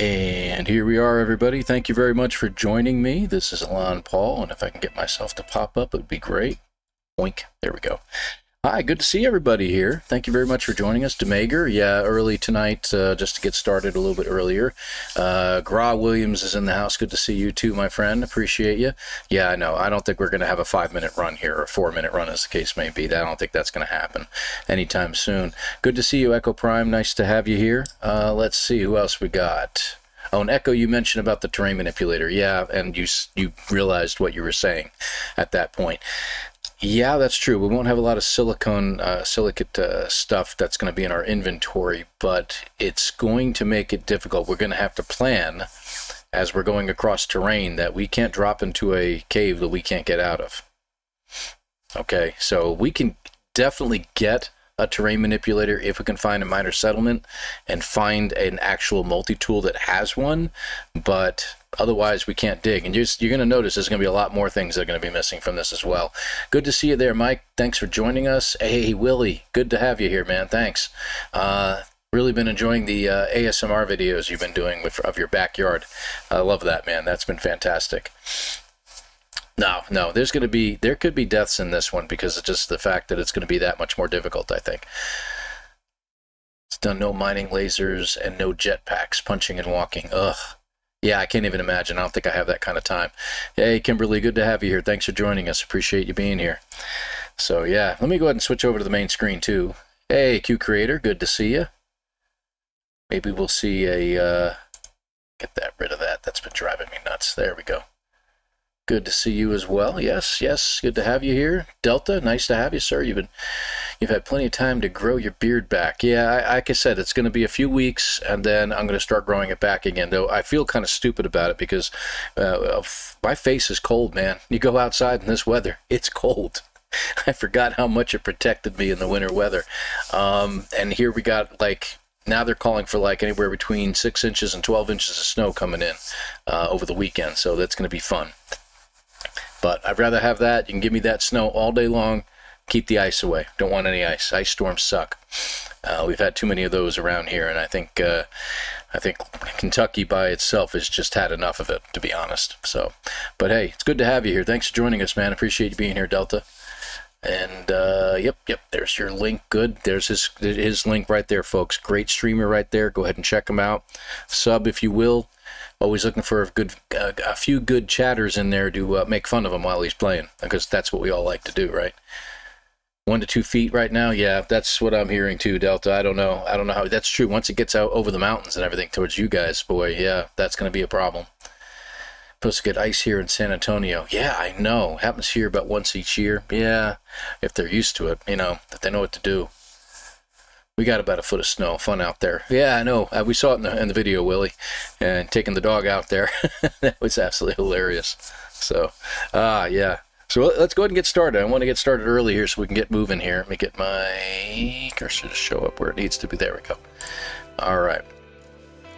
And here we are, everybody. Thank you very much for joining me. This is ElanPaul, and if I can get myself to pop up, it would be great. Boink. There we go. Hi, good to see everybody here. Thank you very much for joining us. Demager, yeah, early tonight, just to get started a little bit earlier. Gra Williams is in the house. Good to see you too, my friend. Appreciate you. Yeah, I know. I don't think we're going to have a 5-minute run here, or a 4-minute run as the case may be. I don't think that's going to happen anytime soon. Good to see you, Echo Prime. Nice to have you here. Let's see who else we got. Oh, and Echo, you mentioned about the terrain manipulator. Yeah, and you realized what you were saying at that point. Yeah, that's true. We won't have a lot of silicate stuff that's going to be in our inventory, but it's going to make it difficult. We're going to have to plan as we're going across terrain that we can't drop into a cave that we can't get out of. Okay, so we can definitely get a terrain manipulator if we can find a minor settlement and find an actual multi-tool that has one, but otherwise we can't dig. And you're going to notice there's going to be a lot more things that are going to be missing from this as well. Good to see you there, Mike. Thanks for joining us. Hey, Willie, good to have you here, man. Thanks. Really been enjoying the ASMR videos you've been doing of your backyard. I love that, man. That's been fantastic. No, there could be deaths in this one because of just the fact that it's going to be that much more difficult, I think. It's done no mining lasers and no jetpacks, punching and walking. Ugh. Yeah, I can't even imagine. I don't think I have that kind of time. Hey, Kimberly, good to have you here. Thanks for joining us. Appreciate you being here. So, yeah, let me go ahead and switch over to the main screen, too. Hey, Q Creator, good to see you. Maybe we'll see a... get rid of that. That's been driving me nuts. There we go. Good to see you as well. Yes, good to have you here. Delta, nice to have you, sir. You've had plenty of time to grow your beard back. Yeah, like I said, it's going to be a few weeks, and then I'm going to start growing it back again, though I feel kind of stupid about it because my face is cold, man. You go outside in this weather, it's cold. I forgot how much it protected me in the winter weather. And here we got, like, now they're calling for like anywhere between 6 inches and 12 inches of snow coming in over the weekend, so that's going to be fun. But I'd rather have that. You can give me that snow all day long. Keep the ice away. Don't want any ice. Ice storms suck. We've had too many of those around here, and I think Kentucky by itself has just had enough of it, to be honest. So, but hey, it's good to have you here. Thanks for joining us, man. Appreciate you being here, Delta. And yep, there's your link. Good. There's his link right there, folks. Great streamer right there. Go ahead and check him out. Sub if you will. Always looking for a few good chatters in there to make fun of him while he's playing, because that's what we all like to do, right? 1 to 2 feet right now. Yeah, that's what I'm hearing too, Delta. I don't know how that's true. Once it gets out over the mountains and everything towards you guys, boy, yeah, that's going to be a problem. Supposed to get ice here in San Antonio. Yeah, I know. Happens here about once each year. Yeah, if they're used to it, if they know what to do. We got about a foot of snow. Fun out there. Yeah, I know. We saw it in the video, Willie, and taking the dog out there. That was absolutely hilarious. So, yeah. So let's go ahead and get started. I want to get started early here so we can get moving here. Let me get my cursor to show up where it needs to be. There we go. All right.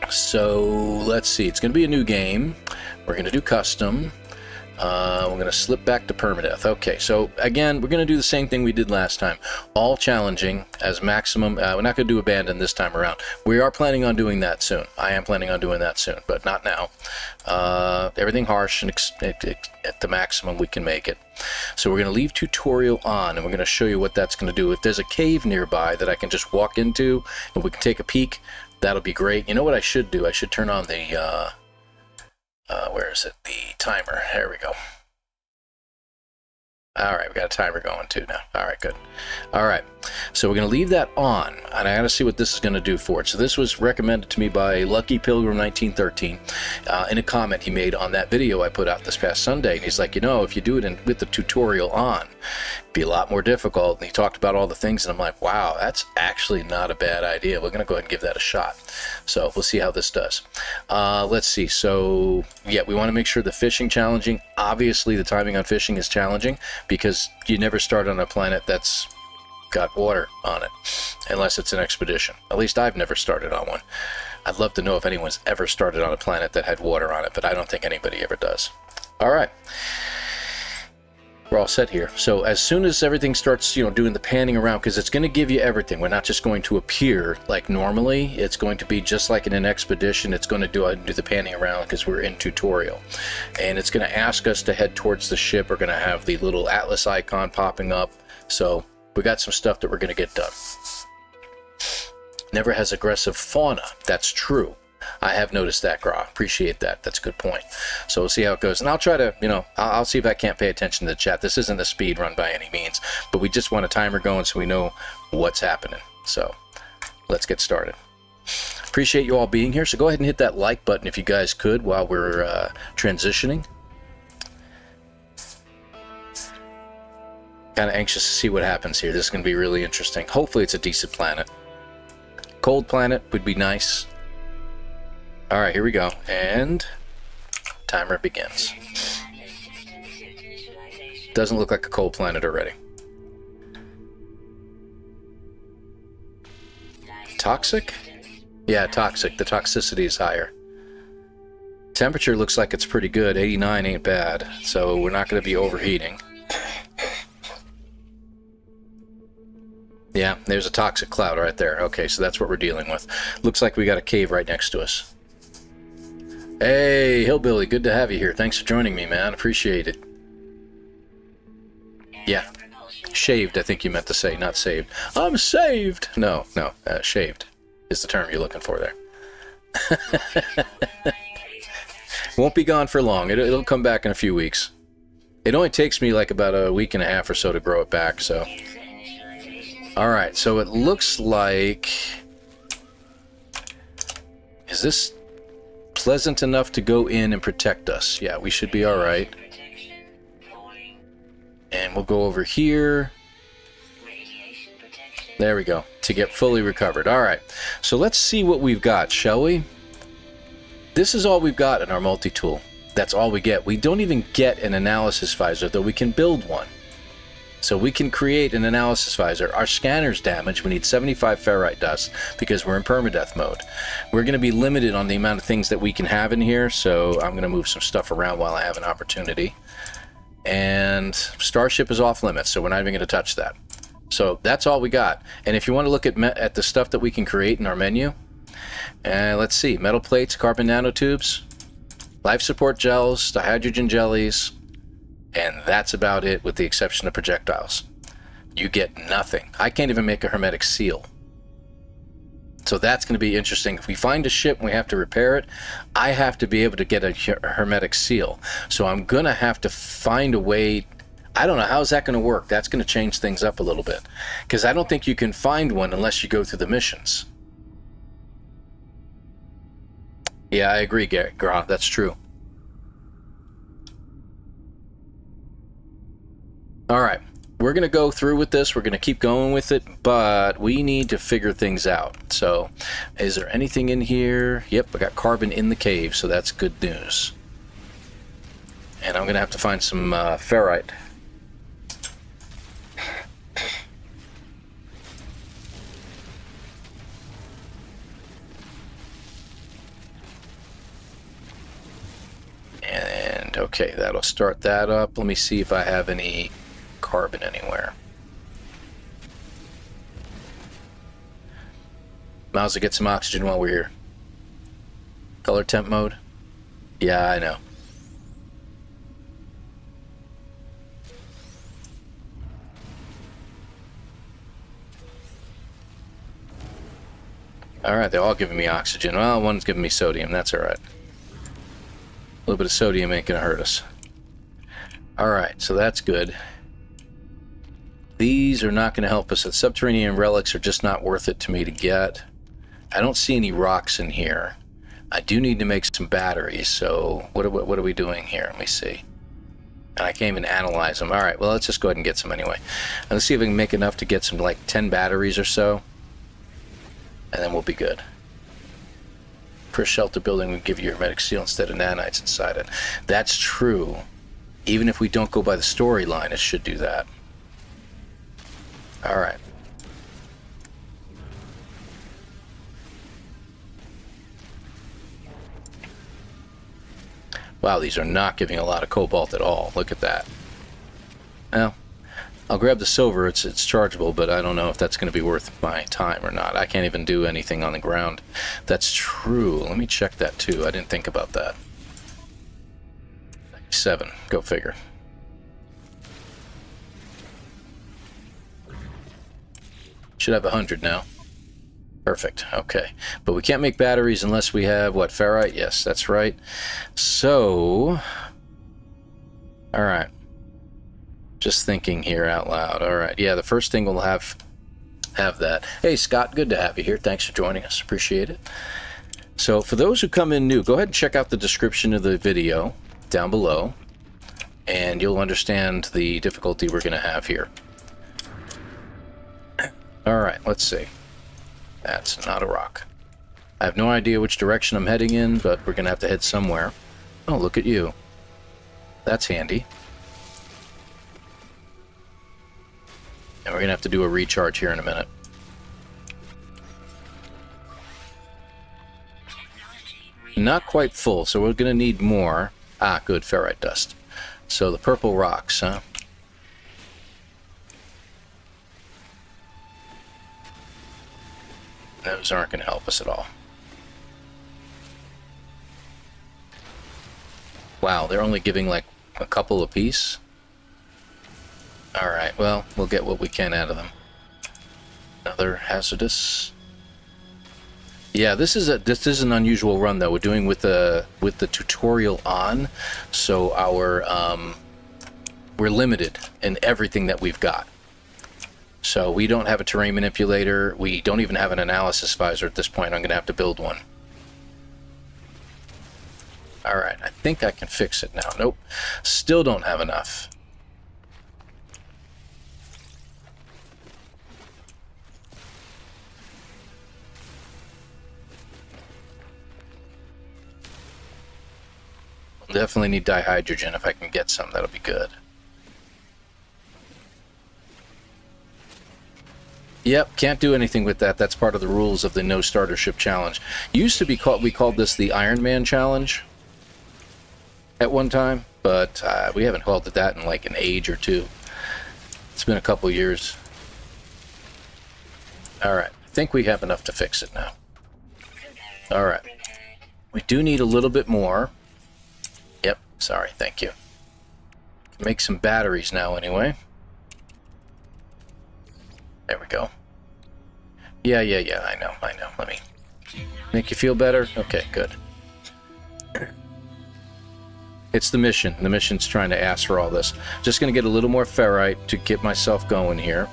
So let's see. It's going to be a new game. We're going to do custom. We're going to slip back to Permadeath. Okay, so again, we're going to do the same thing we did last time. All challenging as maximum. We're not going to do abandon this time around. We are planning on doing that soon. I am planning on doing that soon, but not now. Everything harsh and at the maximum we can make it. So we're going to leave tutorial on, and we're going to show you what that's going to do. If there's a cave nearby that I can just walk into and we can take a peek, that'll be great. You know what I should do? I should turn on the... where is it? The timer. There we go. All right, we got a timer going too now. All right, good. All right, so we're going to leave that on, and I got to see what this is going to do for it. So this was recommended to me by Lucky Pilgrim 1913 in a comment he made on that video I put out this past Sunday. And he's like, if you do it with the tutorial on, it'd be a lot more difficult. And he talked about all the things, and I'm like, wow, that's actually not a bad idea. We're going to go ahead and give that a shot. So we'll see how this does. Let's see. So yeah, we want to make sure the fishing challenging. Obviously, the timing on fishing is challenging because you never start on a planet that's got water on it unless it's an expedition. At least I've never started on one. I'd love to know if anyone's ever started on a planet that had water on it, but I don't think anybody ever does. All right. we're all set here. So as soon as everything starts, you know, doing the panning around, because it's going to give you everything. We're not just going to appear like normally. It's going to be just like in an expedition. It's going to do the panning around because we're in tutorial. And it's going to ask us to head towards the ship. We're going to have the little Atlas icon popping up. So we got some stuff that we're going to get done. Never has aggressive fauna. That's true. I have noticed that, Gra. Appreciate that. That's a good point. So we'll see how it goes. And I'll try to, you know, I'll see if I can't pay attention to the chat. This isn't a speed run by any means, but we just want a timer going so we know what's happening. So let's get started. Appreciate you all being here. So go ahead and hit that like button if you guys could while we're transitioning. Kind of anxious to see what happens here. This is going to be really interesting. Hopefully it's a decent planet. Cold planet would be nice. All right, here we go. And timer begins. Doesn't look like a cold planet already. Toxic? Yeah, toxic. The toxicity is higher. Temperature looks like it's pretty good. 89 ain't bad. So we're not going to be overheating. Yeah, there's a toxic cloud right there. Okay, so that's what we're dealing with. Looks like we got a cave right next to us. Hey, Hillbilly, good to have you here. Thanks for joining me, man. Appreciate it. Yeah. Shaved, I think you meant to say, not saved. I'm saved! No, shaved is the term you're looking for there. Won't be gone for long. It'll come back in a few weeks. It only takes me like about a week and a half or so to grow it back, so... Alright, so it looks like... Is this pleasant enough to go in and protect us? Yeah, we should be alright. And we'll go over here. There we go, to get fully recovered. Alright, so let's see what we've got, shall we? This is all we've got in our multi-tool. That's all we get. We don't even get an analysis visor, though we can build one. So we can create an analysis visor. Our scanner's damaged. We need 75 ferrite dust because we're in permadeath mode. We're going to be limited on the amount of things that we can have in here, so I'm going to move some stuff around while I have an opportunity. And starship is off limits, so we're not even going to touch that. So that's all we got. And if you want to look at the stuff that we can create in our menu, let's see, metal plates, carbon nanotubes, life support gels, dihydrogen jellies, and that's about it with the exception of projectiles. You get nothing. I can't even make a hermetic seal. So that's going to be interesting. If we find a ship and we have to repair it, I have to be able to get a hermetic seal. So I'm going to have to find a way. I don't know, how's that going to work? That's going to change things up a little bit. Because I don't think you can find one unless you go through the missions. Yeah, I agree, Gra. That's true. Alright, we're going to go through with this. We're going to keep going with it, but we need to figure things out. So, is there anything in here? Yep, I got carbon in the cave, so that's good news. And I'm going to have to find some ferrite. And, okay, that'll start that up. Let me see if I have any carbon anywhere. Might as well get some oxygen while we're here. Color temp mode? Yeah, I know. Alright, they're all giving me oxygen. Well, one's giving me sodium. That's alright. A little bit of sodium ain't gonna hurt us. Alright, so that's good. These are not going to help us. The subterranean relics are just not worth it to me to get. I don't see any rocks in here. I do need to make some batteries, so what are we doing here? Let me see. And I can't even analyze them. Alright, well, let's just go ahead and get some anyway. And let's see if we can make enough to get some, like, 10 batteries or so. And then we'll be good. Per shelter building will give you a hermetic seal instead of nanites inside it. That's true. Even if we don't go by the storyline, it should do that. Alright. Wow, these are not giving a lot of cobalt at all. Look at that. Well, I'll grab the silver. It's chargeable, but I don't know if that's going to be worth my time or not. I can't even do anything on the ground. That's true. Let me check that too. I didn't think about that. 7. Go figure. Should have 100 now. Perfect. Okay. But we can't make batteries unless we have, what, ferrite? Yes, that's right. So, all right. Just thinking here out loud. All right. Yeah, the first thing we'll have that. Hey, Scott, good to have you here. Thanks for joining us. Appreciate it. So, for those who come in new, go ahead and check out the description of the video down below, and you'll understand the difficulty we're going to have here. All right, let's see. That's not a rock. I have no idea which direction I'm heading in, but we're going to have to head somewhere. Oh, look at you. That's handy. And we're going to have to do a recharge here in a minute. Not quite full, so we're going to need more. Ah, good, ferrite dust. So the purple rocks, huh? Those aren't going to help us at all. Wow, they're only giving like a couple apiece. Alright, well, we'll get what we can out of them. Another hazardous. Yeah, this is an unusual run though. We're doing with the tutorial on, so we're limited in everything that we've got. So we don't have a terrain manipulator. We don't even have an analysis visor at this point. I'm going to have to build one. Alright, I think I can fix it now. Nope. Still don't have enough. Definitely need dihydrogen. If I can get some, that'll be good. Yep, can't do anything with that. That's part of the rules of the No Starter Ship Challenge. Used to be called, we called this the Iron Man Challenge at one time, but we haven't called it that in like an age or two. It's been a couple years. Alright, I think we have enough to fix it now. Alright. We do need a little bit more. Yep, sorry, thank you. Make some batteries now anyway. There we go. Yeah, I know. Let me make you feel better? Okay, good. It's the mission. The mission's trying to ask for all this. Just going to get a little more ferrite to get myself going here.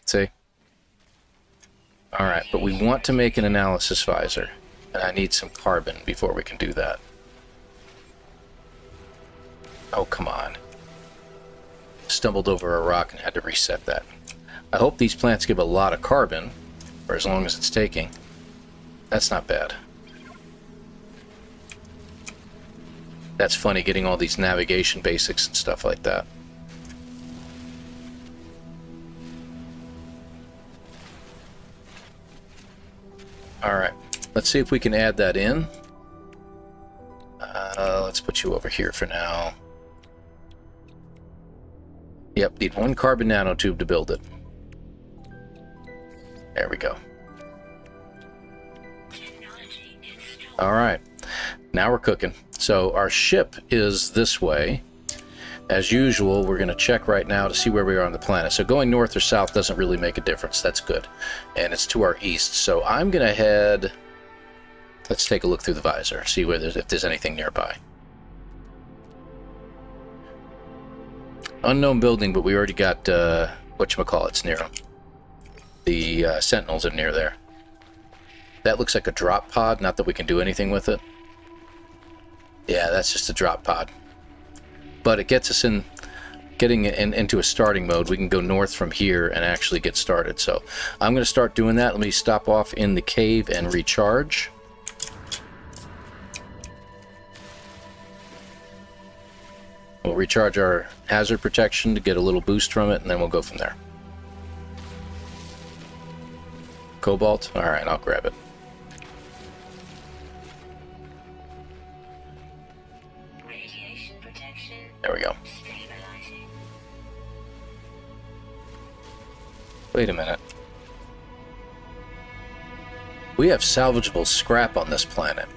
See? Alright, but we want to make an analysis visor. And I need some carbon before we can do that. Oh, come on. Stumbled over a rock and had to reset that. I hope these plants give a lot of carbon, for as long as it's taking. That's not bad. That's funny, getting all these navigation basics and stuff like that. Alright, let's see if we can add that in. Let's put you over here for now. Yep, need 1 carbon nanotube to build it. There we go. Alright, now we're cooking. So our ship is this way. As usual, we're going to check right now to see where we are on the planet. So going north or south doesn't really make a difference. That's good. And it's to our east. So I'm going to head... Let's take a look through the visor, see where if there's anything nearby. Unknown building, but we already got, whatchamacallit's near them. The sentinels are near there. That looks like a drop pod, not that we can do anything with it. Yeah, that's just a drop pod. But it gets us in, into a starting mode. We can go north from here and actually get started. So I'm going to start doing that. Let me stop off in the cave and recharge. We'll recharge our hazard protection to get a little boost from it, and then we'll go from there. Cobalt? Alright, I'll grab it. There we go. Wait a minute. We have salvageable scrap on this planet.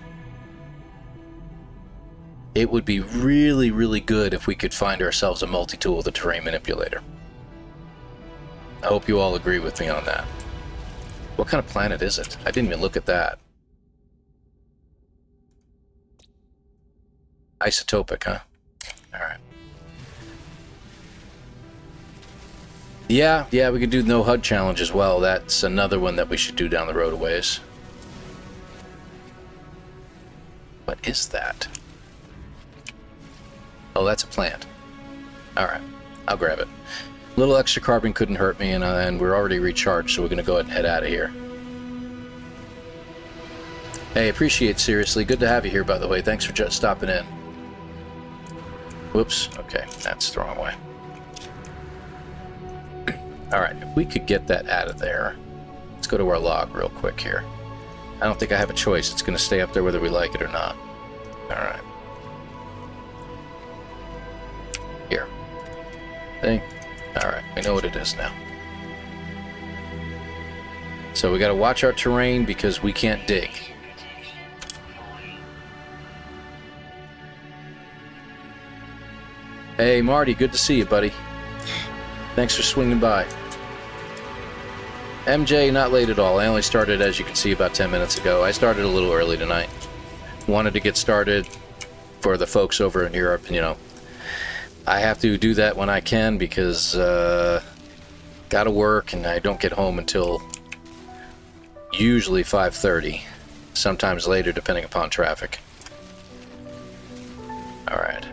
It would be really, really good if we could find ourselves a multi-tool with a terrain manipulator. I hope you all agree with me on that. What kind of planet is it? I didn't even look at that. Isotopic, huh? Alright. Yeah, we could do no HUD challenge as well. That's another one that we should do down the road a ways. What is that? Oh, that's a plant. Alright, I'll grab it. A little extra carbon couldn't hurt me, and we're already recharged, so we're going to go ahead and head out of here. Hey, appreciate it, seriously. Good to have you here, by the way. Thanks for just stopping in. Whoops. Okay, that's the wrong way. Alright, if we could get that out of there. Let's go to our log real quick here. I don't think I have a choice. It's going to stay up there whether we like it or not. Alright. Here. Thing. Alright, we know what it is now. So we got to watch our terrain because we can't dig. Hey Marty, good to see you, buddy. Thanks for swinging by. MJ, not late at all. I only started, as you can see, about 10 minutes ago. I started a little early tonight. Wanted to get started for the folks over in Europe, you know. I have to do that when I can because gotta work and I don't get home until usually 5:30, sometimes later depending upon traffic. Alright,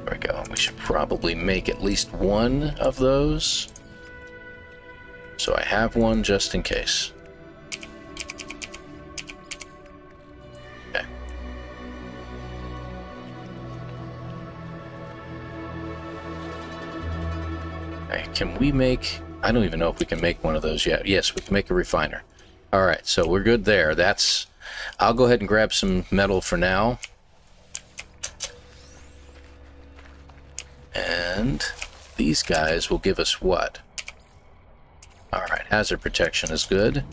there we go. We should probably make at least one of those, so I have one just in case. Okay. Can we make... I don't even know if we can make one of those yet. Yes, we can make a refiner. Alright, so we're good there. That's... I'll go ahead and grab some metal for now. And these guys will give us what? Alright, hazard protection is good.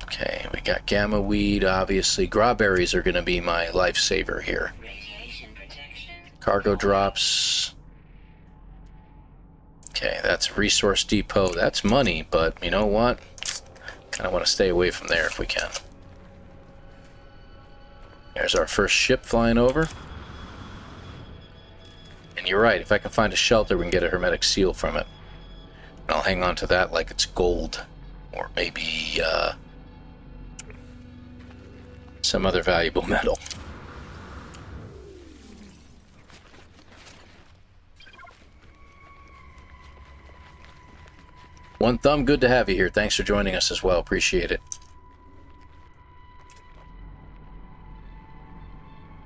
Okay, we got gamma weed, obviously. Grawberries are going to be my lifesaver here. Cargo drops. Okay, that's resource depot. That's money, but you know what? Kind of want to stay away from there if we can. There's our first ship flying over. And you're right, if I can find a shelter, we can get a hermetic seal from it. And I'll hang on to that like it's gold. Or maybe, some other valuable metal. One Thumb, good to have you here. Thanks for joining us as well. Appreciate it.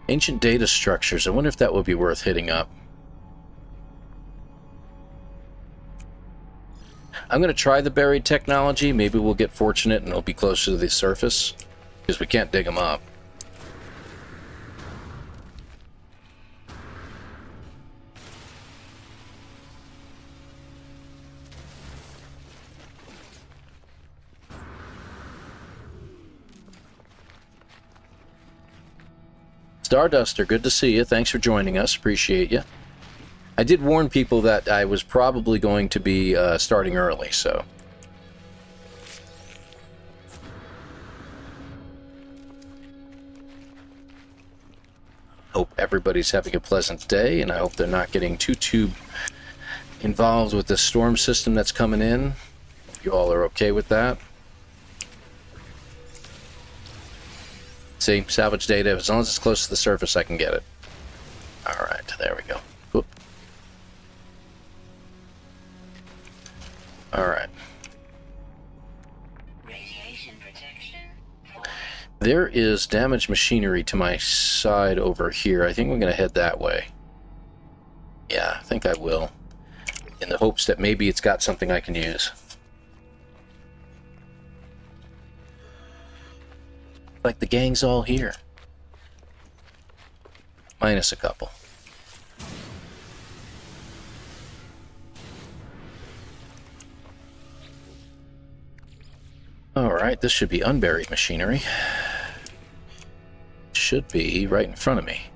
Ancient data structures. I wonder if that would be worth hitting up. I'm going to try the buried technology. Maybe we'll get fortunate and it'll be closer to the surface. Because we can't dig them up. Starduster, good to see you. Thanks for joining us. Appreciate you. I did warn people that I was probably going to be starting early, so... Hope everybody's having a pleasant day, and I hope they're not getting too involved with the storm system that's coming in. You all are okay with that. See, salvage data, as long as it's close to the surface, I can get it. Alright, there we go. Whoop. Alright. There is damaged machinery to my side over here. I think we're going to head that way. Yeah, I think I will. In the hopes that maybe it's got something I can use. Like the gang's all here. Minus a couple. Alright, this should be unburied machinery. Should be right in front of me.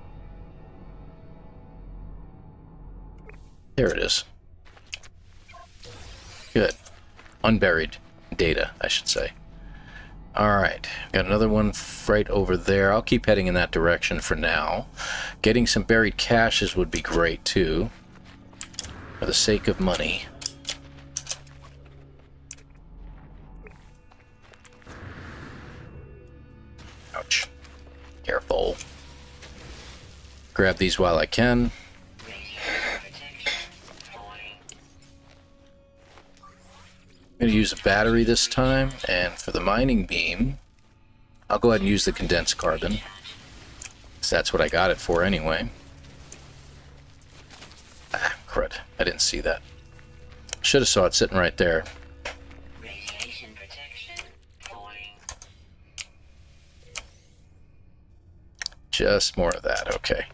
There it is. Good. Unburied data, I should say. Alright, got another one right over there. I'll keep heading in that direction for now. Getting some buried caches would be great, too. For the sake of money. Ouch. Careful. Grab these while I can. I'm going to use a battery this time, and for the mining beam, I'll go ahead and use the condensed carbon. So that's what I got it for anyway. Ah, crud. I didn't see that. Should have saw it sitting right there. Radiation protection falling. Just more of that, okay.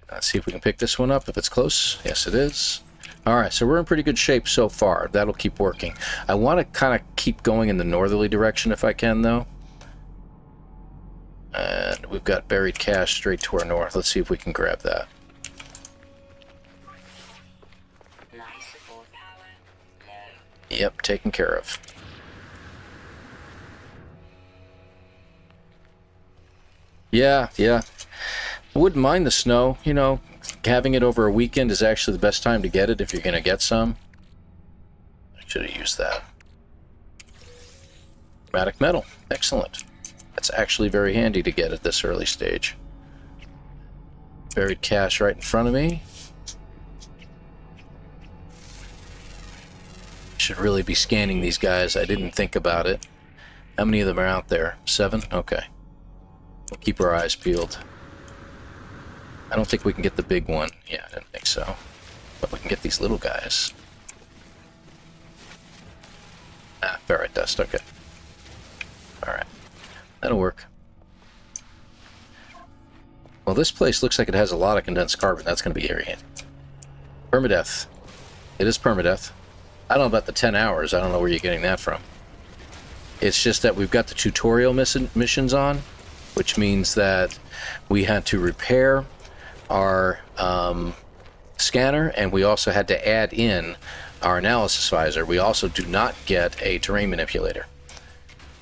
Let's see if we can pick this one up, if it's close. Yes, it is. Alright, so we're in pretty good shape so far. That'll keep working. I want to kind of keep going in the northerly direction if I can, though. And we've got buried cache straight to our north. Let's see if we can grab that. Life support power low. Yep, taken care of. Yeah. I wouldn't mind the snow, you know. Having it over a weekend is actually the best time to get it if you're going to get some. I should have used that. Chromatic metal. Excellent. That's actually very handy to get at this early stage. Buried cache right in front of me. Should really be scanning these guys. I didn't think about it. How many of them are out there? 7? Okay. We'll keep our eyes peeled. I don't think we can get the big one. Yeah, I didn't think so. But we can get these little guys. Ah, ferrite dust, okay. Alright. That'll work. Well, this place looks like it has a lot of condensed carbon. That's going to be very handy. Permadeath. It is permadeath. I don't know about the 10 hours. I don't know where you're getting that from. It's just that we've got the tutorial missions on, which means that we had to repair our scanner, and we also had to add in our analysis visor. We also do not get a terrain manipulator.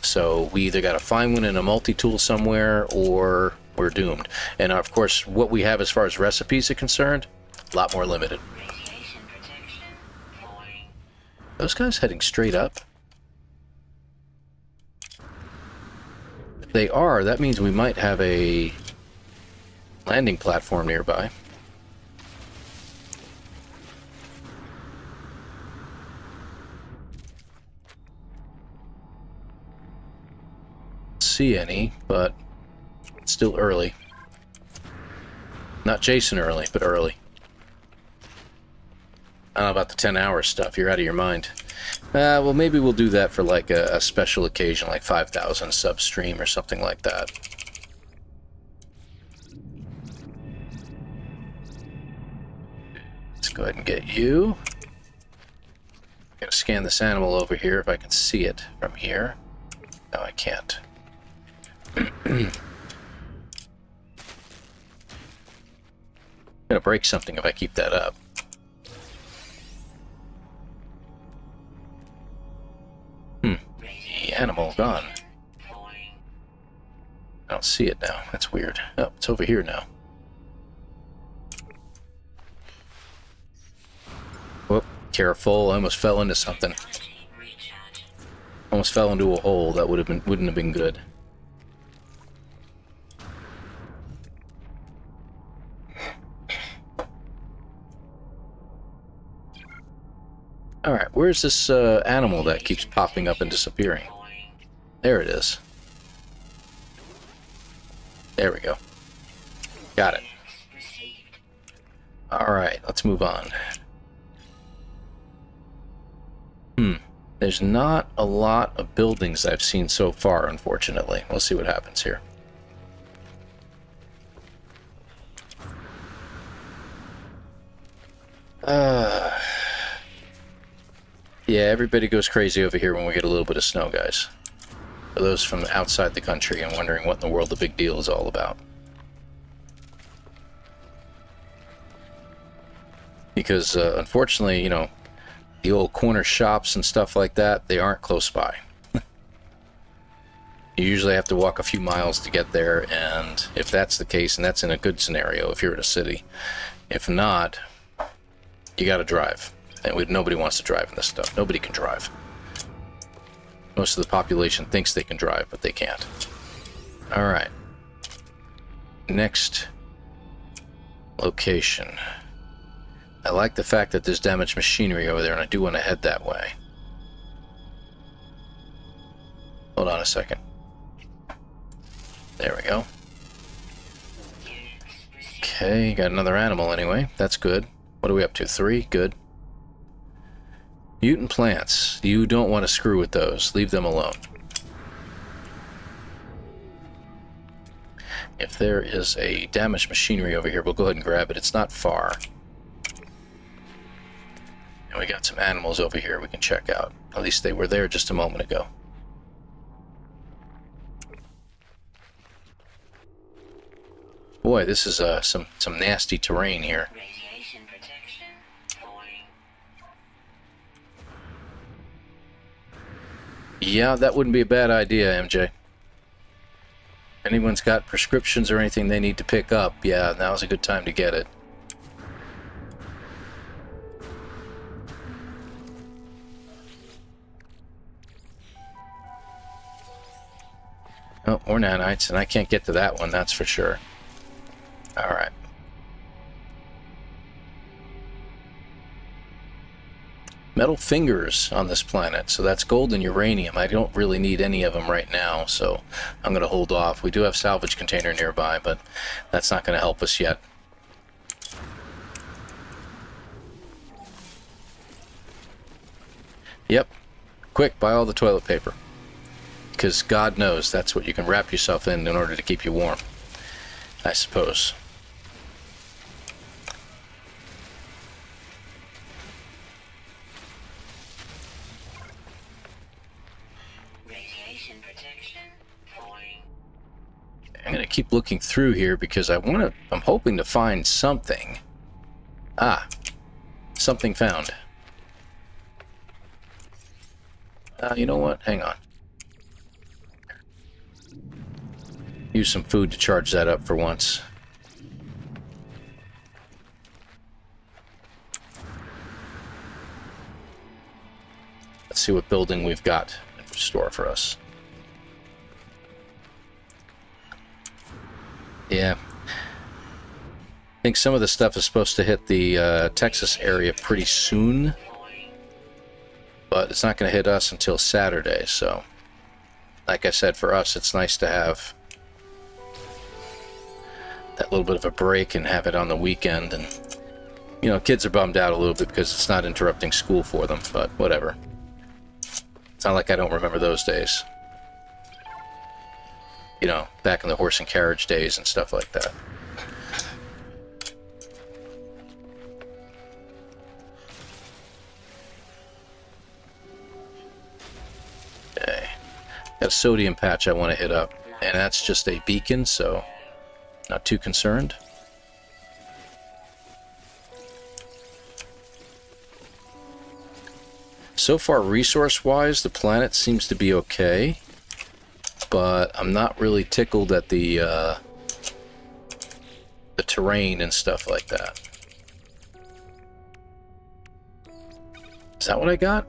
So we either got to find one in a multi-tool somewhere, or we're doomed. And of course, what we have as far as recipes are concerned, a lot more limited. Radiation protection falling. Those guys heading straight up? If they are, that means we might have a landing platform nearby. See any, but it's still early. Not Jason early, but early. I don't know about the 10-hour stuff. You're out of your mind. Well, maybe we'll do that for like a special occasion, like 5,000 sub stream or something like that. Let's go ahead and get you. I'm gonna scan this animal over here if I can see it from here. No, I can't. Gonna break something if I keep that up. The animal gone. I don't see it now. That's weird. Oh, it's over here now. Whoop, careful. I almost fell into something. Almost fell into a hole. That wouldn't have been good. Alright, where's this animal that keeps popping up and disappearing? There it is. There we go. Got it. Alright, let's move on. There's not a lot of buildings I've seen so far, unfortunately. We'll see what happens here. Yeah, everybody goes crazy over here when we get a little bit of snow, guys. For those from outside the country and wondering what in the world the big deal is all about. Because, unfortunately, you know, the old corner shops and stuff like that, they aren't close by. You usually have to walk a few miles to get there, and if that's the case, and that's in a good scenario if you're in a city, if not, you got to drive. And nobody wants to drive in this stuff. Nobody can drive. Most of the population thinks they can drive, but they can't. Alright. Next location. I like the fact that there's damaged machinery over there, and I do want to head that way. Hold on a second. There we go. Okay, got another animal anyway. That's good. What are we up to? 3? Good. Mutant plants. You don't want to screw with those. Leave them alone. If there is a damaged machinery over here, we'll go ahead and grab it. It's not far. And we got some animals over here we can check out. At least they were there just a moment ago. Boy, this is some nasty terrain here. Radiation protection falling. Yeah, that wouldn't be a bad idea, MJ. If anyone's got prescriptions or anything they need to pick up, yeah, now's a good time to get it. Oh, or nanites, and I can't get to that one, that's for sure. Alright. Metal fingers on this planet, so that's gold and uranium. I don't really need any of them right now, so I'm going to hold off. We do have salvage container nearby, but that's not going to help us yet. Yep. Quick, buy all the toilet paper. Because God knows that's what you can wrap yourself in order to keep you warm, I suppose. Radiation protection falling. I'm going to keep looking through here because I'm hoping to find something. Ah, something found. You know what? Hang on. Use some food to charge that up for once. Let's see what building we've got in store for us. Yeah. I think some of the stuff is supposed to hit the Texas area pretty soon. But it's not going to hit us until Saturday, so... Like I said, for us, it's nice to have that little bit of a break and have it on the weekend. And, you know, kids are bummed out a little bit because it's not interrupting school for them, but whatever. It's not like I don't remember those days. You know, back in the horse and carriage days and stuff like that. Okay. Got a sodium patch I want to hit up, and that's just a beacon, so not too concerned. So far, resource-wise, the planet seems to be okay, but I'm not really tickled at the terrain and stuff like that. Is that what I got?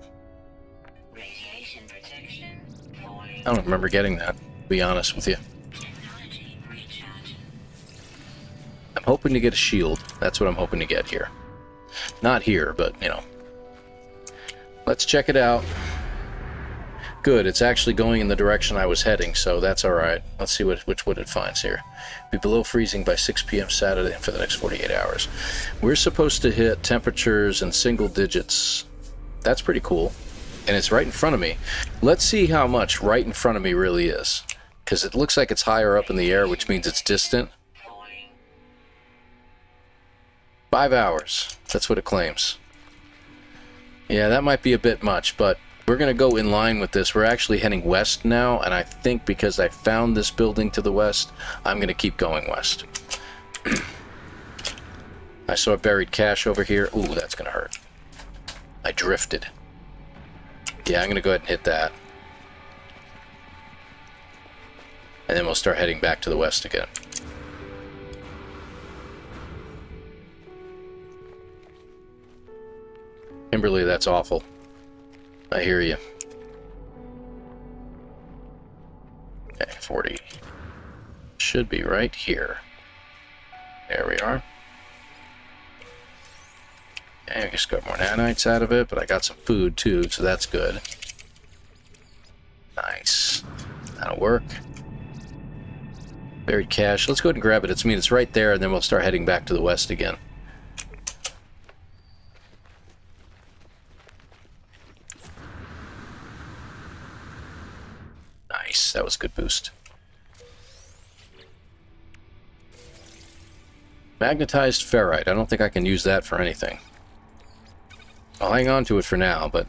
Radiation protection falling. I don't remember getting that, to be honest with you. Technology recharge. I'm hoping to get a shield. That's what I'm hoping to get here. Not here, but, you know. Let's check it out. Good, it's actually going in the direction I was heading, so that's alright. Let's see which wood it finds here. Be below freezing by 6 p.m. Saturday for the next 48 hours. We're supposed to hit temperatures in single digits. That's pretty cool. And it's right in front of me. Let's see how much right in front of me really is. Because it looks like it's higher up in the air, which means it's distant. 5 hours. That's what it claims. Yeah, that might be a bit much, but we're going to go in line with this. We're actually heading west now, and I think because I found this building to the west, I'm going to keep going west. I saw buried cash over here. Ooh, that's going to hurt. I drifted. Yeah, I'm going to go ahead and hit that. And then we'll start heading back to the west again. Kimberly, that's awful. I hear you. Okay, 40. Should be right here. There we are. Okay, I just got more nanites out of it, but I got some food too, so that's good. Nice. That'll work. Buried cash. Let's go ahead and grab it. It's right there, and then we'll start heading back to the west again. Nice. That was a good boost. Magnetized ferrite. I don't think I can use that for anything. I'll hang on to it for now, but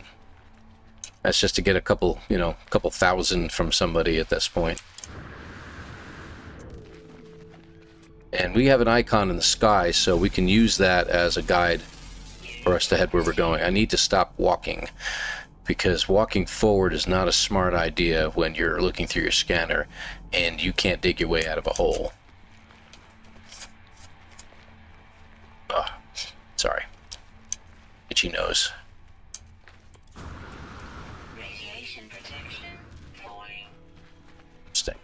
that's just to get a couple thousand from somebody at this point. And we have an icon in the sky, so we can use that as a guide for us to head where we're going. I need to stop walking, because walking forward is not a smart idea when you're looking through your scanner and you can't dig your way out of a hole. Oh, sorry. Itchy nose. Radiation protection falling. Interesting.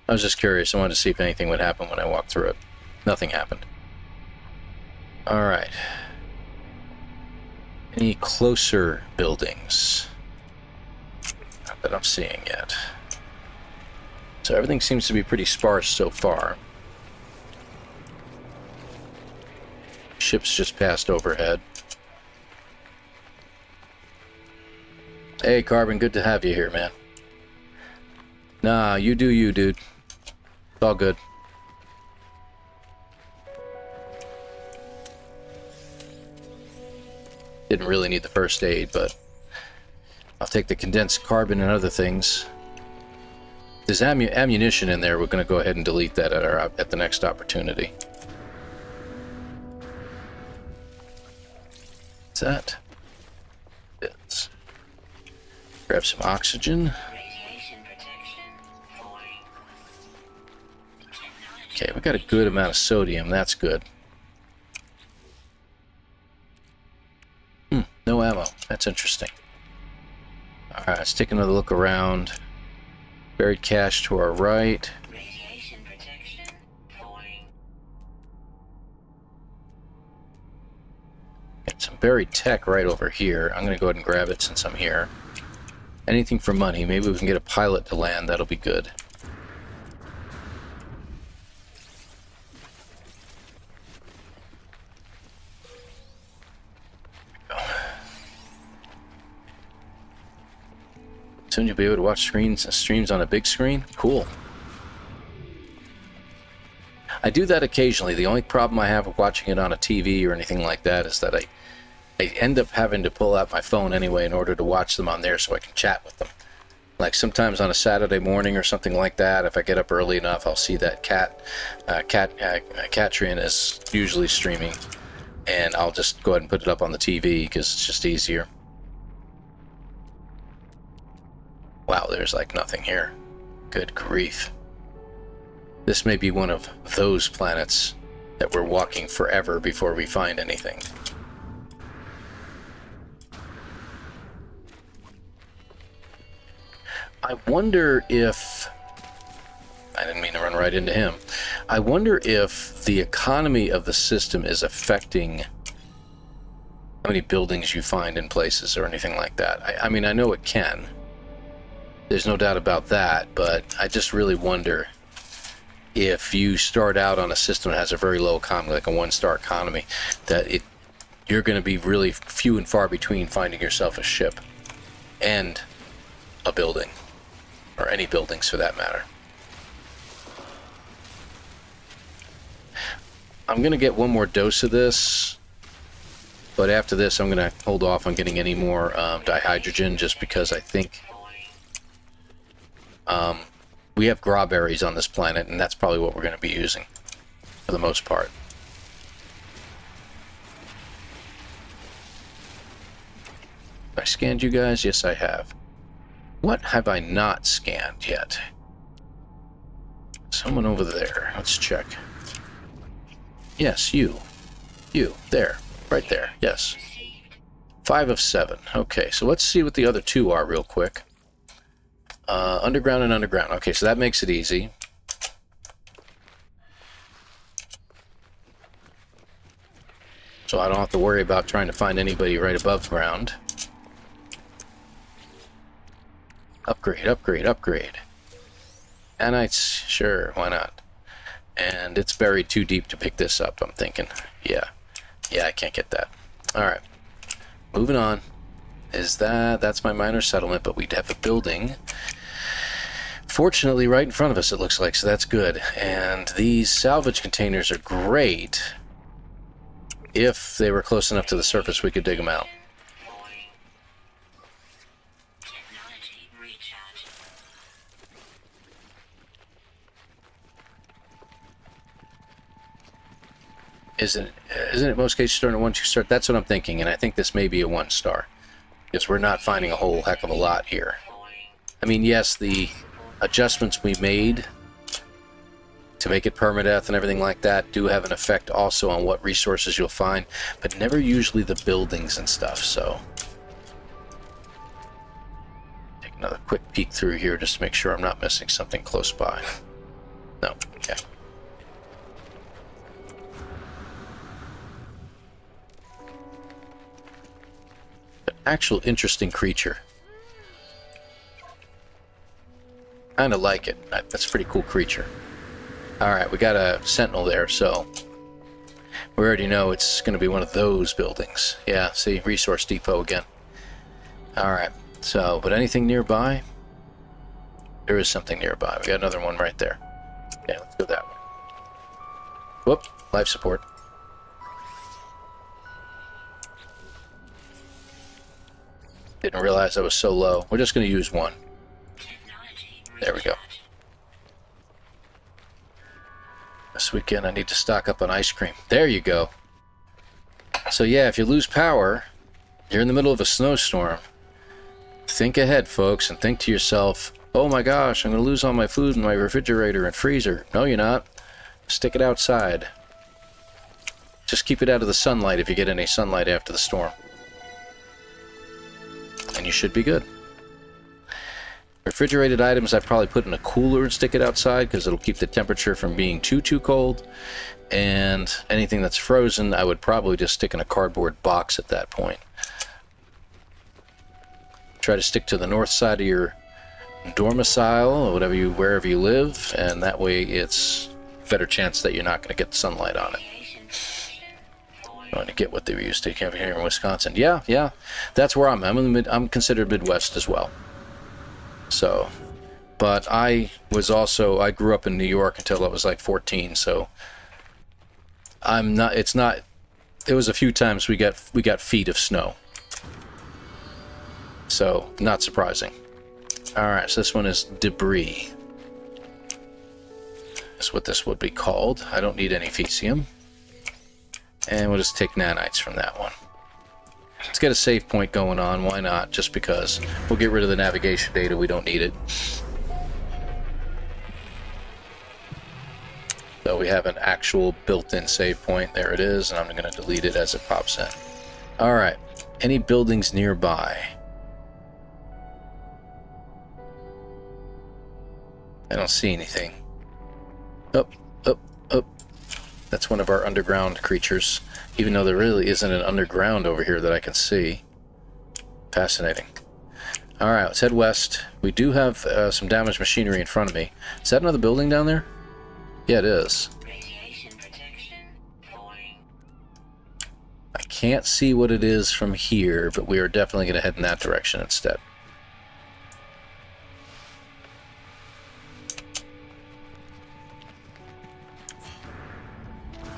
I was just curious. I wanted to see if anything would happen when I walked through it. Nothing happened. Alright. Any closer buildings? Not that I'm seeing yet. So everything seems to be pretty sparse so far. Ships just passed overhead. Hey, Carbon, good to have you here, man. Nah, you do you, dude. It's all good. Didn't really need the first aid, but I'll take the condensed carbon and other things. There's ammunition in there. We're going to go ahead and delete that at the next opportunity. What's that? Bits. Grab some oxygen. Radiation protection falling. Okay, we got a good amount of sodium. That's good. No ammo. That's interesting. Alright, let's take another look around. Buried cache to our right. Radiation protection falling. Got some buried tech right over here. I'm going to go ahead and grab it since I'm here. Anything for money. Maybe we can get a pilot to land. That'll be good. Soon you'll be able to watch streams on a big screen. Cool. I do that occasionally. The only problem I have with watching it on a TV or anything like that is that I end up having to pull out my phone anyway in order to watch them on there so I can chat with them. Like sometimes on a Saturday morning or something like that, if I get up early enough, I'll see that Catrian is usually streaming, and I'll just go ahead and put it up on the TV because it's just easier. Wow, there's like nothing here. Good grief. This may be one of those planets that we're walking forever before we find anything. I wonder if... I didn't mean to run right into him. I wonder if the economy of the system is affecting how many buildings you find in places or anything like that. I mean, I know it can. There's no doubt about that, but I just really wonder if you start out on a system that has a very low economy, like a one-star economy, that you're going to be really few and far between finding yourself a ship and a building, or any buildings for that matter. I'm going to get one more dose of this, But after this, I'm going to hold off on getting any more dihydrogen, just because I think we have grawberries on this planet, and that's probably what we're going to be using for the most part. Have I scanned you guys? Yes, I have. What have I not scanned yet? Someone over there. Let's check. Yes, you. You. There. Right there. Yes. 5 of 7. Okay, so let's see what the other 2 are real quick. Underground and underground. Okay, so that makes it easy. So I don't have to worry about trying to find anybody right above ground. Upgrade, upgrade, upgrade. Nanites, sure, why not? And it's buried too deep to pick this up, I'm thinking. Yeah, I can't get that. Alright, moving on. That's my minor settlement, but we'd have a building. Fortunately, right in front of us, it looks like, so that's good. And these salvage containers are great. If they were close enough to the surface, we could dig them out. Isn't it in most cases starting at 1 star? That's what I'm thinking, and I think this may be a 1 star. Because we're not finding a whole heck of a lot here. I mean, yes, the adjustments we made to make it permadeath and everything like that do have an effect also on what resources you'll find, but never usually the buildings and stuff, so. Take another quick peek through here just to make sure I'm not missing something close by. No, okay. Actual interesting creature. Kind of like it. That's a pretty cool creature. Alright, we got a sentinel there, so we already know it's going to be one of those buildings. Yeah, see, resource depot again. Alright, so, but anything nearby? There is something nearby. We got another one right there. Okay, let's go that way. Whoop, life support. Didn't realize I was so low. We're just going to use one. There we go. This weekend I need to stock up on ice cream. There you go. So yeah, if you lose power, you're in the middle of a snowstorm. Think ahead, folks, and think to yourself, oh my gosh, I'm going to lose all my food in my refrigerator and freezer. No, you're not. Stick it outside. Just keep it out of the sunlight if you get any sunlight after the storm. And you should be good. Refrigerated items I'd probably put in a cooler and stick it outside because it'll keep the temperature from being too cold. And anything that's frozen I would probably just stick in a cardboard box at that point. Try to stick to the north side of your domicile or wherever you live, and that way it's a better chance that you're not going to get sunlight on it. Going to get what they were used to here in Wisconsin. Yeah, that's where I'm. I'm considered Midwest as well. So, but I grew up in New York until I was like 14. So, I'm not. It's not. There was a few times we got feet of snow. So, not surprising. All right, so this one is debris. That's what this would be called. I don't need any fecium. And we'll just take nanites from that one. Let's get a save point going on. Why not? Just because. We'll get rid of the navigation data. We don't need it. So we have an actual built-in save point. There it is. And I'm going to delete it as it pops in. Alright. Any buildings nearby? I don't see anything. Up. That's one of our underground creatures, even though there really isn't an underground over here that I can see. Fascinating. Alright, let's head west. We do have some damaged machinery in front of me. Is that another building down there? Yeah, it is. Radiation protection falling. I can't see what it is from here, but we are definitely going to head in that direction instead.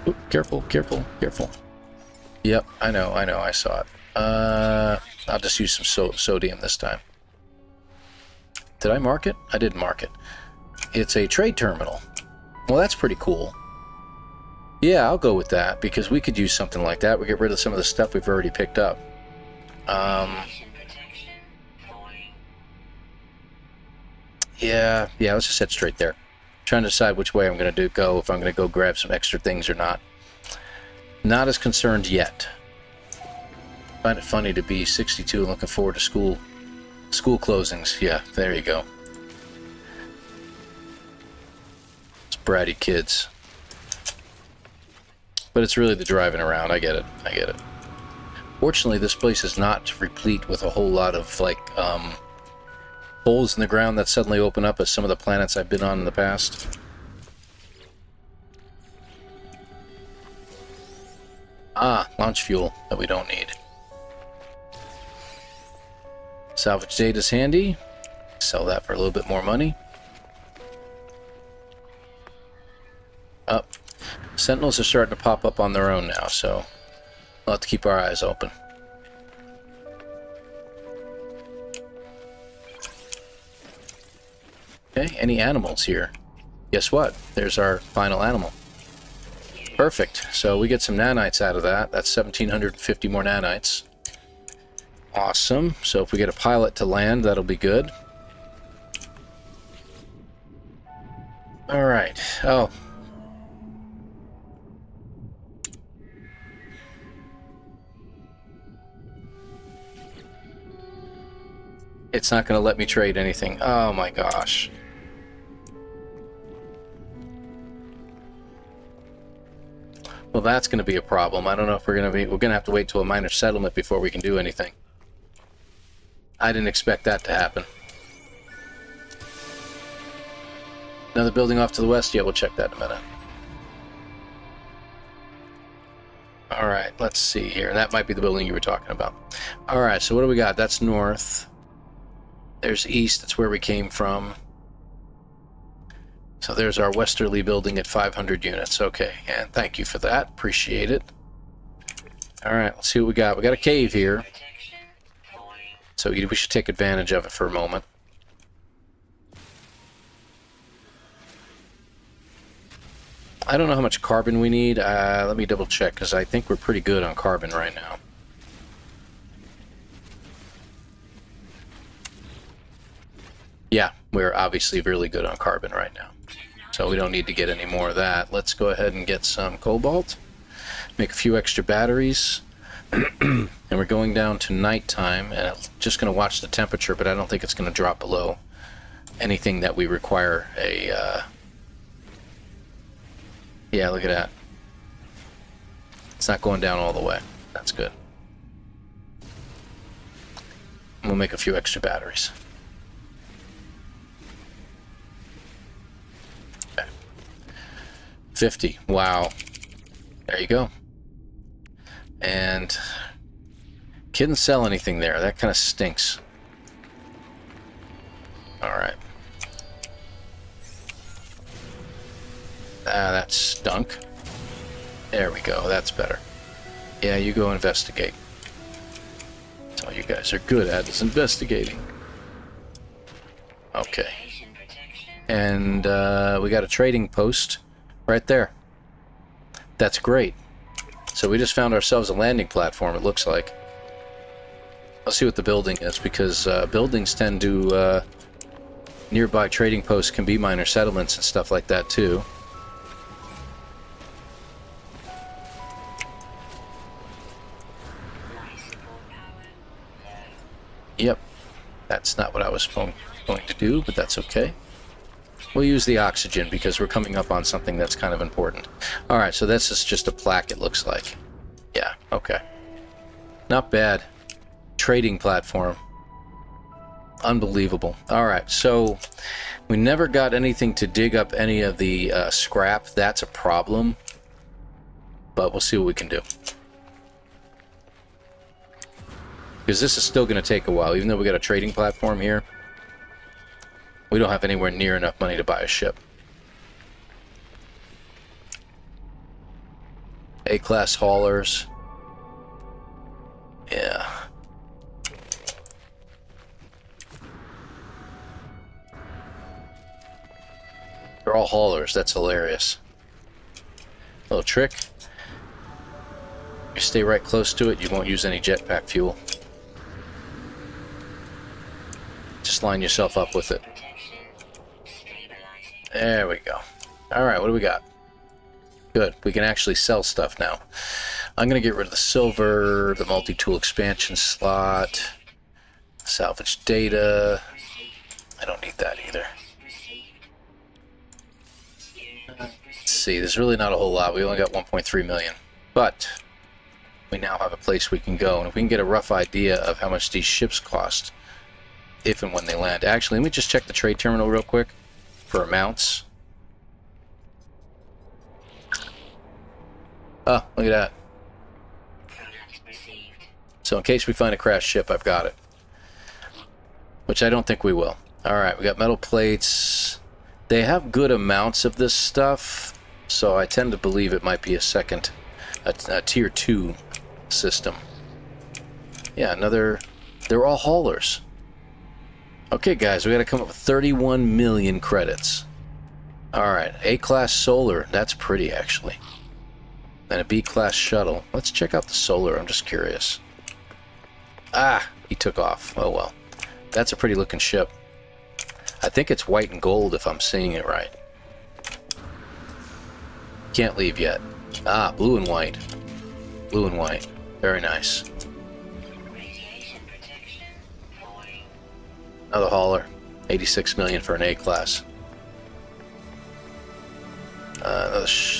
Oop, careful. Yep, I know, I saw it. I'll just use some sodium this time. Did I mark it? I did mark it. It's a trade terminal. Well, that's pretty cool. Yeah, I'll go with that, because we could use something like that. We get rid of some of the stuff we've already picked up. Yeah, let's just head straight there. Trying to decide which way I'm going to go, if I'm going to go grab some extra things or not. Not as concerned yet. Find it funny to be 62 and looking forward to school closings. Yeah, there you go. It's bratty kids. But it's really the driving around. I get it. Fortunately, this place is not replete with a whole lot of, like, holes in the ground that suddenly open up as some of the planets I've been on in the past. Ah, launch fuel that we don't need. Salvage data's handy. Sell that for a little bit more money. Up. Sentinels are starting to pop up on their own now, so we'll have to keep our eyes open. Okay, any animals here? Guess what? There's our final animal. Perfect. So we get some nanites out of that. That's 1,750 more nanites. Awesome. So if we get a pilot to land, that'll be good. Alright. Oh. It's not going to let me trade anything. Oh my gosh. Well, that's going to be a problem. I don't know if we're going to have to wait till a minor settlement before we can do anything. I didn't expect that to happen. Another building off to the west? Yeah, we'll check that in a minute. Alright, let's see here. That might be the building you were talking about. Alright, so what do we got? That's north. There's east. That's where we came from. So there's our westerly building at 500 units. Okay, and thank you for that. Appreciate it. Alright, let's see what we got. We got a cave here. So we should take advantage of it for a moment. I don't know how much carbon we need. Let me double check, because I think we're pretty good on carbon right now. Yeah, we're obviously really good on carbon right now. So we don't need to get any more of that. Let's go ahead and get some cobalt. Make a few extra batteries. And we're going down to nighttime, and I'm just going to watch the temperature, but I don't think it's going to drop below anything that we require a... Yeah, look at that. It's not going down all the way. That's good. We'll make a few extra batteries. Okay. 50. Wow. There you go. And couldn't sell anything there. That kind of stinks. Alright. Ah, that stunk. There we go. That's better. Yeah, you go investigate. That's all you guys are good at, is investigating. Okay. And we got a trading post right there. That's great. So we just found ourselves a landing platform, it looks like. Let's see what the building is, because buildings tend to... nearby trading posts can be minor settlements and stuff like that, too. Yep. That's not what I was going to do, but that's okay. We'll use the oxygen because we're coming up on something that's kind of important. Alright, so this is just a plaque, it looks like. Yeah, okay. Not bad. Trading platform. Unbelievable. Alright, so we never got anything to dig up any of the scrap. That's a problem. But we'll see what we can do. Because this is still going to take a while, even though we got a trading platform here. We don't have anywhere near enough money to buy a ship. A-class haulers. They're all haulers. That's hilarious. Little trick. You stay right close to it, you won't use any jetpack fuel. Just line yourself up with it. There we go. Alright, what do we got? Good. We can actually sell stuff now. I'm going to get rid of the silver, the multi-tool expansion slot, salvage data. I don't need that either. Let's see, there's really not a whole lot. We only got 1.3 million. But we now have a place we can go. And if we can get a rough idea of how much these ships cost, if and when they land. Actually, let me just check the trade terminal real quick for amounts. Oh, look at that. So in case we find a crashed ship, I've got it. Which I don't think we will. Alright, we got metal plates. They have good amounts of this stuff, so I tend to believe it might be a tier 2 system. Yeah, they're all haulers. Okay, guys, we got to come up with 31 million credits. Alright, A-class solar. That's pretty, actually. And a B-class shuttle. Let's check out the solar. I'm just curious. Ah, he took off. Oh, well. That's a pretty looking ship. I think it's white and gold if I'm seeing it right. Can't leave yet. Ah, blue and white. Blue and white. Very nice. Another hauler. 86 million for an A-class.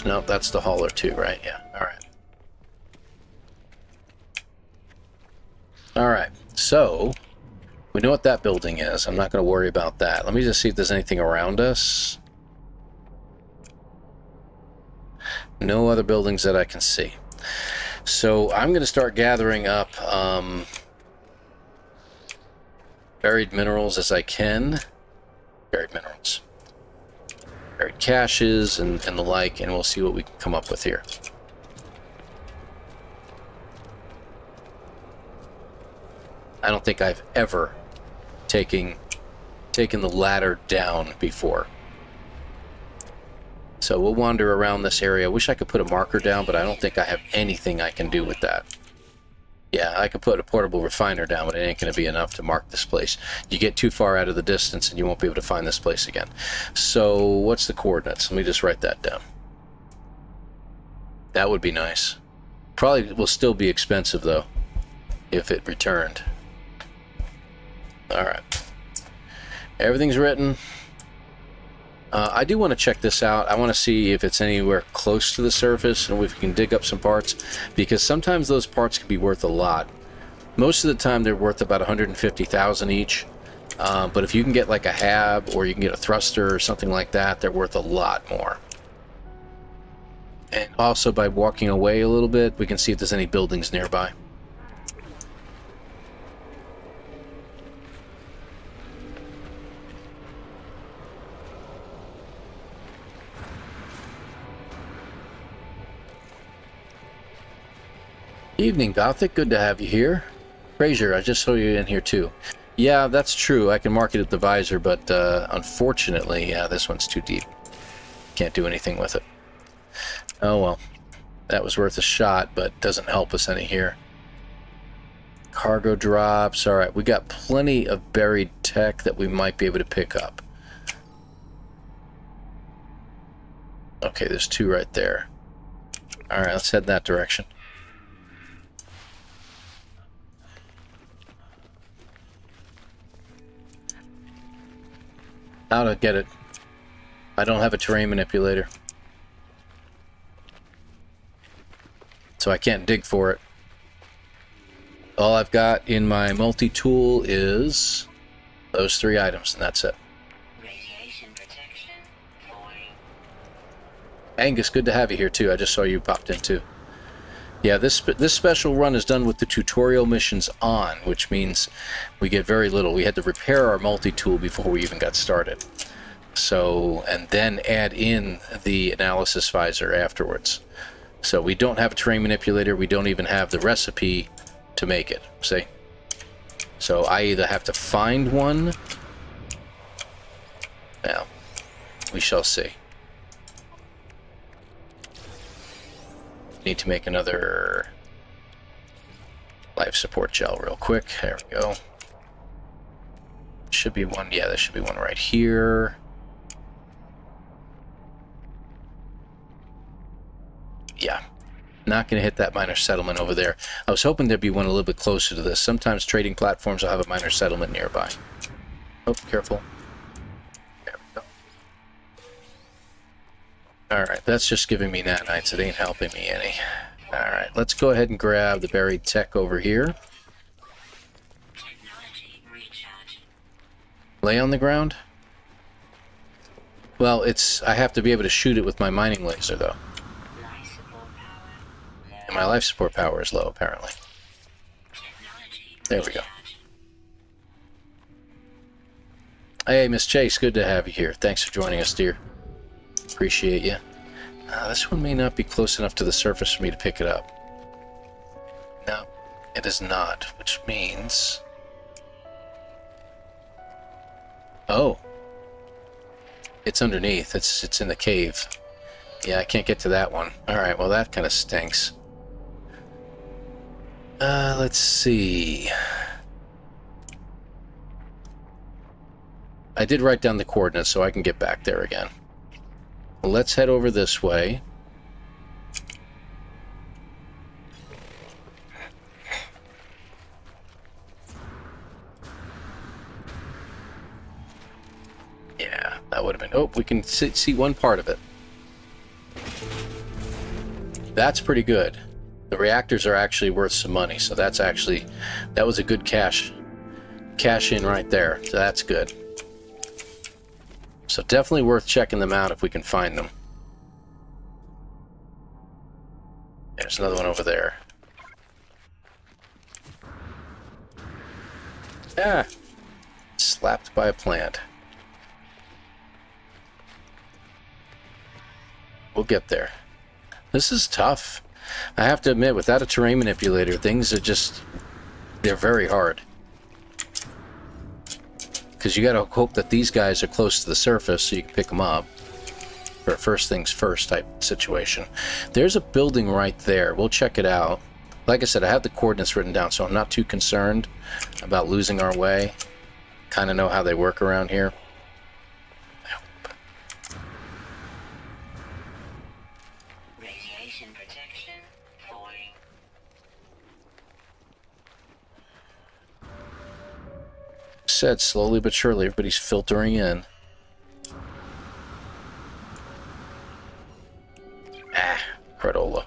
Nope, that's the hauler too, right? Yeah, alright. Alright, so we know what that building is. I'm not going to worry about that. Let me just see if there's anything around us. No other buildings that I can see. So I'm going to start gathering up buried minerals as I can. Buried minerals. Buried caches and the like, and we'll see what we can come up with here. I don't think I've ever taken the ladder down before. So we'll wander around this area. I wish I could put a marker down, but I don't think I have anything I can do with that. Yeah, I could put a portable refiner down, but it ain't going to be enough to mark this place. You get too far out of the distance and you won't be able to find this place again. So what's the coordinates? Let me just write that down. That would be nice. Probably will still be expensive, though, if it returned. Alright. Everything's written. I do want to check this out. I want to see if it's anywhere close to the surface and if we can dig up some parts, because sometimes those parts can be worth a lot. Most of the time they're worth about 150,000 each, but if you can get like a hab or you can get a thruster or something like that, they're worth a lot more. And also by walking away a little bit, we can see if there's any buildings nearby. Evening, Gothic. Good to have you here. Fraser, I just saw you in here too. Yeah, that's true. I can mark it at the visor, but unfortunately, yeah, this one's too deep. Can't do anything with it. Oh well. That was worth a shot, but doesn't help us any here. Cargo drops. Alright, we got plenty of buried tech that we might be able to pick up. Okay, there's two right there. Alright, let's head in that direction. How to get it? I don't have a terrain manipulator, so I can't dig for it. All I've got in my multi-tool is those 3 items, and that's it. Radiation protection. Angus, good to have you here too. I just saw you popped in too. Yeah, this special run is done with the tutorial missions on, which means we get very little. We had to repair our multi-tool before we even got started. So, and then add in the analysis visor afterwards. So we don't have a terrain manipulator. We don't even have the recipe to make it. See? So I either have to find one. Now, we shall see. Need to make another life support gel real quick. There we go. Should be one. Yeah, there should be one right here. Yeah. Not going to hit that minor settlement over there. I was hoping there'd be one a little bit closer to this. Sometimes trading platforms will have a minor settlement nearby. Oh, careful. There we go. Alright, that's just giving me nanites. It ain't helping me any. Alright, let's go ahead and grab the buried tech over here. Technology recharge. Lay on the ground? Well, I have to be able to shoot it with my mining laser, though. Life support power. And my life support power is low, apparently. Technology There we go. recharge. Hey, Miss Chase, good to have you here. Thanks for joining us, dear. Appreciate you. This one may not be close enough to the surface for me to pick it up. No, it is not, which means... Oh. It's underneath. It's in the cave. Yeah, I can't get to that one. Alright, well that kind of stinks. Let's see... I did write down the coordinates so I can get back there again. Well, let's head over this way. Yeah, that would have been... Oh, we can see one part of it. That's pretty good. The reactors are actually worth some money, so that's actually... That was a good cash in right there, so that's good. So definitely worth checking them out if we can find them. There's another one over there. Ah! Slapped by a plant. We'll get there. This is tough. I have to admit, without a terrain manipulator, things are just... They're very hard. Because you gotta hope that these guys are close to the surface so you can pick them up. For a first things first type situation. There's a building right there. We'll check it out. Like I said, I have the coordinates written down, so I'm not too concerned about losing our way. Kind of know how they work around here. Radiation protection falling. Said slowly but surely, everybody's filtering in. Ah, Credola.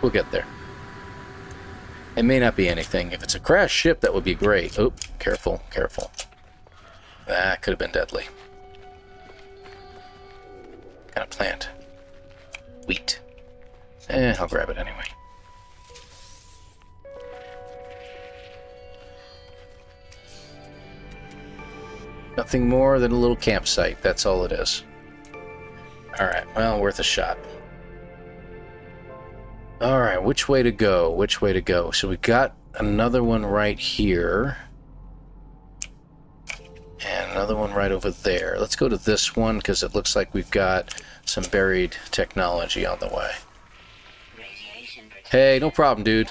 We'll get there. It may not be anything. If it's a crashed ship, that would be great. Oh, careful, careful. That could have been deadly. What kind of plant? Wheat. I'll grab it anyway. Nothing more than a little campsite. That's all it is. Alright, well, worth a shot. Alright, which way to go? Which way to go? So we got another one right here. And another one right over there. Let's go to this one, because it looks like we've got some buried technology on the way. Radiation protection. Hey, no problem, dude.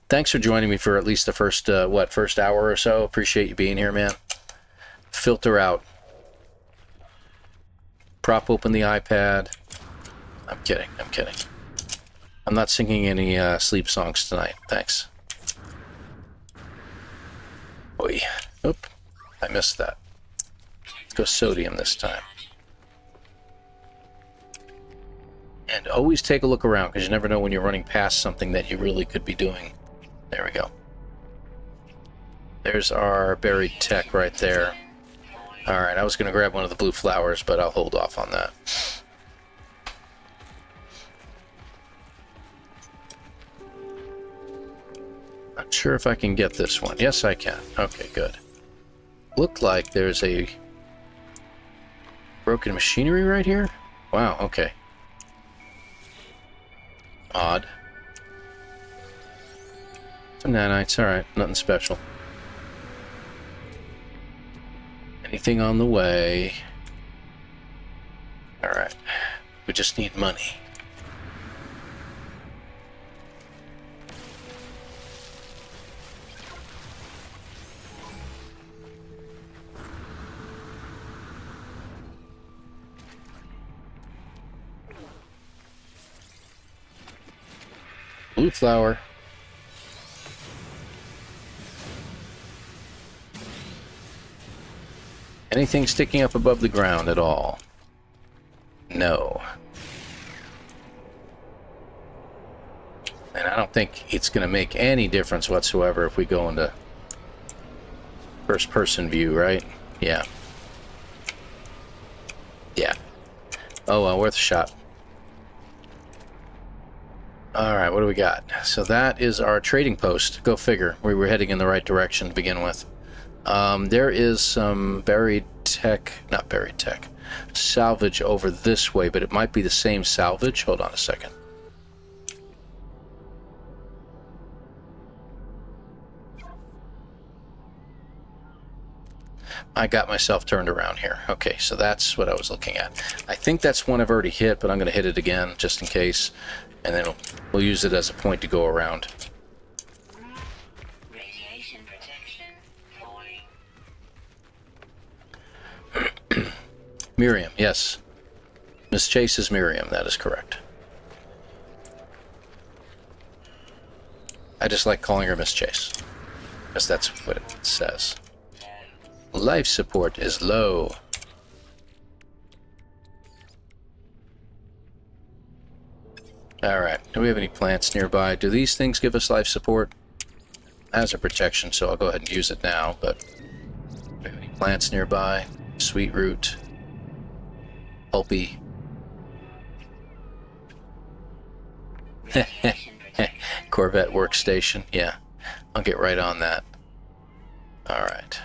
Thanks for joining me for at least the first, first hour or so. Appreciate you being here, man. Filter out. Prop open the iPad. I'm kidding, I'm kidding. I'm not singing any sleep songs tonight. Thanks. Oy. Oop. I missed that. Let's go sodium this time. And always take a look around, because you never know when you're running past something that you really could be doing. There we go. There's our buried tech right there. Alright, I was going to grab one of the blue flowers, but I'll hold off on that. Not sure if I can get this one. Yes, I can. Okay, good. Looked like there's a broken machinery right here? Wow, okay. Odd. Some nanites, alright, nothing special. Anything on the way? Alright. just need money. Blue flower. Anything sticking up above the ground at all? No. And I don't think it's going to make any difference whatsoever if we go into first-person view, right? Yeah. Yeah. Oh, well, worth a shot. Alright, what do we got? So that is our trading post. Go figure. We were heading in the right direction to begin with. There is some buried tech, not buried tech, salvage over this way, but it might be the same salvage. Hold on a second. I got myself turned around here. Okay, so that's what I was looking at. I think that's one I've already hit, but I'm going to hit it again just in case, and then we'll use it as a point to go around. Radiation protection falling. Miriam, yes. Miss Chase is Miriam, that is correct. I just like calling her Miss Chase, because that's what it says. Life support is low. Alright, do we have any plants nearby? Do these things give us life support? As a protection, so I'll go ahead and use it now, but do we have any plants nearby? Sweet root. Pulpy. Corvette workstation, yeah. I'll get right on that. Alright.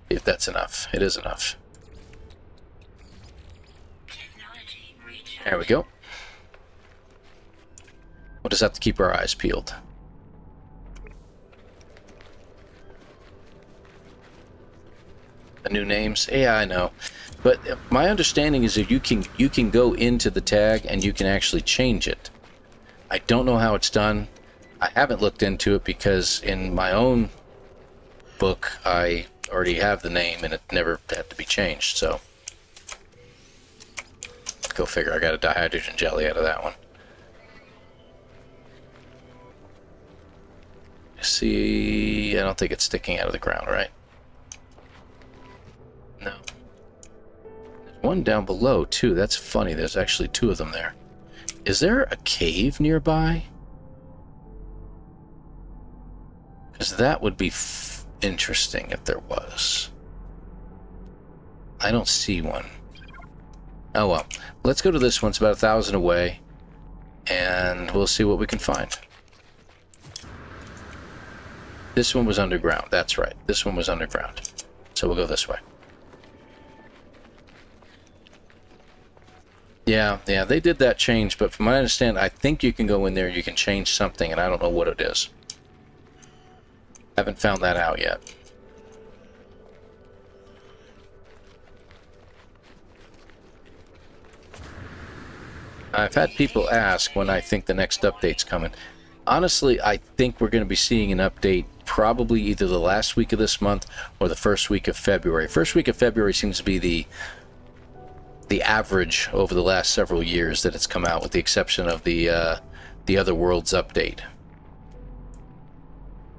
If that's enough. It is enough. Technology recharge. There we go. We'll just have to keep our eyes peeled. The new names? Yeah, I know. But my understanding is that you can go into the tag and you can actually change it. I don't know how it's done. I haven't looked into it because in my own book I already have the name and it never had to be changed, so go figure. I got a dihydrogen jelly out of that one. See, I don't think it's sticking out of the ground, right? No. There's one down below too. That's funny. There's actually two of them there. Is there a cave nearby? Because that would be interesting if there was. I don't see one. Oh well. Let's go to this one. It's about 1,000 away. And we'll see what we can find. This one was underground. That's right. This one was underground. So we'll go this way. Yeah, they did that change, but from what I understand, I think you can go in there, you can change something, and I don't know what it is. Haven't found that out yet. I've had people ask when I think the next update's coming. Honestly, I think we're going to be seeing an update probably either the last week of this month or the first week of February. First week of February seems to be the average over the last several years that it's come out, with the exception of the Other Worlds update.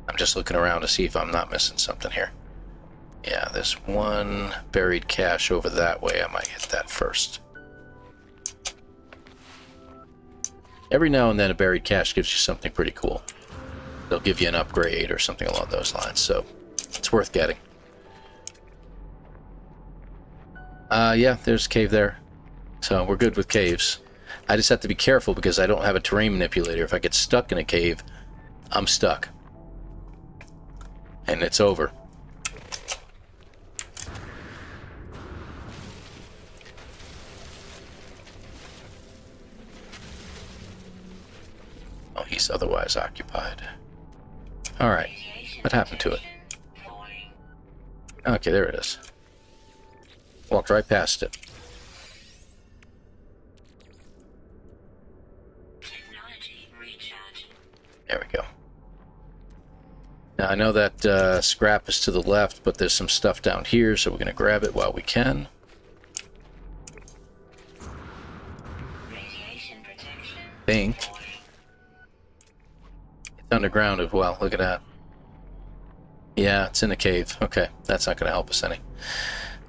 I'm just looking around to see if I'm not missing something here. Yeah, there's one buried cache over that way. I might hit that first. Every now and then a buried cache gives you something pretty cool. They'll give you an upgrade or something along those lines, so it's worth getting. Yeah, there's a cave there. So we're good with caves. I just have to be careful because I don't have a terrain manipulator. If I get stuck in a cave, I'm stuck. And it's over. Oh, he's otherwise occupied. Alright. What happened to it? Falling. Okay, there it is. Walked right past it. Technology recharge. There we go. Now I know that scrap is to the left, but there's some stuff down here, so we're going to grab it while we can. Radiation protection. Think. Falling. It's underground as well. Look at that. Yeah, it's in a cave. Okay, that's not going to help us any.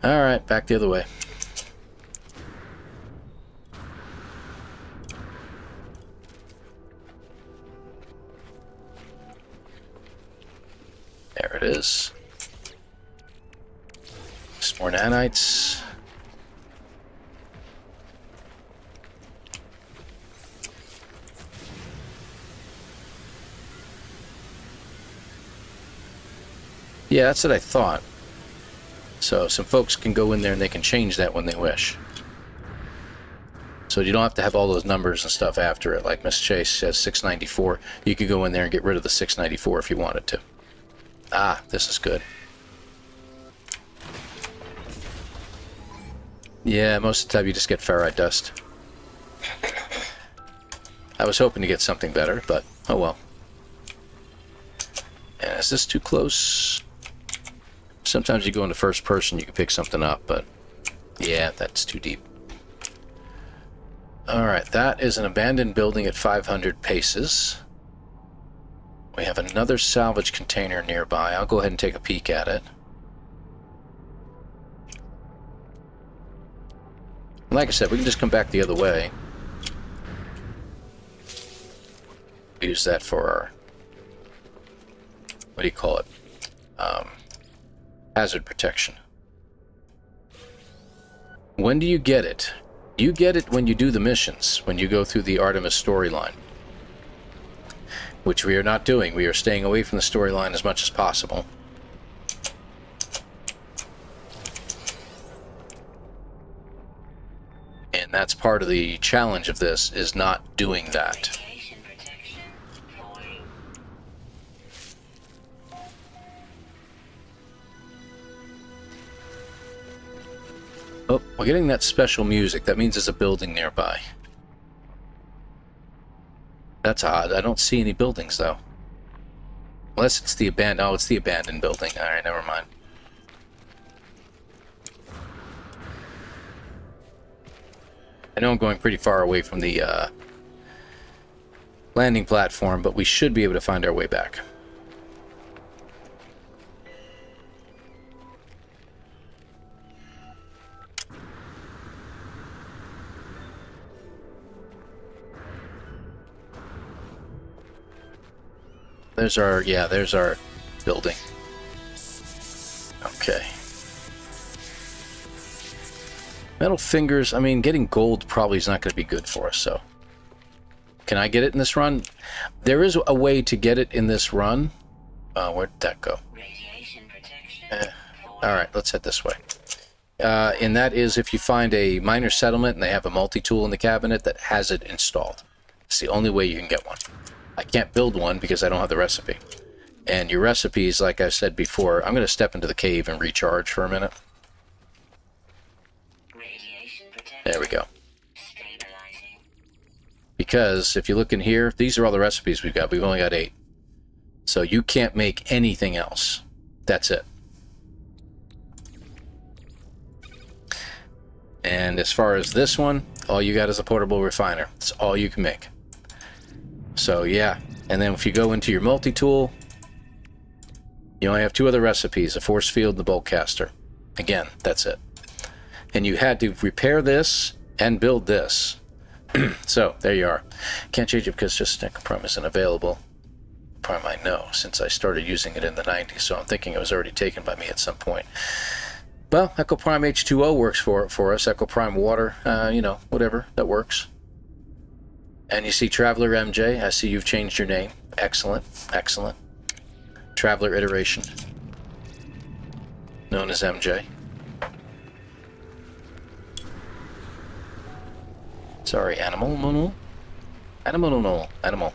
Alright, back the other way. There it is. Some more nanites. Yeah, that's what I thought. So some folks can go in there and they can change that when they wish. So you don't have to have all those numbers and stuff after it. Like Miss Chase says 694. You could go in there and get rid of the 694 if you wanted to. Ah, this is good. Yeah, most of the time you just get ferrite dust. I was hoping to get something better, but oh well. And is this too close? Sometimes you go into first person, you can pick something up, but yeah, that's too deep. Alright, that is an abandoned building at 500 paces. We have another salvage container nearby. I'll go ahead and take a peek at it. Like I said, we can just come back the other way. Use that for our... what do you call it? Hazard protection. When do you get it? You get it when you do the missions, when you go through the Artemis storyline. Which we are not doing. We are staying away from the storyline as much as possible. And that's part of the challenge of this, is not doing that. Radiation protection. Falling. Oh, we're getting that special music. That means there's a building nearby. That's odd. I don't see any buildings, though. Unless it's the abandoned... oh, it's the abandoned building. Alright, never mind. I know I'm going pretty far away from the landing platform, but we should be able to find our way back. There's our, yeah, there's our building. Okay. Metal fingers, I mean, getting gold probably is not going to be good for us, so. Can I get it in this run? There is a way to get it in this run. Where'd that go? Radiation protection. Alright, let's head this way. And that is if you find a minor settlement and they have a multi-tool in the cabinet that has it installed. It's the only way you can get one. I can't build one because I don't have the recipe. And your recipes, like I said before, I'm going to step into the cave and recharge for a minute. Radiation protection. There we go. Stabilizing. Because if you look in here, these are all the recipes we've got. We've only got 8. So you can't make anything else. That's it. And as far as this one, all you got is a portable refiner. That's all you can make. So yeah, and then if you go into your multi-tool, you only have 2 other recipes, a force field and the bolt caster. Again, that's it. And you had to repair this and build this. So, there you are. Can't change it because just Ecoprime isn't available. Prime I know, since I started using it in the 90s, so I'm thinking it was already taken by me at some point. Well, Ecoprime H2O works for us. Ecoprime Water, you know, whatever, that works. And you see Traveler MJ, I see you've changed your name. Excellent, excellent. Traveler Iteration, known as MJ. Sorry, animal, no, no. Animal, no, no, animal.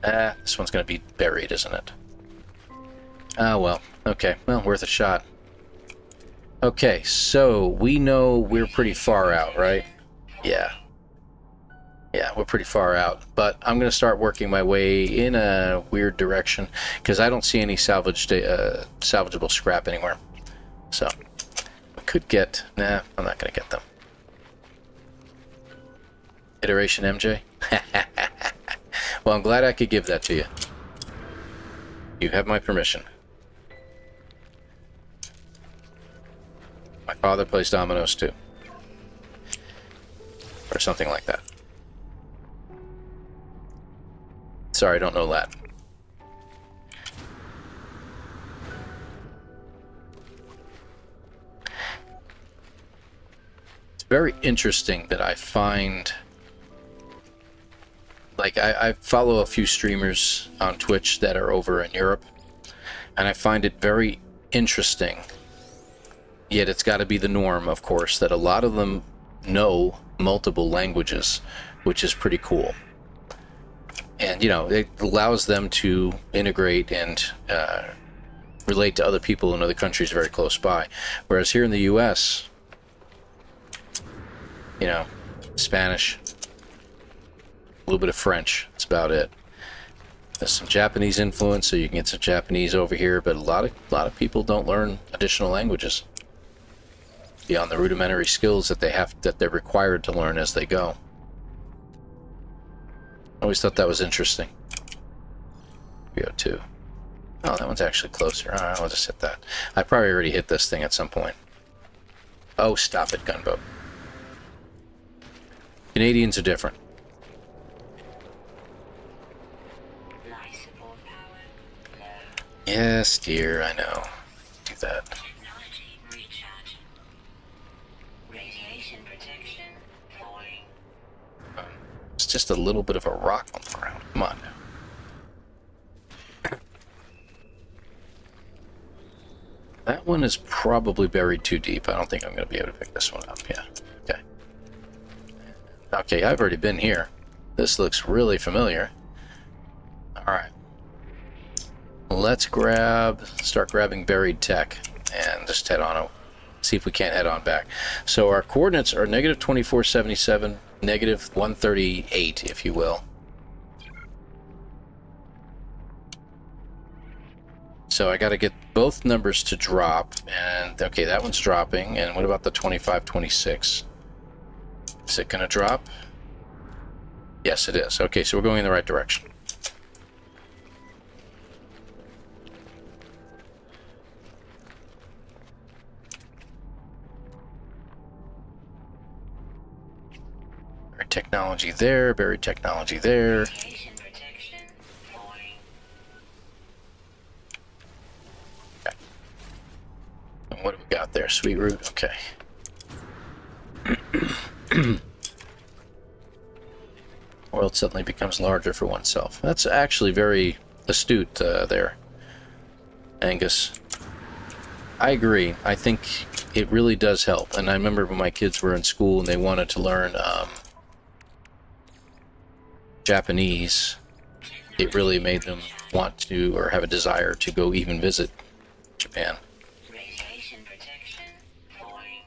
This one's going to be buried, isn't it? Ah, well. Okay. Well, worth a shot. Okay, so we know we're pretty far out, right? Yeah. Yeah, we're pretty far out. But I'm going to start working my way in a weird direction because I don't see any salvageable scrap anywhere. So, we could get... Nah, I'm not going to get them. Iteration MJ? Well, I'm glad I could give that to you. You have my permission. My father plays dominoes too. Or something like that. Sorry, I don't know Latin. It's very interesting that I find... Like, I follow a few streamers on Twitch that are over in Europe, and I find it very interesting, yet it's got to be the norm, of course, that a lot of them know multiple languages, which is pretty cool. And, you know, it allows them to integrate and relate to other people in other countries very close by. Whereas here in the U.S., you know, Spanish... a little bit of French. That's about it. There's some Japanese influence, so you can get some Japanese over here, but a lot of people don't learn additional languages beyond the rudimentary skills that they're required to learn as they go. I always thought that was interesting. VO2. Oh, that one's actually closer. Alright, I'll just hit that. I probably already hit this thing at some point. Oh, stop it, gunboat. Canadians are different. Yes, dear, I know. Do that. Technology recharge. Radiation protection falling. It's just a little bit of a rock on the ground. Come on now. That one is probably buried too deep. I don't think I'm going to be able to pick this one up. Yeah. Okay. Okay, I've already been here. This looks really familiar. Alright. Let's start grabbing buried tech and just head on out. See if we can't head on back. So our coordinates are negative 2477, negative 138, if you will. So I got to get both numbers to drop, and okay, that one's dropping. And what about the 2526? Is it going to drop? Yes, it is. Okay, so we're going in the right direction. Technology there, buried technology there. Radiation protection falling. Okay. And what do we got there? Sweet root? Okay. World suddenly becomes larger for oneself. That's actually very astute there, Angus. I agree. I think it really does help. And I remember when my kids were in school and they wanted to learn Japanese, it really made them want to, or have a desire to go even visit Japan. Radiation protection falling.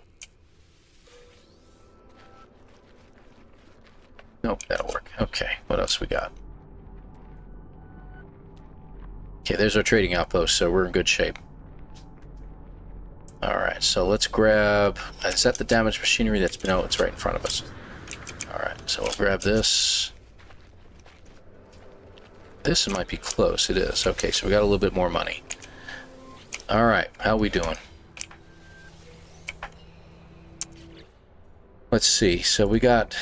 Nope, that'll work. Okay, what else we got? Okay, there's our trading outpost, so we're in good shape. Alright, so let's grab... Is that the damaged machinery? No, it's right in front of us. Alright, so we'll grab this. This might be close. It is. Okay, so we got a little bit more money. Alright, how we doing? Let's see. So we got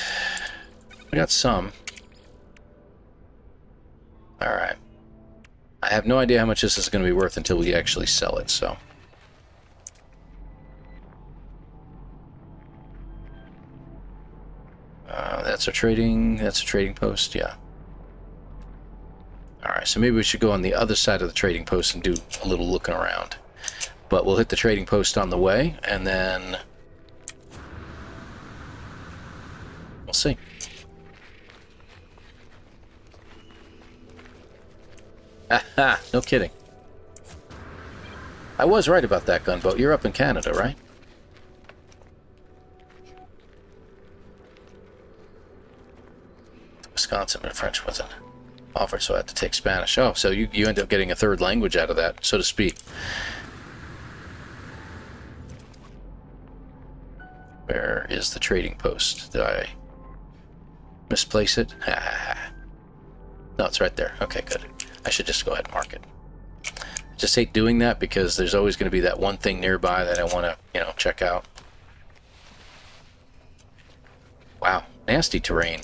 some. Alright. I have no idea how much this is going to be worth until we actually sell it, so... that's a trading post, yeah. Alright, so maybe we should go on the other side of the trading post and do a little looking around. But we'll hit the trading post on the way, and then... we'll see. Aha, no kidding. I was right about that gunboat. You're up in Canada, right? Wisconsin, but French wasn't offered, so I had to take Spanish. Oh, so you end up getting a third language out of that, so to speak. Where is the trading post? Did I misplace it? No, it's right there. Okay, good. I should just go ahead and mark it. Just hate doing that because there's always going to be that one thing nearby that I want to, you know, check out. Wow, nasty terrain.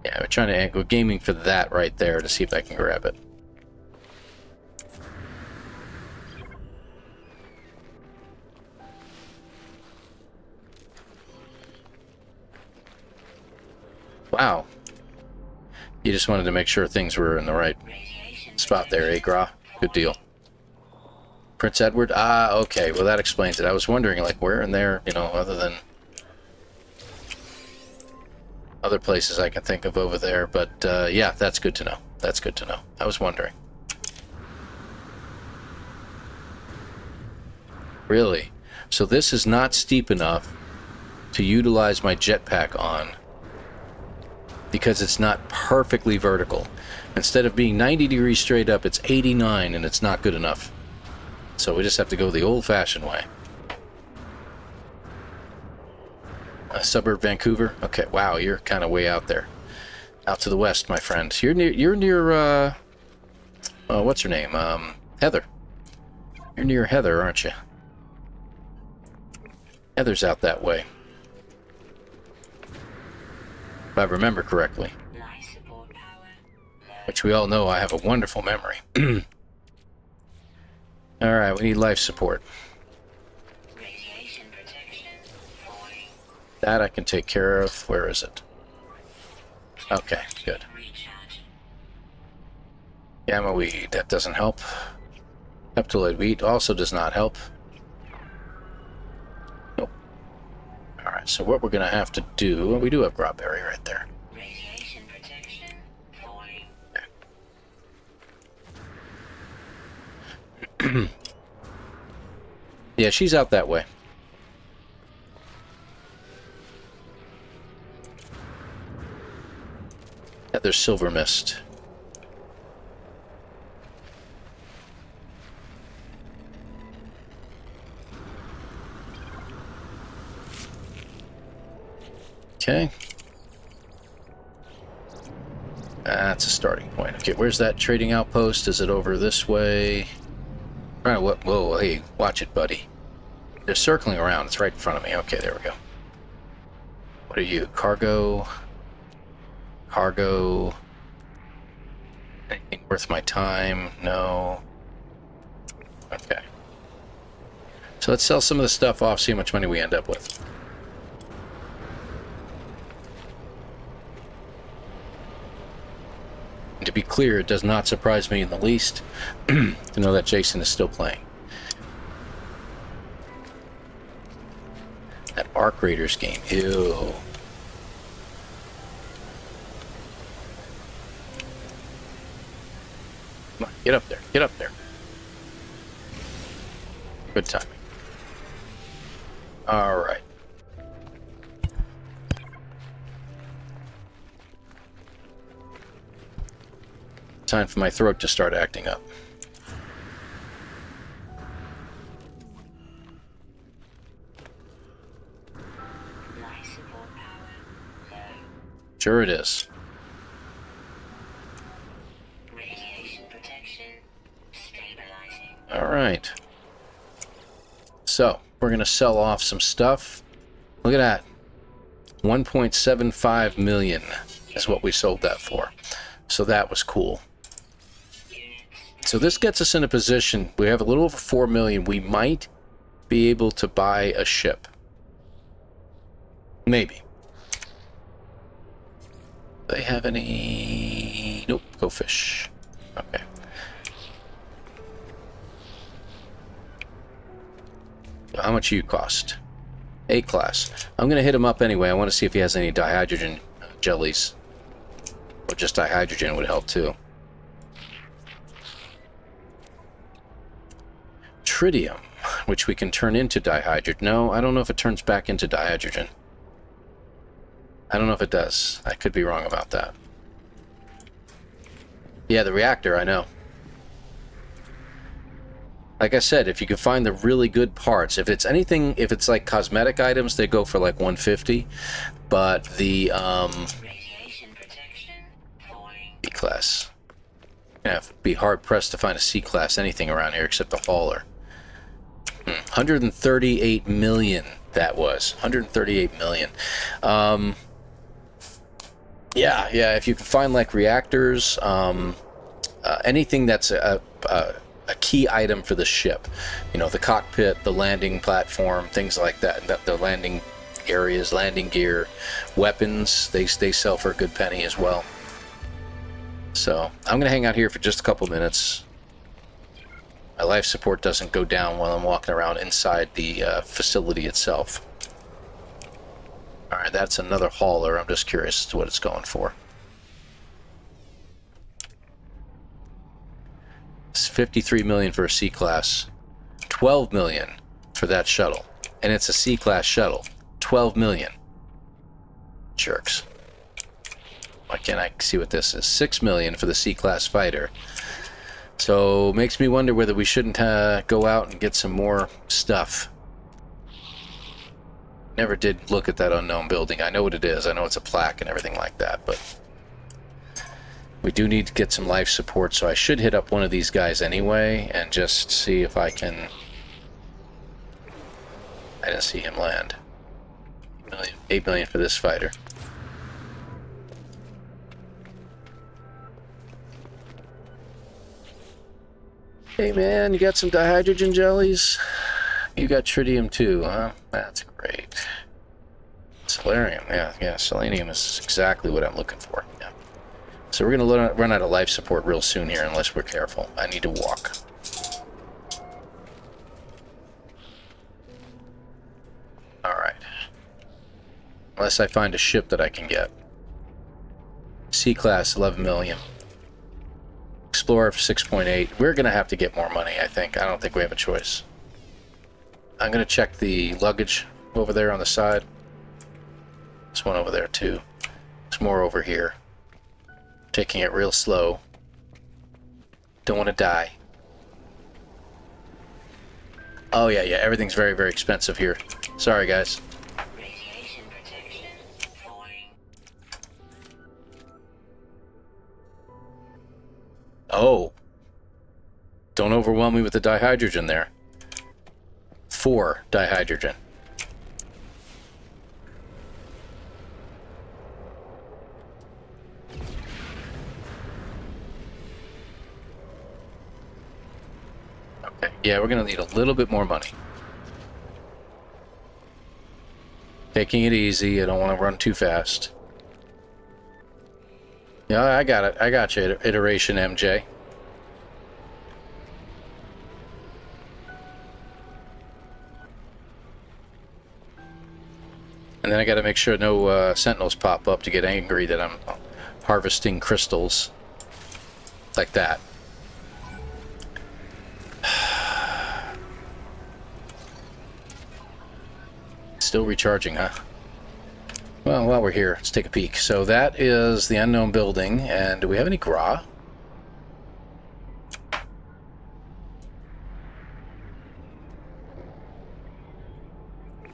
Yeah, we're gaming for that right there to see if I can grab it. Wow. You just wanted to make sure things were in the right spot there, eh, Gra? Good deal. Prince Edward? Ah, okay. Well, that explains it. I was wondering, like, where in there, you know, other than other places I can think of over there. But, yeah, that's good to know. That's good to know. I was wondering. Really? So this is not steep enough to utilize my jetpack on because it's not perfectly vertical. Instead of being 90 degrees straight up, it's 89, and it's not good enough. So we just have to go the old-fashioned way. Suburb Vancouver? Okay, wow, you're kind of way out there. Out to the west, my friend. You're near, what's her name? Heather. You're near Heather, aren't you? Heather's out that way. If I remember correctly. Which we all know I have a wonderful memory. Alright, we need life support. Radiation protection. Falling. That I can take care of. Where is it? Okay, good. Recharge. Gamma weed, that doesn't help. Peptiloid wheat also does not help. Nope. Alright, so what we're going to have to do... Well, we do have Grobberry right there. Radiation protection. Falling. Yeah, she's out that way. Yeah, there's Silver Mist. Okay. That's a starting point. Okay, where's that trading outpost? Is it over this way? All right, what? Whoa, hey, watch it, buddy. They're circling around. It's right in front of me. Okay, there we go. What are you? Cargo? Cargo? Anything worth my time? No. Okay. So let's sell some of the stuff off, see how much money we end up with. And to be clear, it does not surprise me in the least to know that Jason is still playing. That Arc Raiders game, ew. Come on, get up there, get up there. Good timing. All right. Time for my throat to start acting up. Life support power. Low. Sure it is. Radiation protection. Stabilizing. All right. So, we're going to sell off some stuff. Look at that. 1.75 million is what we sold that for. So that was cool. So this gets us in a position, we have a little over 4 million. We might be able to buy a ship. Maybe. Do they have any... Nope, go fish. Okay. How much you cost? A class. I'm going to hit him up anyway. I want to see if he has any dihydrogen jellies. Or just dihydrogen would help too. Tritium, which we can turn into dihydrogen. No, I don't know if it turns back into dihydrogen. I don't know if it does. I could be wrong about that. Yeah, the reactor, I know. Like I said, if you can find the really good parts, if it's anything, if it's like cosmetic items, they go for like 150. But the Radiation protection falling. B class, yeah, be hard pressed to find a C class anything around here except the hauler. 138 million. That was 138 million. Yeah. If you can find like reactors, anything that's a key item for the ship, you know, the cockpit, the landing platform, things like that, the landing areas, landing gear, weapons, they sell for a good penny as well. So I'm gonna hang out here for just a couple minutes. My life support doesn't go down while I'm walking around inside the facility itself. Alright, that's another hauler. I'm just curious as to what it's going for. It's 53 million for a C-class. 12 million for that shuttle. And it's a C-class shuttle. 12 million. Jerks. Why can't I see what this is? 6 million for the C-class fighter. So, makes me wonder whether we shouldn't go out and get some more stuff. Never did look at that unknown building. I know what it is. I know it's a plaque and everything like that, but we do need to get some life support, so I should hit up one of these guys anyway and just see if I can... I didn't see him land. 8 million for this fighter. Hey man, you got some dihydrogen jellies? You got tritium too, huh? That's great. Selenium, yeah, selenium is exactly what I'm looking for. Yeah. So we're gonna run out of life support real soon here unless we're careful. I need to walk. Alright. Unless I find a ship that I can get. C-class, 11 million. Explorer for 6.8. We're gonna have to get more money, I think. I don't think we have a choice. I'm gonna check the luggage over there on the side. There's one over there too. There's more over here. Taking it real slow. Don't want to die. Oh yeah, everything's very, very expensive here. Sorry guys. Radiation protection falling. Oh. Don't overwhelm me with the dihydrogen there. 4 dihydrogen. Okay, yeah, we're gonna need a little bit more money. Taking it easy, I don't want to run too fast. Yeah, I got it. I got you, Iteration MJ. And then I got to make sure no sentinels pop up to get angry that I'm harvesting crystals. Like that. Still recharging, huh? Well, while we're here, let's take a peek. So that is the unknown building, and do we have any gra?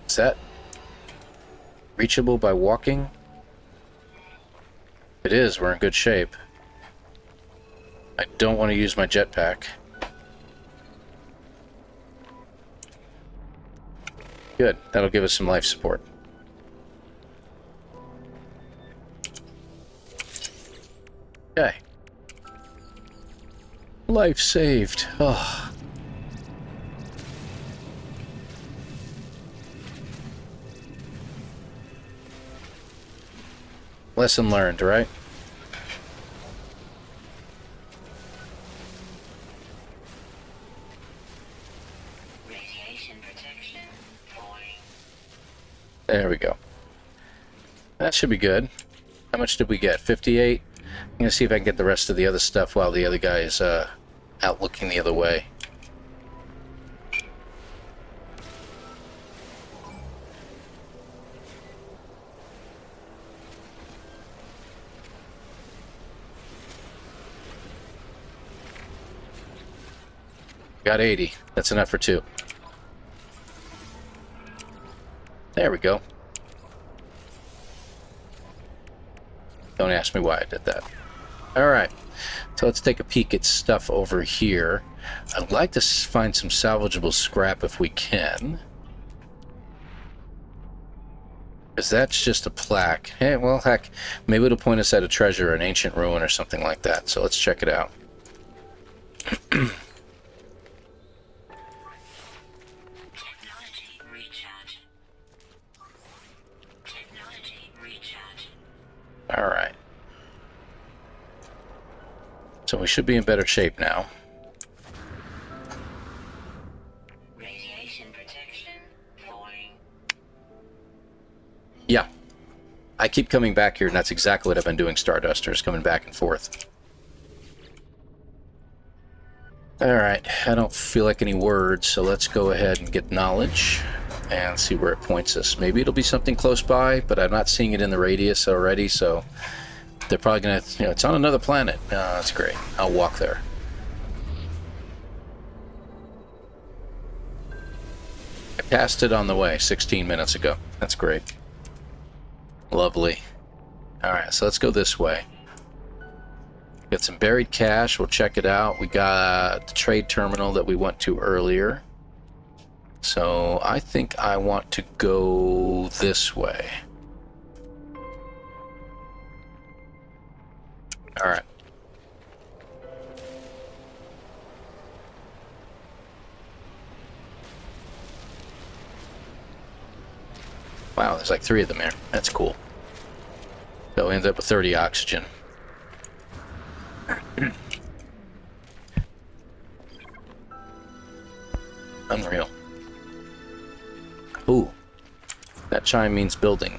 Is that reachable by walking? It is, we're in good shape. I don't want to use my jetpack. Good, that'll give us some life support. Okay. Life saved. Oh. Lesson learned, right? Radiation protection There we go. That should be good. How much did we get? 58? I'm going to see if I can get the rest of the other stuff while the other guy is out looking the other way. Got 80. That's enough for 2. There we go. Don't ask me why I did that. Alright, so let's take a peek at stuff over here. I'd like to find some salvageable scrap if we can. Because that's just a plaque. Hey, well, heck, maybe it'll point us at a treasure, an ancient ruin or something like that. So let's check it out. Alright. So we should be in better shape now. Radiation protection falling. Yeah. I keep coming back here, and that's exactly what I've been doing, Stardusters, coming back and forth. Alright, I don't feel like any words, so let's go ahead and get knowledge and see where it points us. Maybe it'll be something close by, but I'm not seeing it in the radius already, so they're probably gonna, you know, it's on another planet. That's great. I'll walk there. I passed it on the way 16 minutes ago. That's great. Lovely. Alright, so let's go this way. Got some buried cash. We'll check it out. We got the trade terminal that we went to earlier. So I think I want to go this way. Alright. Wow, there's like 3 of them here. That's cool. So we end up with 30 oxygen. Unreal. Ooh. That chime means building.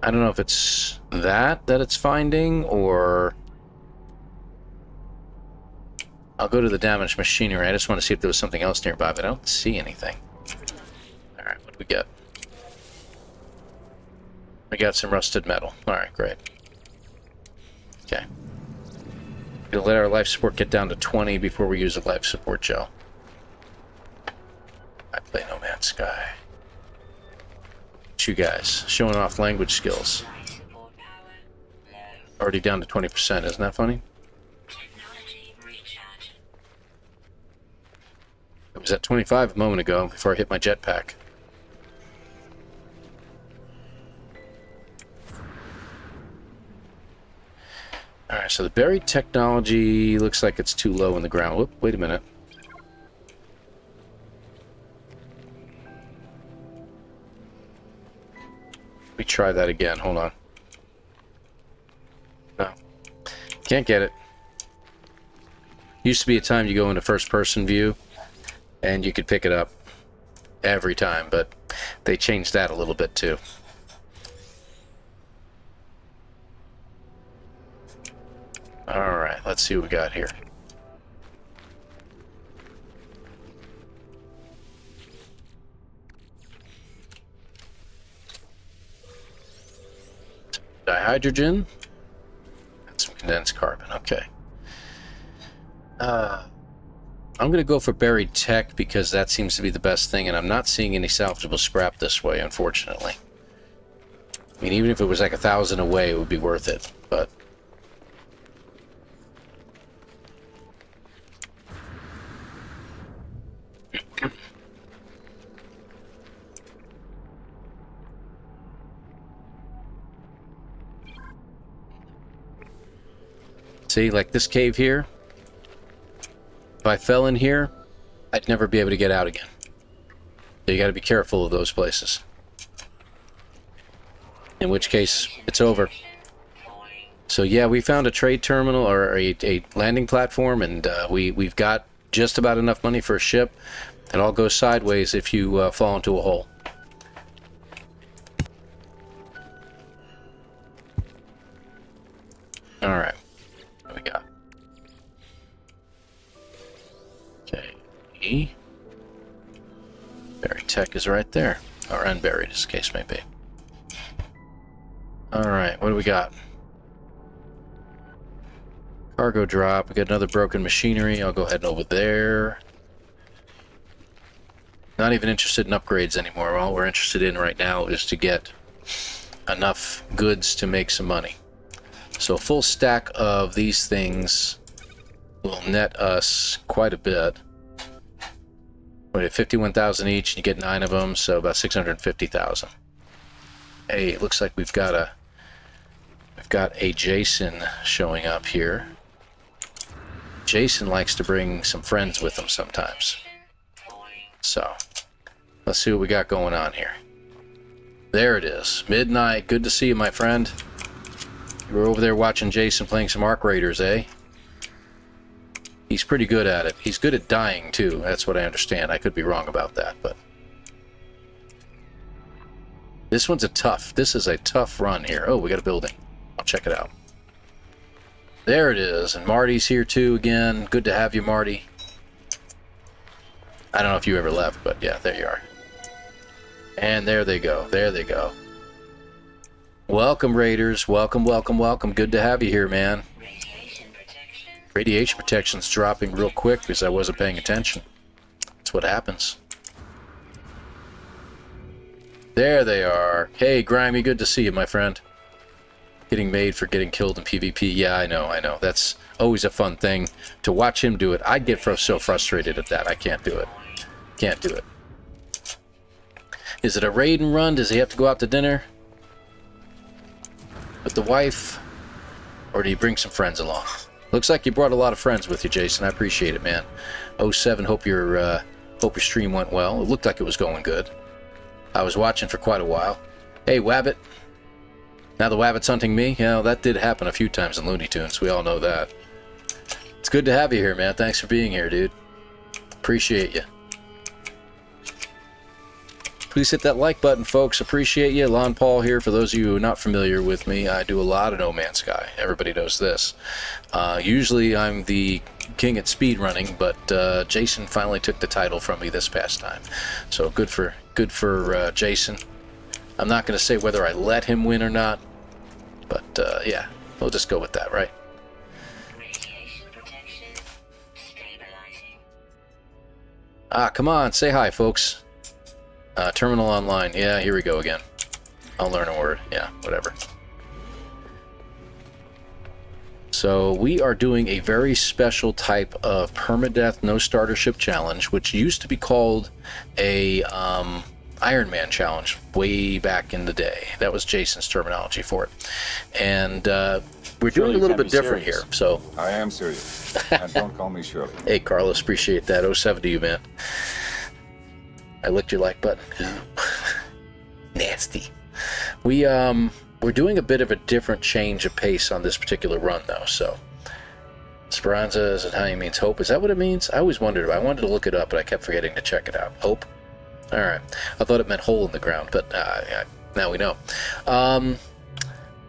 I don't know if it's that it's finding, or... I'll go to the damaged machinery. I just want to see if there was something else nearby, but I don't see anything. Alright, what do we get? We got some rusted metal. Alright, great. Okay. We'll let our life support get down to 20 before we use a life support gel. I play No Man's Sky. You guys, showing off language skills. Already down to 20%, isn't that funny? It was at 25 a moment ago before I hit my jetpack. Alright, so the buried technology looks like it's too low in the ground. Whoop, wait a minute. Let me try that again. Hold on. No. Can't get it. Used to be a time you go into first-person view and you could pick it up every time, but they changed that a little bit too. Alright, let's see what we got here. Dihydrogen. And some condensed carbon, okay. I'm going to go for buried tech because that seems to be the best thing, and I'm not seeing any salvageable scrap this way, unfortunately. I mean, even if it was like 1,000 away, it would be worth it, but... See, like this cave here, if I fell in here, I'd never be able to get out again. So you got to be careful of those places. In which case, it's over. So yeah, we found a trade terminal or a landing platform, and we've got just about enough money for a ship. It all goes sideways if you fall into a hole. All right, what do we got? Okay, buried tech is right there, or unburied, as the case may be. All right, what do we got? Cargo drop. We got another broken machinery. I'll go ahead and over there. Not even interested in upgrades anymore. All we're interested in right now is to get enough goods to make some money. So a full stack of these things will net us quite a bit. What, 51,000 each, and you get 9 of them, so about 650,000. Hey, it looks like we've got a Jason showing up here. Jason likes to bring some friends with him sometimes. So, let's see what we got going on here. There it is. Midnight. Good to see you, my friend. You were over there watching Jason playing some Arc Raiders, eh? He's pretty good at it. He's good at dying, too. That's what I understand. I could be wrong about that, but... This is a tough run here. Oh, we got a building. I'll check it out. There it is, and Marty's here too again. Good to have you, Marty. I don't know if you ever left, but yeah, there you are. And there they go. There they go. Welcome, Raiders. Welcome, welcome, welcome. Good to have you here, man. Radiation protection's dropping real quick because I wasn't paying attention. That's what happens. There they are. Hey, Grimy, good to see you, my friend. Getting made for getting killed in PvP. Yeah, I know. That's always a fun thing to watch him do it. I get so frustrated at that. I can't do it. Can't do it. Is it a raid and run? Does he have to go out to dinner with the wife? Or do you bring some friends along? Looks like you brought a lot of friends with you, Jason. I appreciate it, man. 07, hope your stream went well. It looked like it was going good. I was watching for quite a while. Hey, Wabbit. Now the Wabbit's hunting me? You know, that did happen a few times in Looney Tunes. We all know that. It's good to have you here, man. Thanks for being here, dude. Appreciate you. Please hit that like button, folks. Appreciate you. ElanPaul here. For those of you who are not familiar with me, I do a lot of No Man's Sky. Everybody knows this. Usually I'm the king at speed running, but Jason finally took the title from me this past time. So good for Jason. I'm not going to say whether I let him win or not, but yeah, we'll just go with that, right? Radiation protection stabilizing. Ah, come on, say hi, folks. Terminal online. Yeah, here we go again. I'll learn a word. Yeah, whatever. So we are doing a very special type of permadeath no starter ship challenge, which used to be called a Iron Man challenge way back in the day. That was Jason's terminology for it. And we're doing a little bit different here. So I am serious. And don't call me Shirley. hey, Carlos, appreciate that. 07 to you, man. I licked your like button. Nasty. We're doing a bit of a different change of pace on this particular run, though. So Speranza is Italian means hope. Is that what it means? I always wondered. I wanted to look it up, but I kept forgetting to check it out. Hope. All right. I thought it meant hole in the ground, but now we know.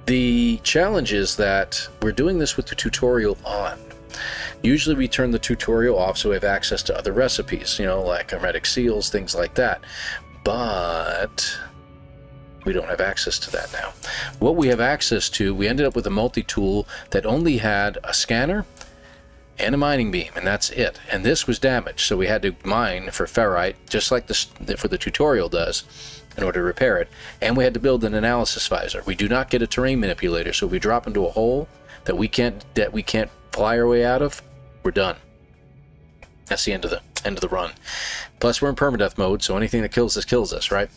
The challenge is that we're doing this with the tutorial on. Usually we turn the tutorial off so we have access to other recipes, you know, like hermetic seals, things like that. But we don't have access to that now. What we have access to, we ended up with a multi-tool that only had a scanner and a mining beam, and that's it. And this was damaged, so we had to mine for ferrite, just like for the tutorial does, in order to repair it. And we had to build an analysis visor. We do not get a terrain manipulator, so if we drop into a hole that we can't fly our way out of, we're done. That's the end of the run. Plus, we're in permadeath mode, so anything that kills us, right?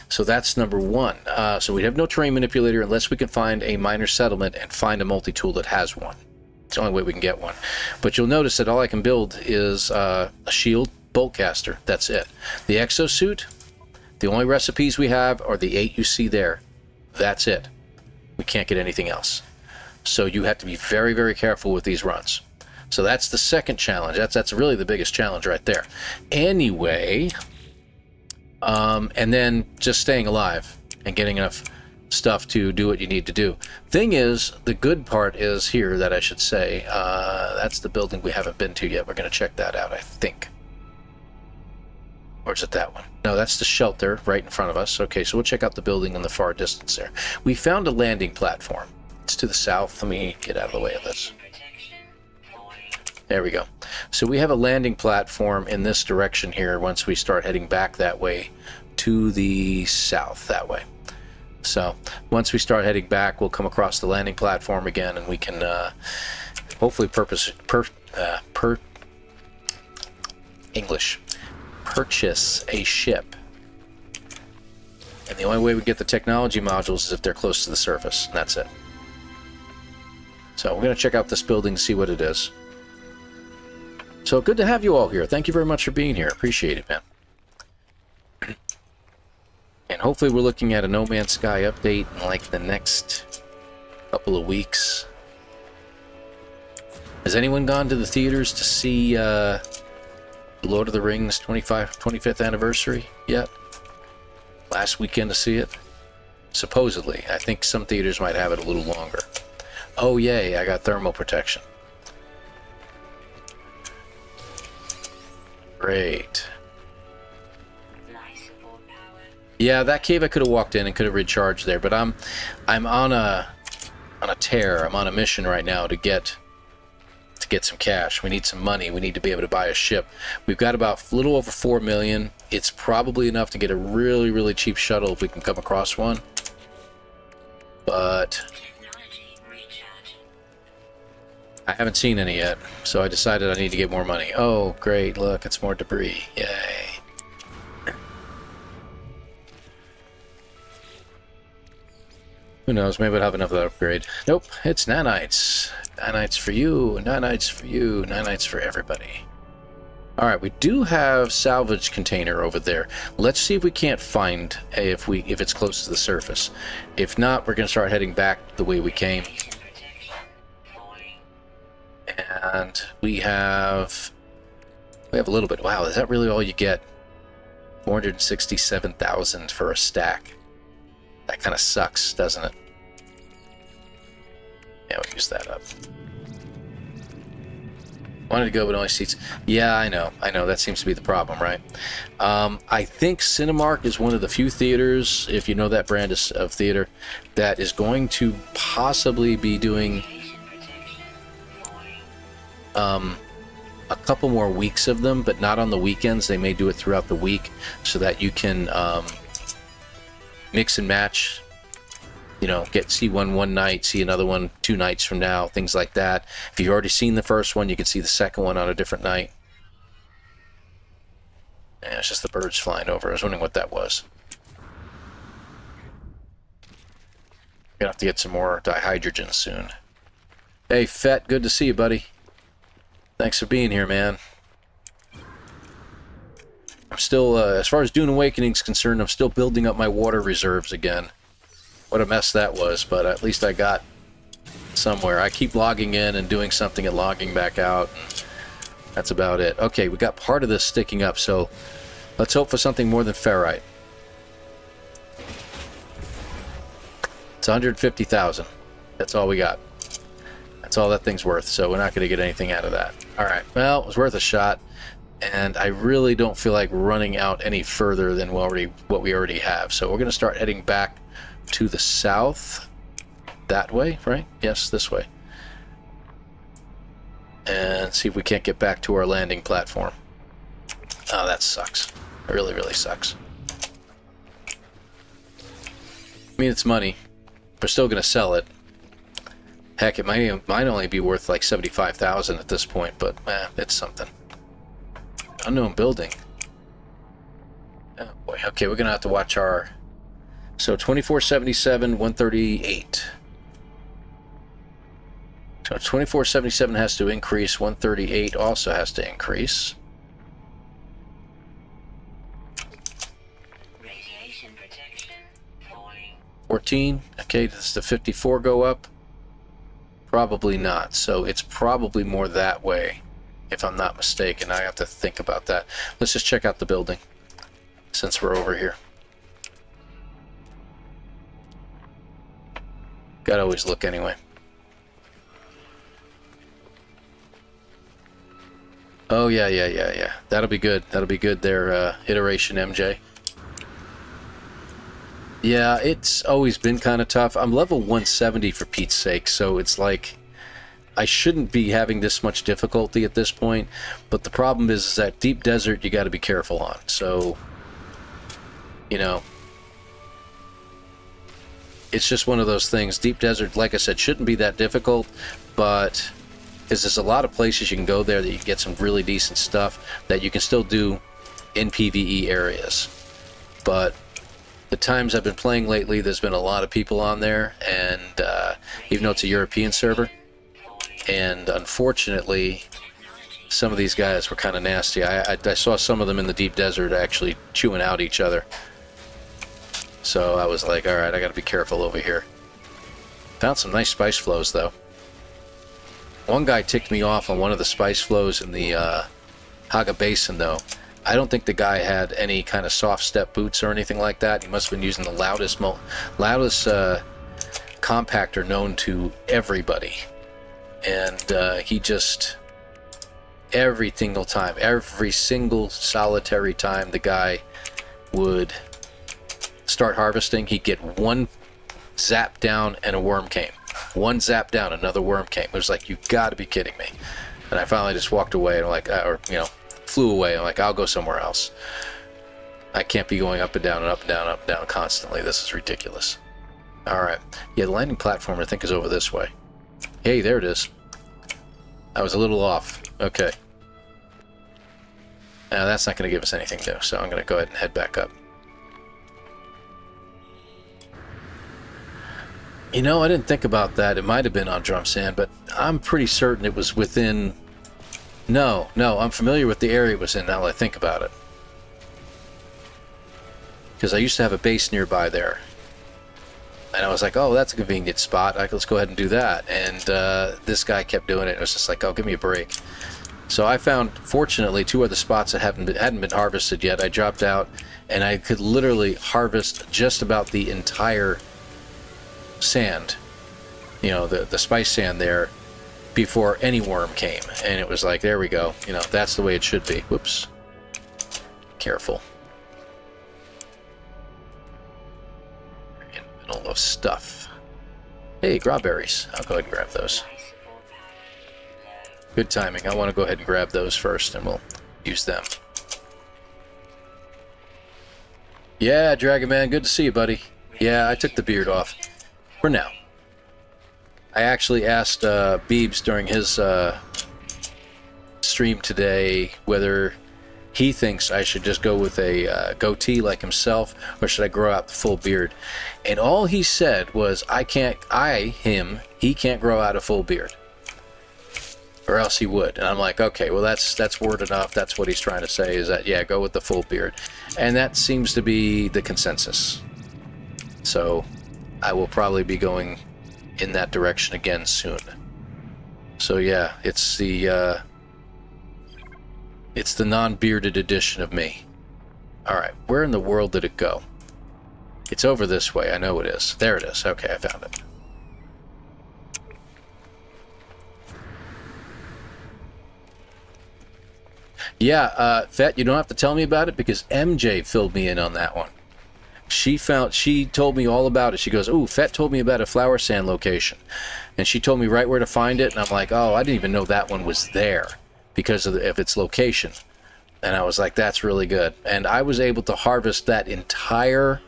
So that's number one. So we have no terrain manipulator unless we can find a minor settlement and find a multi-tool that has one. It's the only way we can get one. But you'll notice that all I can build is a shield boltcaster. That's it. The exosuit, the only recipes we have are the 8 you see there. That's it. We can't get anything else. So you have to be very, very careful with these runs. So that's the second challenge. That's really the biggest challenge right there. Anyway, and then just staying alive and getting enough stuff to do what you need to do. Thing is, the good part is here that I should say, that's the building we haven't been to yet. We're going to check that out, I think. Or is it that one? No, that's the shelter right in front of us. Okay, so we'll check out the building in the far distance there. We found a landing platform. It's to the south. Let me get out of the way of this. There we go. So we have a landing platform in this direction here once we start heading back that way to the south that way. So once we start heading back, we'll come across the landing platform again, and we can hopefully purchase a ship. And the only way we get the technology modules is if they're close to the surface, and that's it. So we're going to check out this building to see what it is. So good to have you all here. Thank you very much for being here. Appreciate it, man. And hopefully we're looking at a No Man's Sky update in like the next couple of weeks. Has anyone gone to the theaters to see Lord of the Rings 25th anniversary yet? Last weekend to see it? Supposedly. I think some theaters might have it a little longer. Oh yay, I got thermal protection. Great. Yeah, that cave I could have walked in and could have recharged there, but I'm on a tear. I'm on a mission right now to get some cash. We need some money. We need to be able to buy a ship. We've got about a little over 4 million. It's probably enough to get a really, really cheap shuttle if we can come across one. But I haven't seen any yet, so I decided I need to get more money. Oh, great. Look, it's more debris. Yay. Who knows? Maybe I'll have enough of that upgrade. Nope, it's nanites. Nanites for you, nanites for you, nanites for everybody. Alright, we do have salvage container over there. Let's see if we can't find if it's close to the surface. If not, we're going to start heading back the way we came. And we have a little bit. Wow, is that really all you get? 467,000 for a stack. That kind of sucks, doesn't it? Yeah, we'll use that up. Wanted to go, but only seats. Yeah, I know. That seems to be the problem, right? I think Cinemark is one of the few theaters, if you know that brand of theater, that is going to possibly be doing a couple more weeks of them, but not on the weekends. They may do it throughout the week so that you can mix and match, see one night, see another one 2 nights from now, things like that. If you've already seen the first one, you can see the second one on a different night. Yeah, it's just the birds flying over. I was wondering what that was. Gonna have to get some more dihydrogen soon. Hey, Fett, good to see you, buddy. Thanks for being here, man. I'm still, as far as Dune Awakening's concerned, I'm still building up my water reserves again. What a mess that was, but at least I got somewhere. I keep logging in and doing something and logging back out. And that's about it. Okay, we got part of this sticking up, so let's hope for something more than ferrite. It's 150,000. That's all we got. That's all that thing's worth, so we're not going to get anything out of that. Alright, well, it was worth a shot. And I really don't feel like running out any further than what we already have. So we're going to start heading back to the south. That way, right? Yes, this way. And see if we can't get back to our landing platform. Oh, that sucks. It really, really sucks. I mean, it's money. We're still going to sell it. Heck, it might only be worth like 75,000 at this point, but it's something. Unknown building. Oh boy. Okay, we're gonna have to watch our. So 2477, 138. So 2477 has to increase. 138 also has to increase. Radiation protection falling. 14. Okay, does the 54 go up? Probably not. So it's probably more that way, if I'm not mistaken. I have to think about that. Let's just check out the building, since we're over here. Gotta always look anyway. Oh, yeah. That'll be good. That'll be good there, iteration MJ. Yeah, it's always been kind of tough. I'm level 170 for Pete's sake, so it's like I shouldn't be having this much difficulty at this point, but the problem is that deep desert you got to be careful on. So, you know, it's just one of those things. Deep desert, like I said, shouldn't be that difficult, but because there's a lot of places you can go there that you can get some really decent stuff that you can still do in PvE areas. But the times I've been playing lately, there's been a lot of people on there, and even though it's a European server, and unfortunately some of these guys were kind of nasty. I saw some of them in the deep desert actually chewing out each other, so I was like, alright, I gotta be careful over here. Found some nice spice flows though. One guy ticked me off on one of the spice flows in the Haga Basin though. I don't think the guy had any kind of soft step boots or anything like that. He must have been using the loudest compactor known to everybody. And he just, every single solitary time the guy would start harvesting, he'd get one zap down and a worm came. One zap down, another worm came. It was like, you gotta be kidding me. And I finally just walked away and I'm like, or, you know, flew away. I'm like, I'll go somewhere else. I can't be going up and down and up and down and up and down constantly. This is ridiculous. Alright. Yeah, the landing platform I think is over this way. Hey, there it is. I was a little off. Okay. Now that's not going to give us anything new, so I'm going to go ahead and head back up. You know, I didn't think about that. It might have been on Drum Sand, but I'm pretty certain it was within... No, I'm familiar with the area it was in now that I think about it. Because I used to have a base nearby there. And I was like, oh, that's a convenient spot. Let's go ahead and do that. And this guy kept doing it. It was just like, oh, give me a break. So I found, fortunately, 2 other spots that hadn't been harvested yet. I dropped out, and I could literally harvest just about the entire sand. You know, the spice sand there, before any worm came. And it was like, there we go. You know, that's the way it should be. Whoops. Careful. In the middle of stuff. Hey, grobberries. I'll go ahead and grab those. Good timing. I want to go ahead and grab those first, and we'll use them. Yeah, Dragon Man, good to see you, buddy. Yeah, I took the beard off. For now. I actually asked Beebs during his stream today whether he thinks I should just go with a goatee like himself, or should I grow out the full beard. And all he said was, he can't grow out a full beard. Or else he would. And I'm like, okay, well that's word enough. That's what he's trying to say, is that, yeah, go with the full beard. And that seems to be the consensus. So I will probably be going in that direction again soon. So yeah, it's the non-bearded edition of me. Alright, where in the world did it go? It's over this way, I know it is. There it is. Okay, I found it. Yeah, Fett, you don't have to tell me about it because MJ filled me in on that one. She told me all about it. She goes, ooh, Fett told me about a flower sand location. And she told me right where to find it. And I'm like, oh, I didn't even know that one was there because of its location. And I was like, that's really good. And I was able to harvest that entire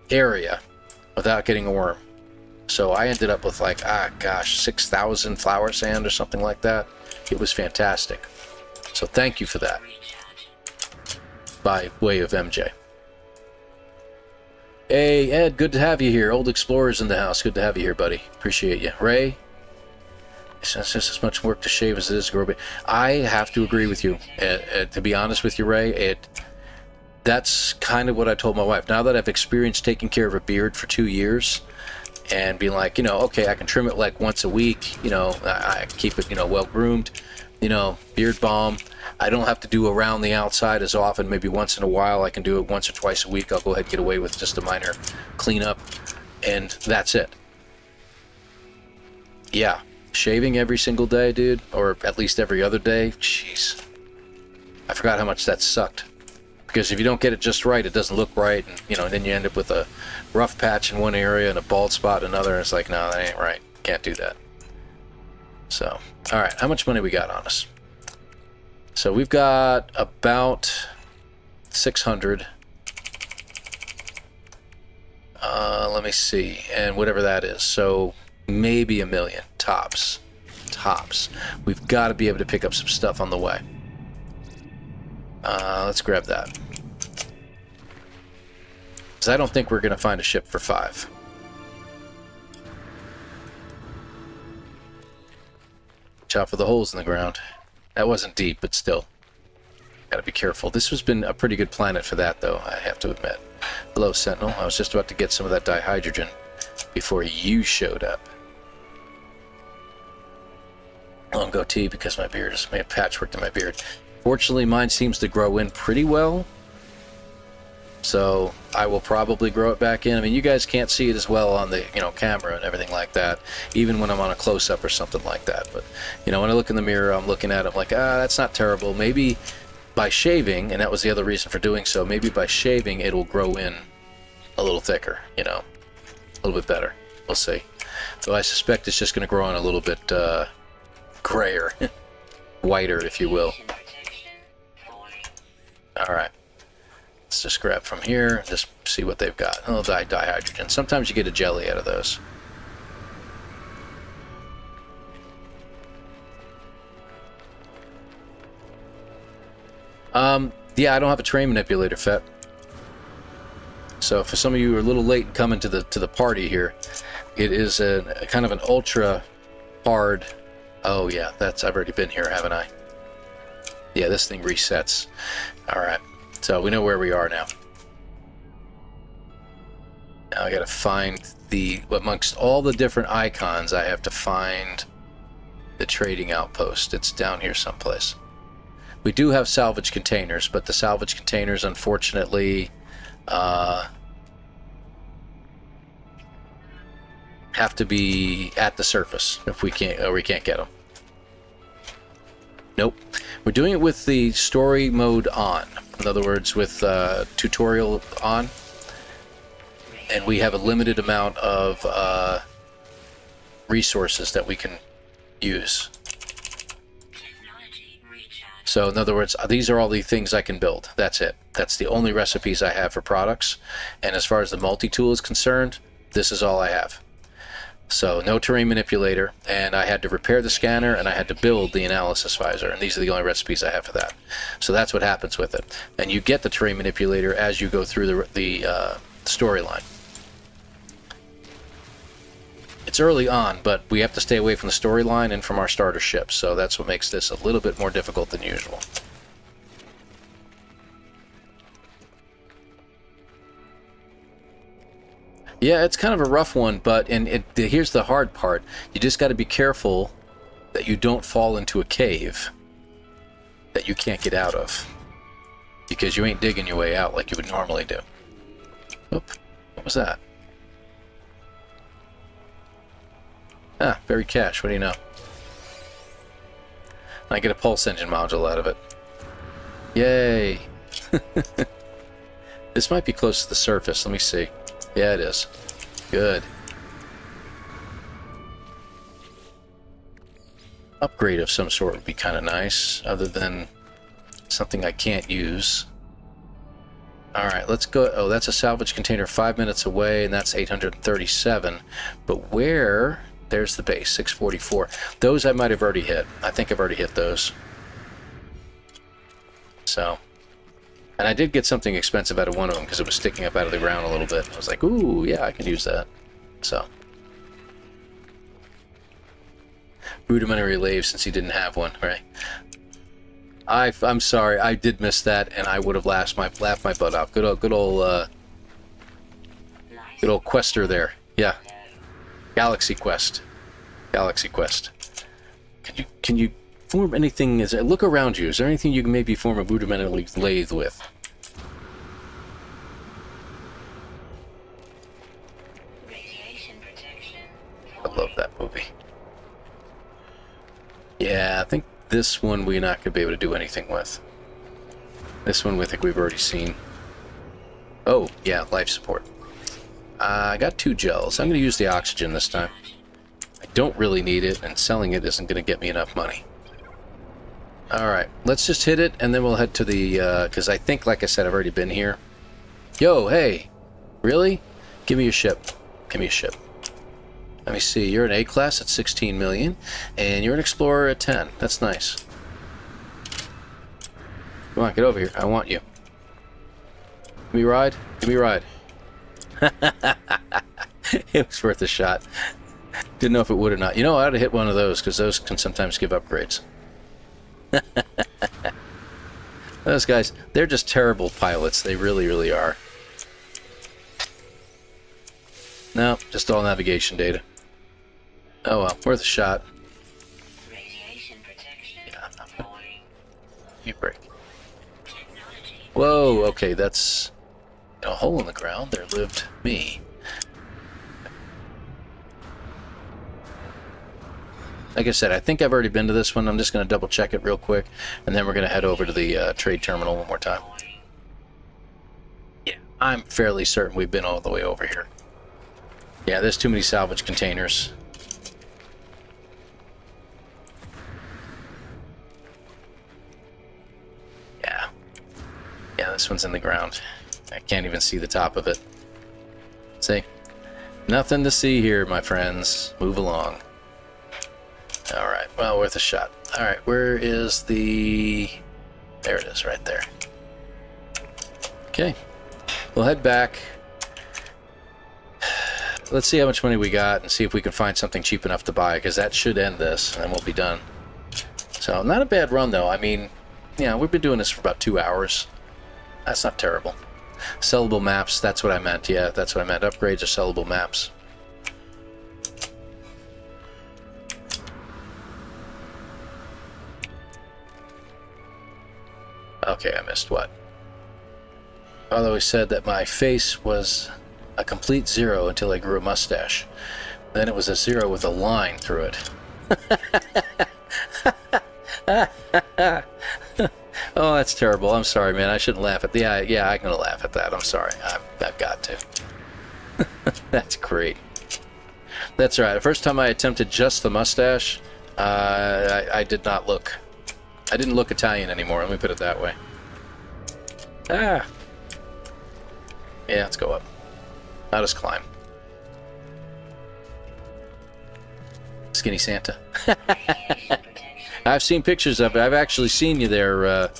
area without getting a worm. So I ended up with like, 6,000 flower sand or something like that. It was fantastic. So thank you for that. By way of MJ. Hey, Ed, good to have you here. Old Explorers in the house. Good to have you here, buddy. Appreciate you. Ray, it's just as much work to shave as it is to grow a beard. I have to agree with you. To be honest with you, Ray, that's kind of what I told my wife. Now that I've experienced taking care of a beard for 2 years, and being like, okay, I can trim it like once a week, I keep it, well groomed, beard balm. I don't have to do around the outside as often. Maybe once in a while I can do it once or twice a week. I'll go ahead and get away with just a minor cleanup, and that's it. Yeah, shaving every single day, dude, or at least every other day, jeez. I forgot how much that sucked. Because if you don't get it just right, it doesn't look right, and then you end up with a rough patch in one area and a bald spot in another, and it's like, no, that ain't right. Can't do that. So, alright, how much money we got on us? So we've got about 600. Let me see, and whatever that is. So maybe 1 million, tops. Tops. We've got to be able to pick up some stuff on the way. Let's grab that. Because I don't think we're going to find a ship for 5. Watch out for the holes in the ground. That wasn't deep, but still. Gotta be careful. This has been a pretty good planet for that, though, I have to admit. Hello, Sentinel. I was just about to get some of that dihydrogen before you showed up. Long goatee because my beard is made patchwork in my beard. Fortunately, mine seems to grow in pretty well. So I will probably grow it back in. I mean, you guys can't see it as well on the camera and everything like that, even when I'm on a close-up or something like that. But when I look in the mirror, I'm looking at it, I'm like, that's not terrible. Maybe by shaving, and that was the other reason for doing so, maybe by shaving it'll grow in a little thicker, a little bit better. We'll see. So I suspect it's just going to grow in a little bit grayer, whiter, if you will. All right. Let's just grab from here, just see what they've got. Oh, dihydrogen. Sometimes you get a jelly out of those. Yeah, I don't have a terrain manipulator, Fet. So for some of you who are a little late coming to the party here, it is a kind of an ultra hard. Oh yeah, I've already been here, haven't I? Yeah, this thing resets. All right. So we know where we are now. Now I gotta find amongst all the different icons, I have to find the trading outpost. It's down here someplace. We do have salvage containers, but the salvage containers, unfortunately, have to be at the surface if we can't get them. Nope. We're doing it with the story mode on. In other words, with tutorial on. And we have a limited amount of resources that we can use. So in other words, these are all the things I can build. That's it. That's the only recipes I have for products. And as far as the multi-tool is concerned, this is all I have. So no terrain manipulator, and I had to repair the scanner, and I had to build the analysis visor, and these are the only recipes I have for that. So that's what happens with it. And you get the terrain manipulator as you go through the storyline. It's early on, but we have to stay away from the storyline and from our starter ship, so that's what makes this a little bit more difficult than usual. Yeah, it's kind of a rough one, but here's the hard part. You just got to be careful that you don't fall into a cave that you can't get out of, because you ain't digging your way out like you would normally do. Oop, what was that? Ah, buried cache, what do you know? I get a pulse engine module out of it. Yay! This might be close to the surface, let me see. Yeah, it is. Good. Upgrade of some sort would be kind of nice, other than something I can't use. Alright, let's go. Oh, that's a salvage container 5 minutes away, and that's 837. But where? There's the base, 644. Those I might have already hit. I think I've already hit those. So. And I did get something expensive out of one of them because it was sticking up out of the ground a little bit. I was like, ooh, yeah, I can use that. So. Rudimentary lathe since he didn't have one, right? I'm sorry, I did miss that, and I would have laughed my butt off. Good old Quester there. Yeah. Galaxy Quest. Galaxy Quest. Can you form anything? Look around you. Is there anything you can maybe form a rudimentary lathe with? Radiation protection. I love that movie. Yeah, I think this one we're not going to be able to do anything with. This one we think we've already seen. Oh, yeah, life support. I got 2 gels. I'm going to use the oxygen this time. I don't really need it, and selling it isn't going to get me enough money. Alright, let's just hit it, and then we'll head to the, because I think, like I said, I've already been here. Yo, hey! Really? Give me a ship. Give me a ship. Let me see, you're an A-class at 16 million, and you're an explorer at 10. That's nice. Come on, get over here. I want you. Give me a ride. Give me a ride. It was worth a shot. Didn't know if it would or not. You know, I ought to hit one of those, because those can sometimes give upgrades. Those guys, they're just terrible pilots. They really, really are. No, just all navigation data. Oh well, worth a shot. Radiation protection. Yeah, I'm not Falling. You break. Technology. Whoa, okay, that's a hole in the ground. There lived me. Like I said, I think I've already been to this one. I'm just going to double check it real quick, and then we're going to head over to the trade terminal one more time. Yeah, I'm fairly certain we've been all the way over here. Yeah, there's too many salvage containers. Yeah. Yeah, this one's in the ground. I can't even see the top of it. See? Nothing to see here, my friends. Move along. Alright, well, worth a shot. Alright, where is the... There it is, right there. Okay. We'll head back. Let's see how much money we got and see if we can find something cheap enough to buy, because that should end this, and then we'll be done. So, not a bad run, though. I mean, yeah, we've been doing this for about 2 hours. That's not terrible. Sellable maps, that's what I meant. Yeah, that's what I meant. Upgrades are sellable maps. Okay, I missed what? Father always said that my face was a complete 0 until I grew a mustache. Then it was a 0 with a line through it. Oh, that's terrible. I'm sorry, man. I shouldn't laugh at the... Yeah, I'm going to laugh at that. I'm sorry. I've got to. That's great. That's right. The first time I attempted just the mustache, I did not look... I didn't look Italian anymore, let me put it that way. Ah! Yeah, let's go up. I'll just climb. Skinny Santa. I've seen pictures of it. I've actually seen you there,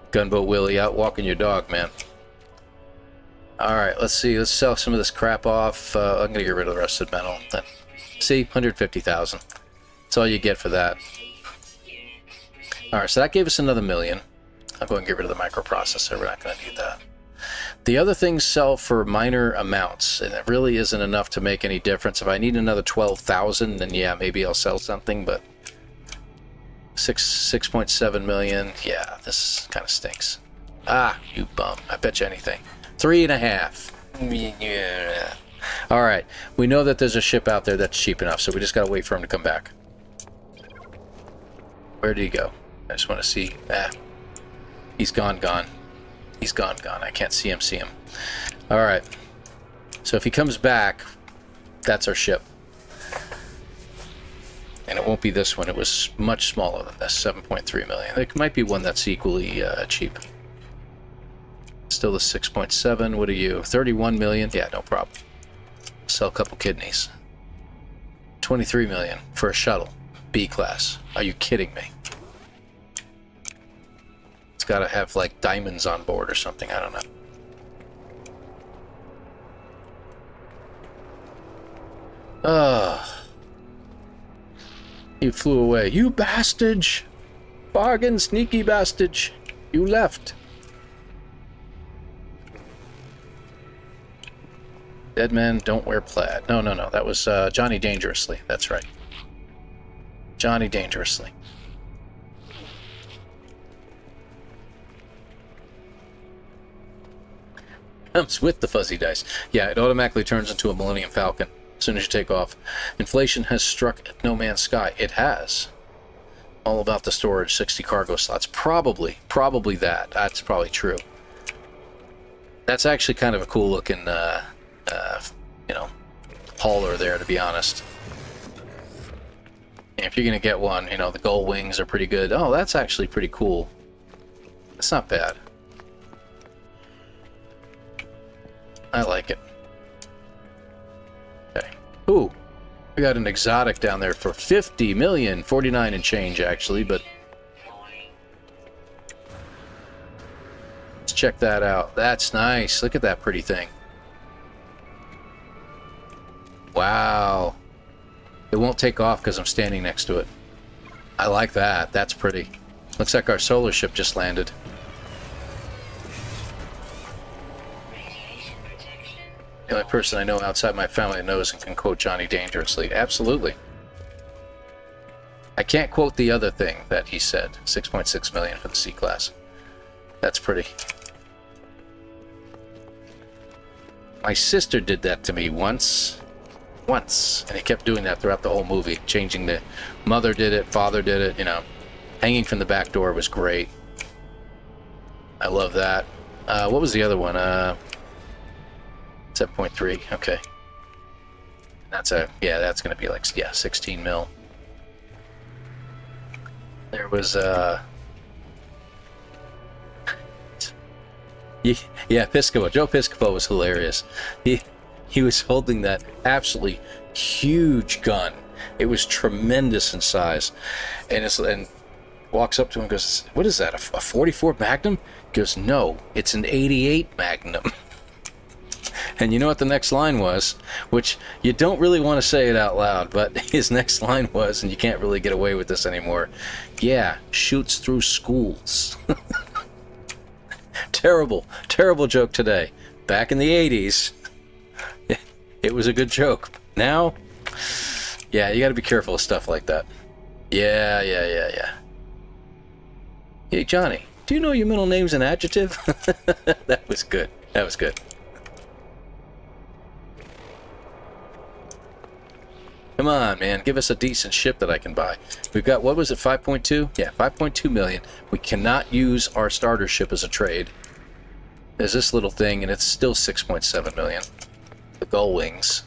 Gunboat Willie, out walking your dog, man. Alright, let's see. Let's sell some of this crap off. I'm going to get rid of the rest of the metal. See? 150,000. That's all you get for that. Alright, so that gave us another $1 million. I'll go and get rid of the microprocessor. We're not going to need that. The other things sell for minor amounts, and it really isn't enough to make any difference. If I need another 12,000, then yeah, maybe I'll sell something, but 6.7 million. Yeah, this kind of stinks. Ah, you bum. I bet you anything. 3.5. Yeah. Alright, we know that there's a ship out there that's cheap enough, so we just got to wait for him to come back. Where did he go? I just want to see. He's gone. He's gone. I can't see him. Alright. So if he comes back, that's our ship. And it won't be this one. It was much smaller than this, 7.3 million. There might be one that's equally cheap. Still the 6.7. What are you? 31 million? Yeah, no problem. Sell a couple kidneys. 23 million for a shuttle. B class. Are you kidding me? It's got to have like diamonds on board or something. I don't know. You flew away. You bastard! Bargain, sneaky bastard! You left. Dead men don't wear plaid. No, no, no. That was Johnny Dangerously. That's right. Johnny Dangerously. Comes with the fuzzy dice. Yeah, it automatically turns into a Millennium Falcon as soon as you take off. Inflation has struck No Man's Sky. It has. All about the storage, 60 cargo slots. Probably that. That's probably true. That's actually kind of a cool looking, you know, hauler there, to be honest. And if you're going to get one, you know, the gull wings are pretty good. Oh, that's actually pretty cool. That's not bad. I like it. Okay. Ooh. We got an exotic down there for 50 million. 49 and change, actually, but... let's check that out. That's nice. Look at that pretty thing. Wow. It won't take off because I'm standing next to it. I like that. That's pretty. Looks like our solar ship just landed. The only person I know outside my family that knows and can quote Johnny Dangerously. Absolutely. I can't quote the other thing that he said. 6.6 million for the C-Class. That's pretty. My sister did that to me once. And he kept doing that throughout the whole movie. Changing the... mother did it, father did it, you know. Hanging from the back door was great. I love that. What was the other one? 7.3, okay. That's a, yeah, that's gonna be like, yeah, 16 mil. There was, yeah, Piscopo. Joe Piscopo was hilarious. He was holding that absolutely huge gun. It was tremendous in size. And walks up to him and goes, what is that, a 44 Magnum? He goes, no, it's an 88 Magnum. And you know what the next line was? Which you don't really want to say it out loud, but his next line was, and you can't really get away with this anymore, yeah, shoots through schools. Terrible joke today. Back in the 80s, it was a good joke. Now, yeah, you got to be careful of stuff like that. Yeah. Hey, Johnny, do you know your middle name's an adjective? That was good. Come on, man. Give us a decent ship that I can buy. We've got, what was it, 5.2? Yeah, 5.2 million. We cannot use our starter ship as a trade. There's this little thing, and it's still 6.7 million. The gull wings.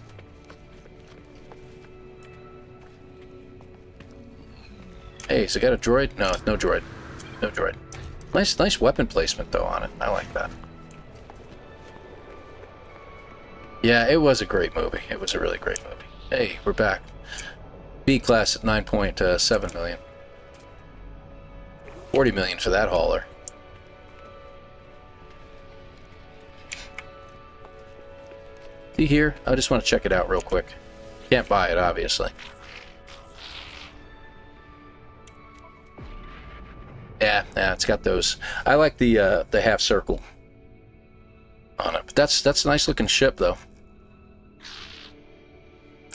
Hey, has it got a droid? No, no droid. No droid. Nice weapon placement, though, on it. I like that. Yeah, it was a great movie. It was a really great movie. Hey, we're back. B-class at 9.7 million. 40 million for that hauler. See here? I just want to check it out real quick. Can't buy it, obviously. Yeah, it's got those. I like the half circle on it. But that's a nice looking ship, though.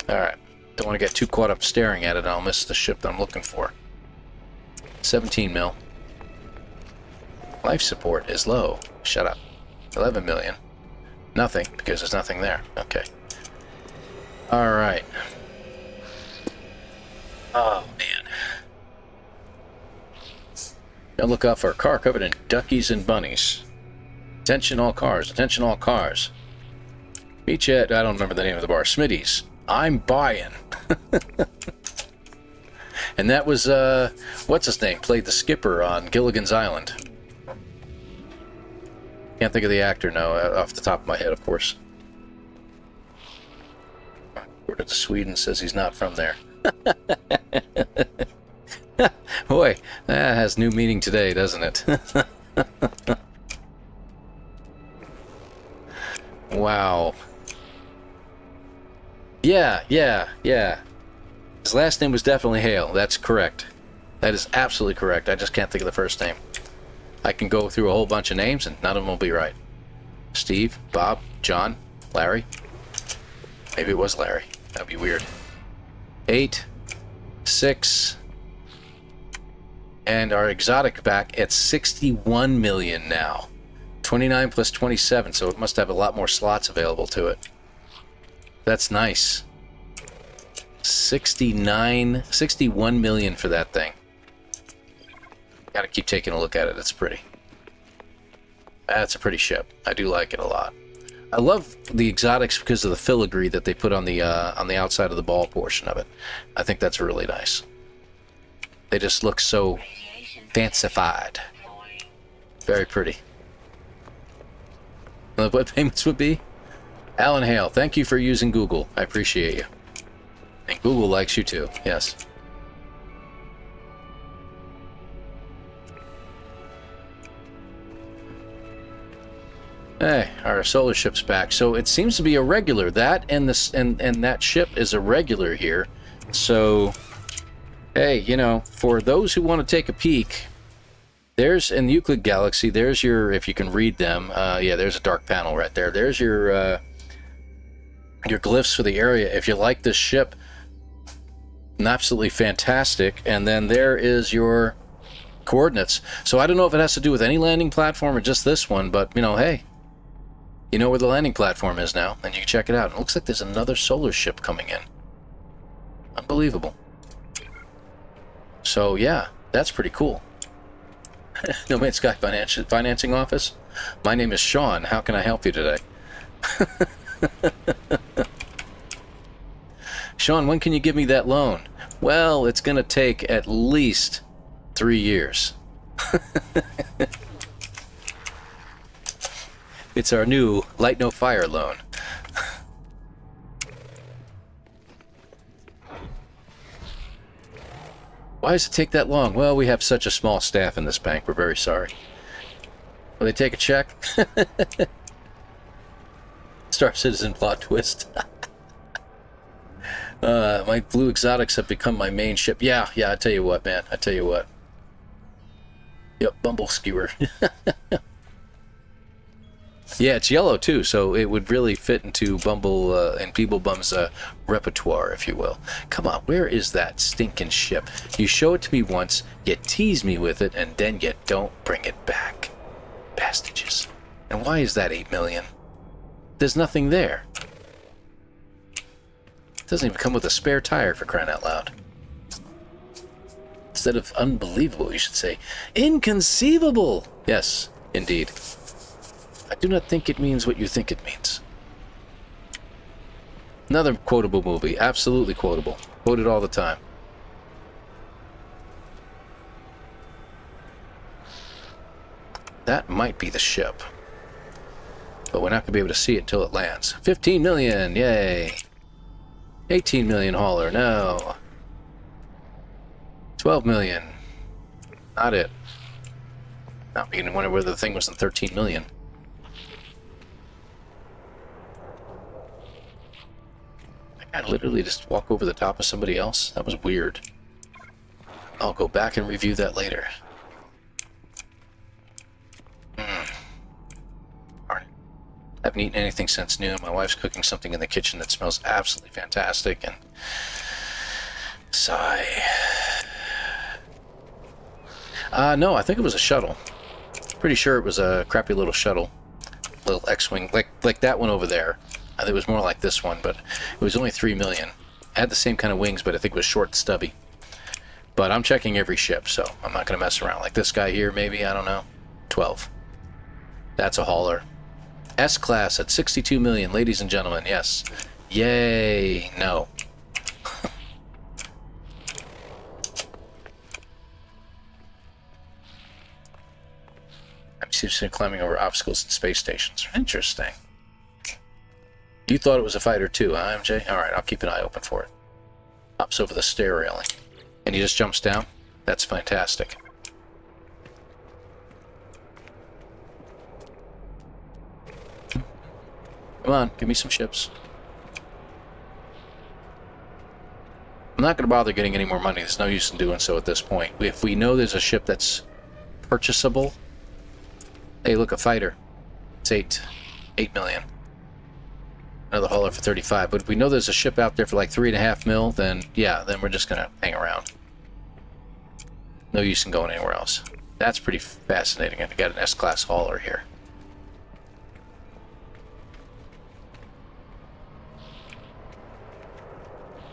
Alright, don't want to get too caught up staring at it, I'll miss the ship that I'm looking for. 17 mil. Life support is low. Shut up. 11 million. Nothing, because there's nothing there. Okay. Alright. Oh, man. Don't look out for a car covered in duckies and bunnies. Attention all cars, attention all cars. Beach at, I don't remember the name of the bar, Smitty's. I'm buying. And that was, what's his name? Played the skipper on Gilligan's Island. Can't think of the actor now, off the top of my head, of course. Ordered to Sweden, says he's not from there. Boy, that has new meaning today, doesn't it? Wow. Yeah. His last name was definitely Hale. That's correct. That is absolutely correct. I just can't think of the first name. I can go through a whole bunch of names and none of them will be right. Steve, Bob, John, Larry. Maybe it was Larry. That'd be weird. 8, 6, and our exotic back at 61 million now. 29 plus 27, so it must have a lot more slots available to it. That's nice. 61 million for that thing. Gotta keep taking a look at it. It's pretty. That's a pretty ship. I do like it a lot. I love the exotics because of the filigree that they put on the outside of the ball portion of it. I think that's really nice. They just look so fancified. Very pretty. What payments would be? Alan Hale, thank you for using Google. I appreciate you. And Google likes you too. Yes. Hey, our solar ship's back. So it seems to be a regular. That and this and that ship is a regular here. So hey, you know, for those who want to take a peek, there's in the Euclid Galaxy, there's your, if you can read them, yeah, there's a dark panel right there. There's your glyphs for the area. If you like this ship, absolutely fantastic. And then there is your coordinates. So I don't know if it has to do with any landing platform or just this one, but, you know, hey, you know where the landing platform is now, and you can check it out. It looks like there's another solar ship coming in. Unbelievable. So, yeah, that's pretty cool. nomanssky Financing Office. My name is Sean. How can I help you today? Sean, when can you give me that loan? Well, it's going to take at least 3 years. It's our new Light No Fire loan. Why does it take that long? Well, we have such a small staff in this bank. We're very sorry. Will they take a check? Star Citizen plot twist. My blue exotics have become my main ship. Yeah, I tell you what, man. I tell you what. Yep, Bumble Skewer. Yeah, it's yellow too, so it would really fit into Bumble and Peeblebum's repertoire, if you will. Come on, where is that stinking ship? You show it to me once, you tease me with it, and then you don't bring it back. Bastages. And why is that 8 million? There's nothing there. It doesn't even come with a spare tire, for crying out loud. Instead of unbelievable, you should say inconceivable. Yes, indeed. I do not think it means what you think it means. Another quotable movie. Absolutely quotable. Quoted all the time. That might be the ship. But we're not going to be able to see it until it lands. 15 million! Yay! 18 million hauler. No. 12 million. Not it. Now I'm beginning to wonder whether the thing was in 13 million. I literally just walk over the top of somebody else? That was weird. I'll go back and review that later. Darn it. I haven't eaten anything since noon. My wife's cooking something in the kitchen that smells absolutely fantastic, and sigh. No, I think it was a shuttle. Pretty sure it was a crappy little shuttle. Little X-Wing, like that one over there. I think it was more like this one, but it was only 3 million. It had the same kind of wings, but I think it was short and stubby. But I'm checking every ship, so I'm not going to mess around. Like this guy here, maybe, I don't know. 12. That's a hauler. S-Class at 62 million, ladies and gentlemen, yes. Yay, no. I'm seriously climbing over obstacles in space stations. Interesting. You thought it was a fighter too, huh, MJ? Alright, I'll keep an eye open for it. Hops over the stair railing. And he just jumps down? That's fantastic. Come on, give me some ships. I'm not going to bother getting any more money. There's no use in doing so at this point. If we know there's a ship that's purchasable... Hey, look, a fighter. It's 8 million. Another hauler for 35. But if we know there's a ship out there for like 3.5 mil, then yeah, then we're just gonna hang around. No use in going anywhere else. That's pretty fascinating. I got an S-class hauler here.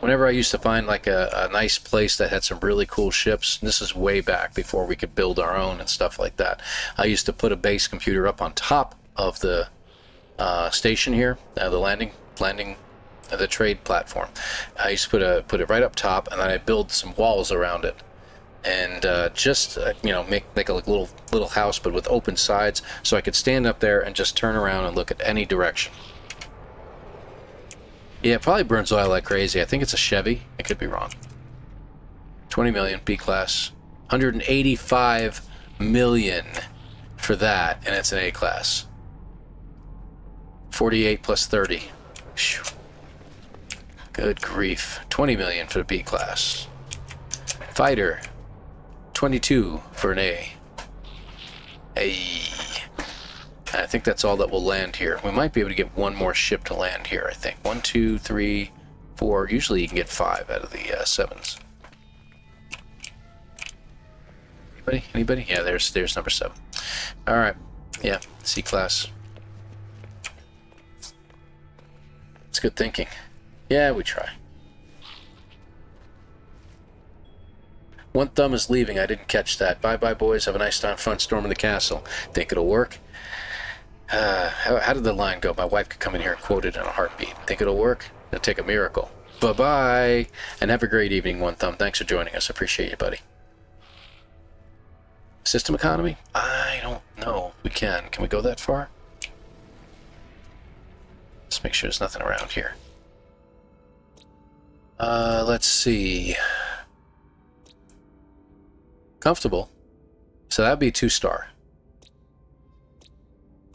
Whenever I used to find like a nice place that had some really cool ships, and this is way back before we could build our own and stuff like that, I used to put a base computer up on top of the station here, the landing, the trade platform. I used to put it right up top, and then I build some walls around it, and just you know, make a little house, but with open sides, so I could stand up there and just turn around and look at any direction. Yeah, it probably burns oil like crazy. I think it's a Chevy. I could be wrong. 20 million, B-class. 185 million for that, and it's an A-class. 48 plus 30. Whew. Good grief. 20 million for the B-class. Fighter. 22 for an A. Hey. I think that's all that will land here. We might be able to get one more ship to land here, I think. 1, 2, 3, 4. Usually you can get 5 out of the 7s. Anybody? Yeah, there's number 7. All right. Yeah, C-class. It's good thinking. Yeah, we try. One thumb is leaving. I didn't catch that. Bye-bye, boys. Have a nice time. Fun storming the castle. Think it'll work? How did the line go? My wife could come in here and quote it in a heartbeat. Think it'll work? It'll take a miracle. Bye-bye. And have a great evening, One Thumb. Thanks for joining us. Appreciate you, buddy. System economy? I don't know. We can. Can we go that far? Let's make sure there's nothing around here. Let's see. Comfortable. So that'd be 2-star.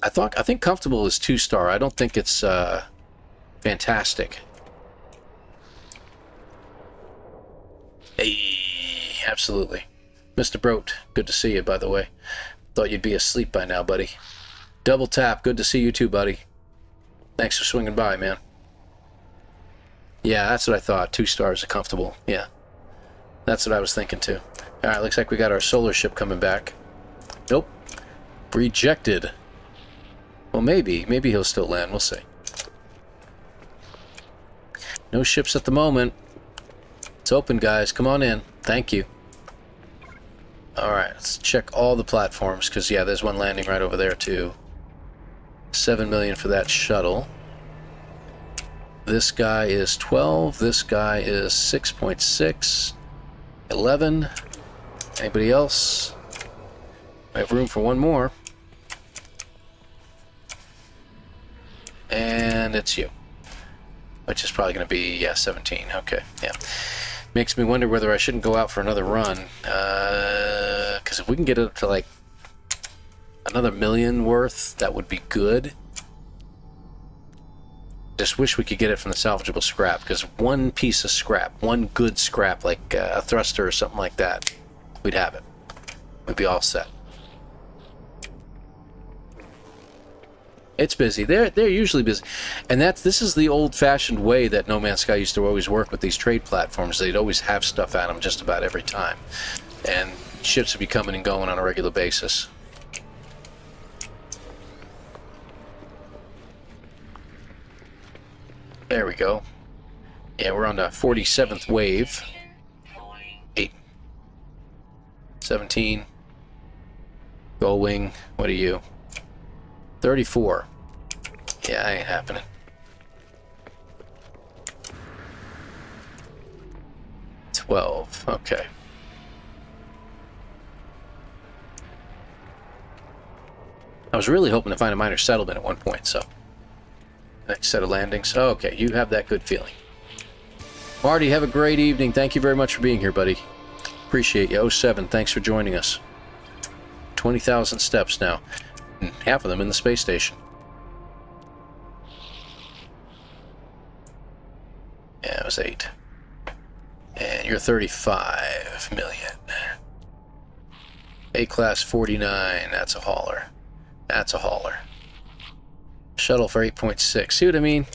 I think comfortable is 2-star. I don't think it's fantastic. Hey, absolutely. Mr. Brote, good to see you, by the way. Thought you'd be asleep by now, buddy. Double tap, good to see you too, buddy. Thanks for swinging by, man. Yeah, that's what I thought. 2 stars are comfortable. Yeah. That's what I was thinking too. Alright, looks like we got our solar ship coming back. Nope. Rejected. Well, maybe he'll still land. We'll see. No ships at the moment. It's open, guys. Come on in. Thank you. Alright, let's check all the platforms, because, yeah, there's one landing right over there, too. 7 million for that shuttle. This guy is 12. This guy is 6.6. 11. Anybody else? We have room for one more. And it's you. Which is probably going to be, yeah, 17. Okay, yeah. Makes me wonder whether I shouldn't go out for another run. Because if we can get it up to, like, another million worth, that would be good. Just wish we could get it from the salvageable scrap, because one piece of scrap, one good scrap, like a thruster or something like that, we'd have it. We'd be all set. It's busy. They're usually busy, and this is the old-fashioned way that No Man's Sky used to always work with these trade platforms. They'd always have stuff at them just about every time, and ships would be coming and going on a regular basis. There we go. Yeah, we're on the 47th wave. 8. 17. Going. What are you? 34. Yeah, ain't happening. 12. Okay. I was really hoping to find a minor settlement at one point, so... Next set of landings. Oh, okay, you have that good feeling. Marty, have a great evening. Thank you very much for being here, buddy. Appreciate you. 07, thanks for joining us. 20,000 steps now. And half of them in the space station. Yeah, it was 8. And you're 35 million. A-class 49. That's a hauler. That's a hauler. Shuttle for 8.6. See what I mean?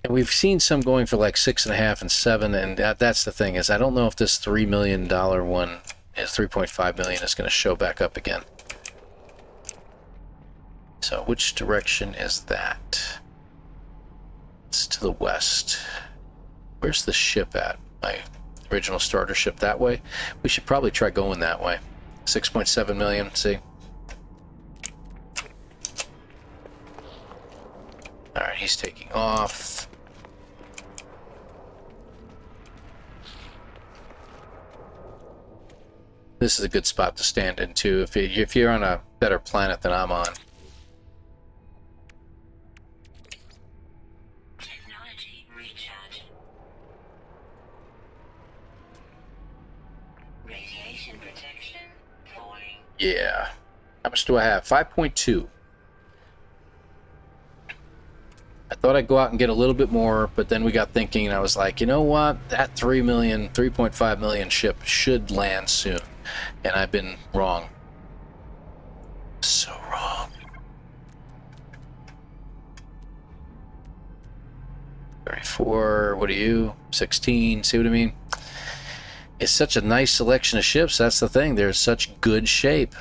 And we've seen some going for like 6.5 and 7, and that's the thing, is I don't know if this $3 million one is 3.5 million is going to show back up again. So which direction is that? It's to the west. Where's the ship at? My original starter ship that way? We should probably try going that way. 6.7 million, see? Alright, he's taking off. This is a good spot to stand in too, if you're on a better planet than I'm on. Technology recharge. Radiation protection falling. Yeah. How much do I have? 5.2. I thought I'd go out and get a little bit more, but then we got thinking, and I was like, you know what? That 3.5 million ship should land soon. And I've been wrong. So wrong. 34, what are you? 16, see what I mean? It's such a nice selection of ships, that's the thing. They're such good shape.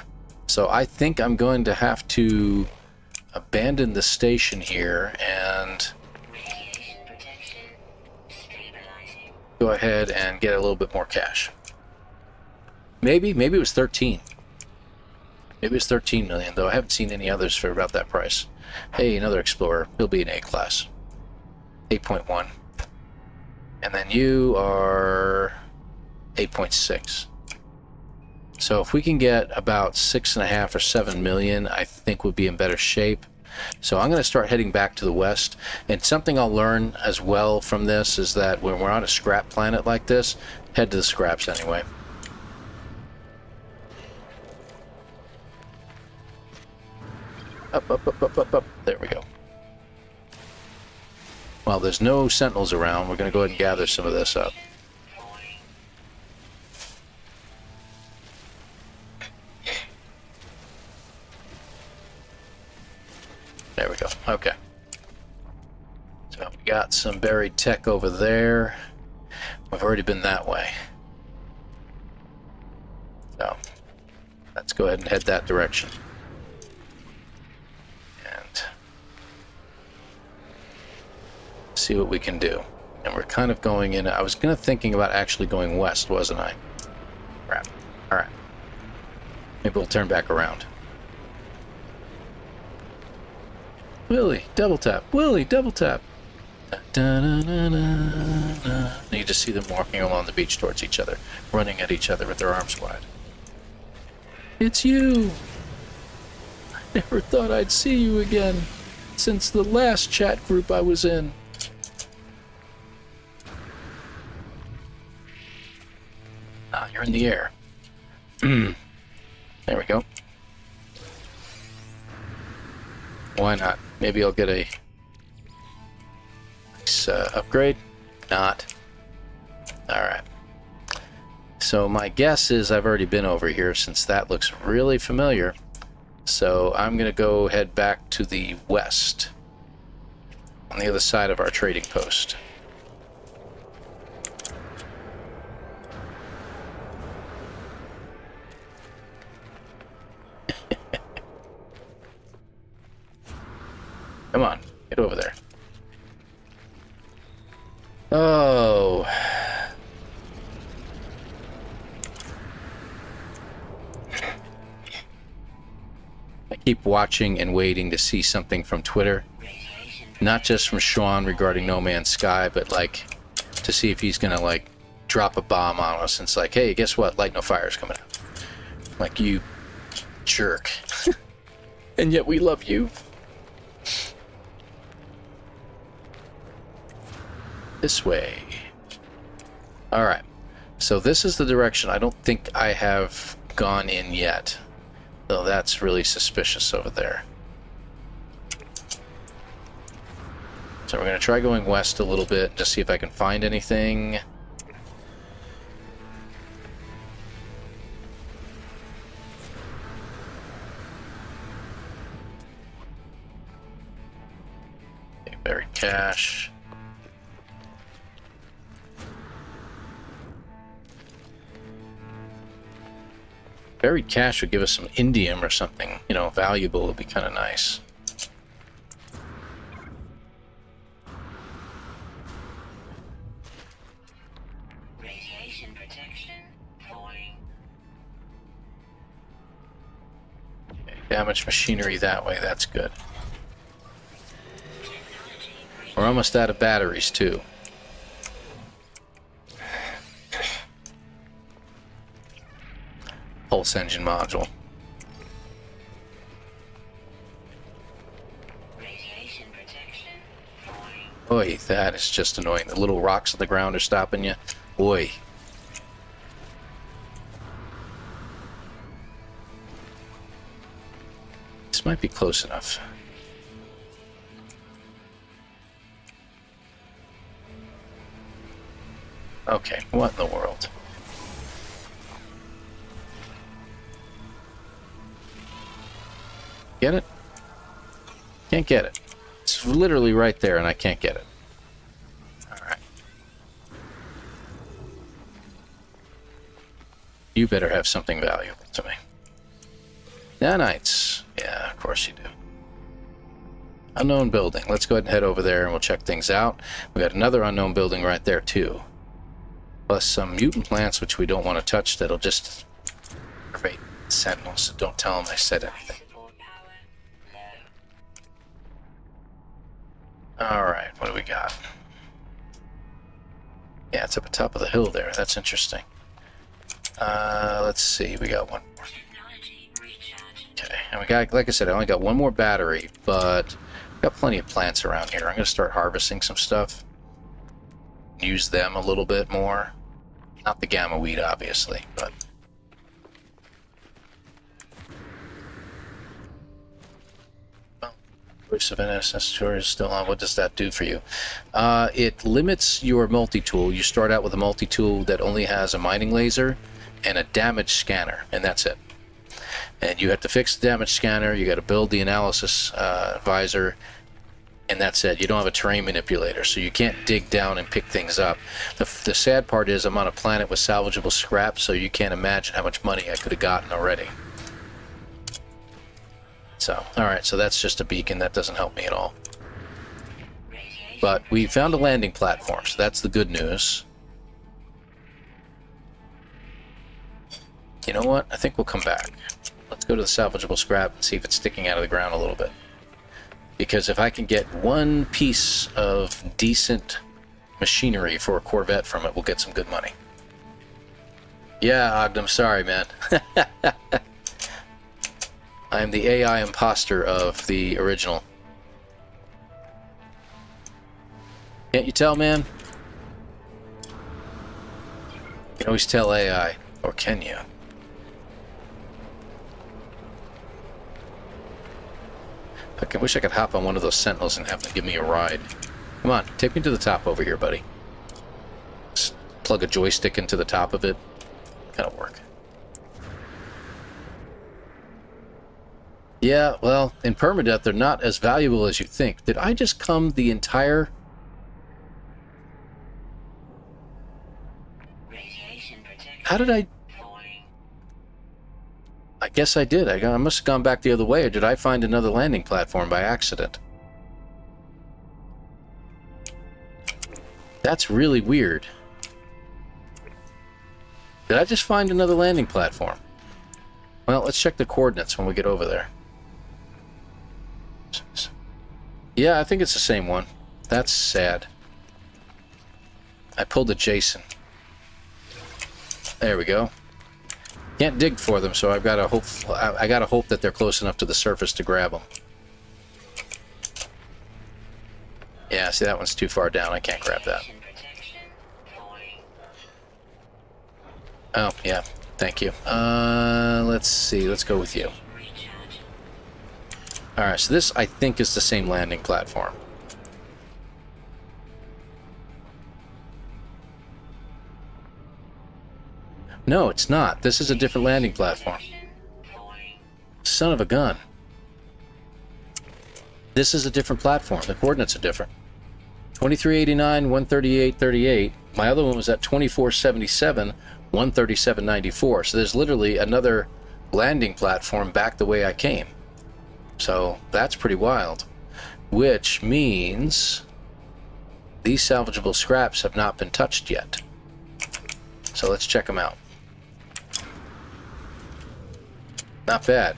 So I think I'm going to have to abandon the station here and Radiation protection stabilizing. go ahead and get a little bit more cash. Maybe it was 13. Maybe it's 13 million, though I haven't seen any others for about that price. Hey, another Explorer. He'll be an A class. 8.1. And then you are 8.6. So if we can get about 6.5 or 7 million, I think we'll be in better shape. So I'm going to start heading back to the west. And something I'll learn as well from this is that when we're on a scrap planet like this, head to the scraps anyway. Up. There we go. Well, there's no sentinels around. We're going to go ahead and gather some of this up. There we go. Okay. So we got some buried tech over there. We've already been that way. So let's go ahead and head that direction. And see what we can do. And we're kind of going in. I was thinking about actually going west, wasn't I? Crap. All right. Maybe we'll turn back around. Willie, double tap. Willie, double tap. Da-da-da-da-da. You just see them walking along the beach towards each other, running at each other with their arms wide. It's you! I never thought I'd see you again since the last chat group I was in. Ah, you're in the air. There we go. Why not? Maybe I'll get a nice upgrade. Not. Alright. So my guess is I've already been over here since that looks really familiar. So I'm going to go head back to the west. On the other side of our trading post. Come on, get over there. Oh. I keep watching and waiting to see something from Twitter. Not just from Sean regarding No Man's Sky, but like to see if he's gonna like drop a bomb on us. And it's like, hey, guess what? Light No Fire's coming out. Like, you jerk. And yet we love you. This way. Alright. So this is the direction I don't think I have gone in yet. Though that's really suspicious over there. So we're going to try going west a little bit to see if I can find anything. cache. Buried cache would give us some indium or something, you know, valuable. Would be kind of nice. Radiation protection falling. Okay, damaged machinery that way. That's good. We're almost out of batteries too. Pulse engine module. Radiation protection falling. Boy, that is just annoying. The little rocks on the ground are stopping you. Boy. This might be close enough. Okay, what in the world? Get it? Can't get it. It's literally right there and I can't get it. Alright. You better have something valuable to me. Nanites. Yeah, of course you do. Unknown building. Let's go ahead and head over there and we'll check things out. We got another unknown building right there too. Plus some mutant plants which we don't want to touch that'll just create sentinels. So don't tell them I said anything. Support power low. Alright, what do we got? Yeah, it's up at the top of the hill there. That's interesting. Let's see. We got one more. Technology recharge. Okay, and we got, like I said, I only got one more battery, but we've got plenty of plants around here. I'm going to start harvesting some stuff. Use them a little bit more. Not the gamma weed, obviously, but... Voice of NSS is still on. What does that do for you? It limits your multi-tool. You start out with a multi-tool that only has a mining laser and a damage scanner, and that's it. And you have to fix the damage scanner, you got to build the analysis visor, and that's it. You don't have a terrain manipulator, so you can't dig down and pick things up. The sad part is I'm on a planet with salvageable scrap, so you can't imagine how much money I could have gotten already. So, alright, so that's just a beacon. That doesn't help me at all. Radiation But we found a landing platform, so that's the good news. You know what? I think we'll come back. Let's go to the salvageable scrap and see if it's sticking out of the ground a little bit. Because if I can get one piece of decent machinery for a corvette from it, we'll get some good money. Yeah, Ogden, sorry, man. I'm the AI imposter of the original. Can't you tell, man? You can always tell AI. Or can you? I wish I could hop on one of those sentinels and have them give me a ride. Come on, take me to the top over here, buddy. Just plug a joystick into the top of it. That'll work. Yeah, well, in Permadeath, they're not as valuable as you think. Did I just come the entire... Radiation protection How did I... falling. I guess I did. I must have gone back the other way, or did I find another landing platform by accident? That's really weird. Did I just find another landing platform? Well, let's check the coordinates when we get over there. Yeah, I think it's the same one. That's sad. I pulled a Jason. There we go. Can't dig for them, so I've got to hope. I got to hope that they're close enough to the surface to grab them. Yeah, see, that one's too far down. I can't grab that. Radiation protection falling. Oh, yeah. Thank you. Let's see. Let's go with you. Recharge. All right. So this, I think, is the same landing platform. No, it's not. This is a different landing platform. Protection falling. Son of a gun. This is a different platform. The coordinates are different. 2389, 138.38. My other one was at 2477, 137.94. So there's literally another landing platform back the way I came. So that's pretty wild. Which means these salvageable scraps have not been touched yet. So let's check them out. Not bad.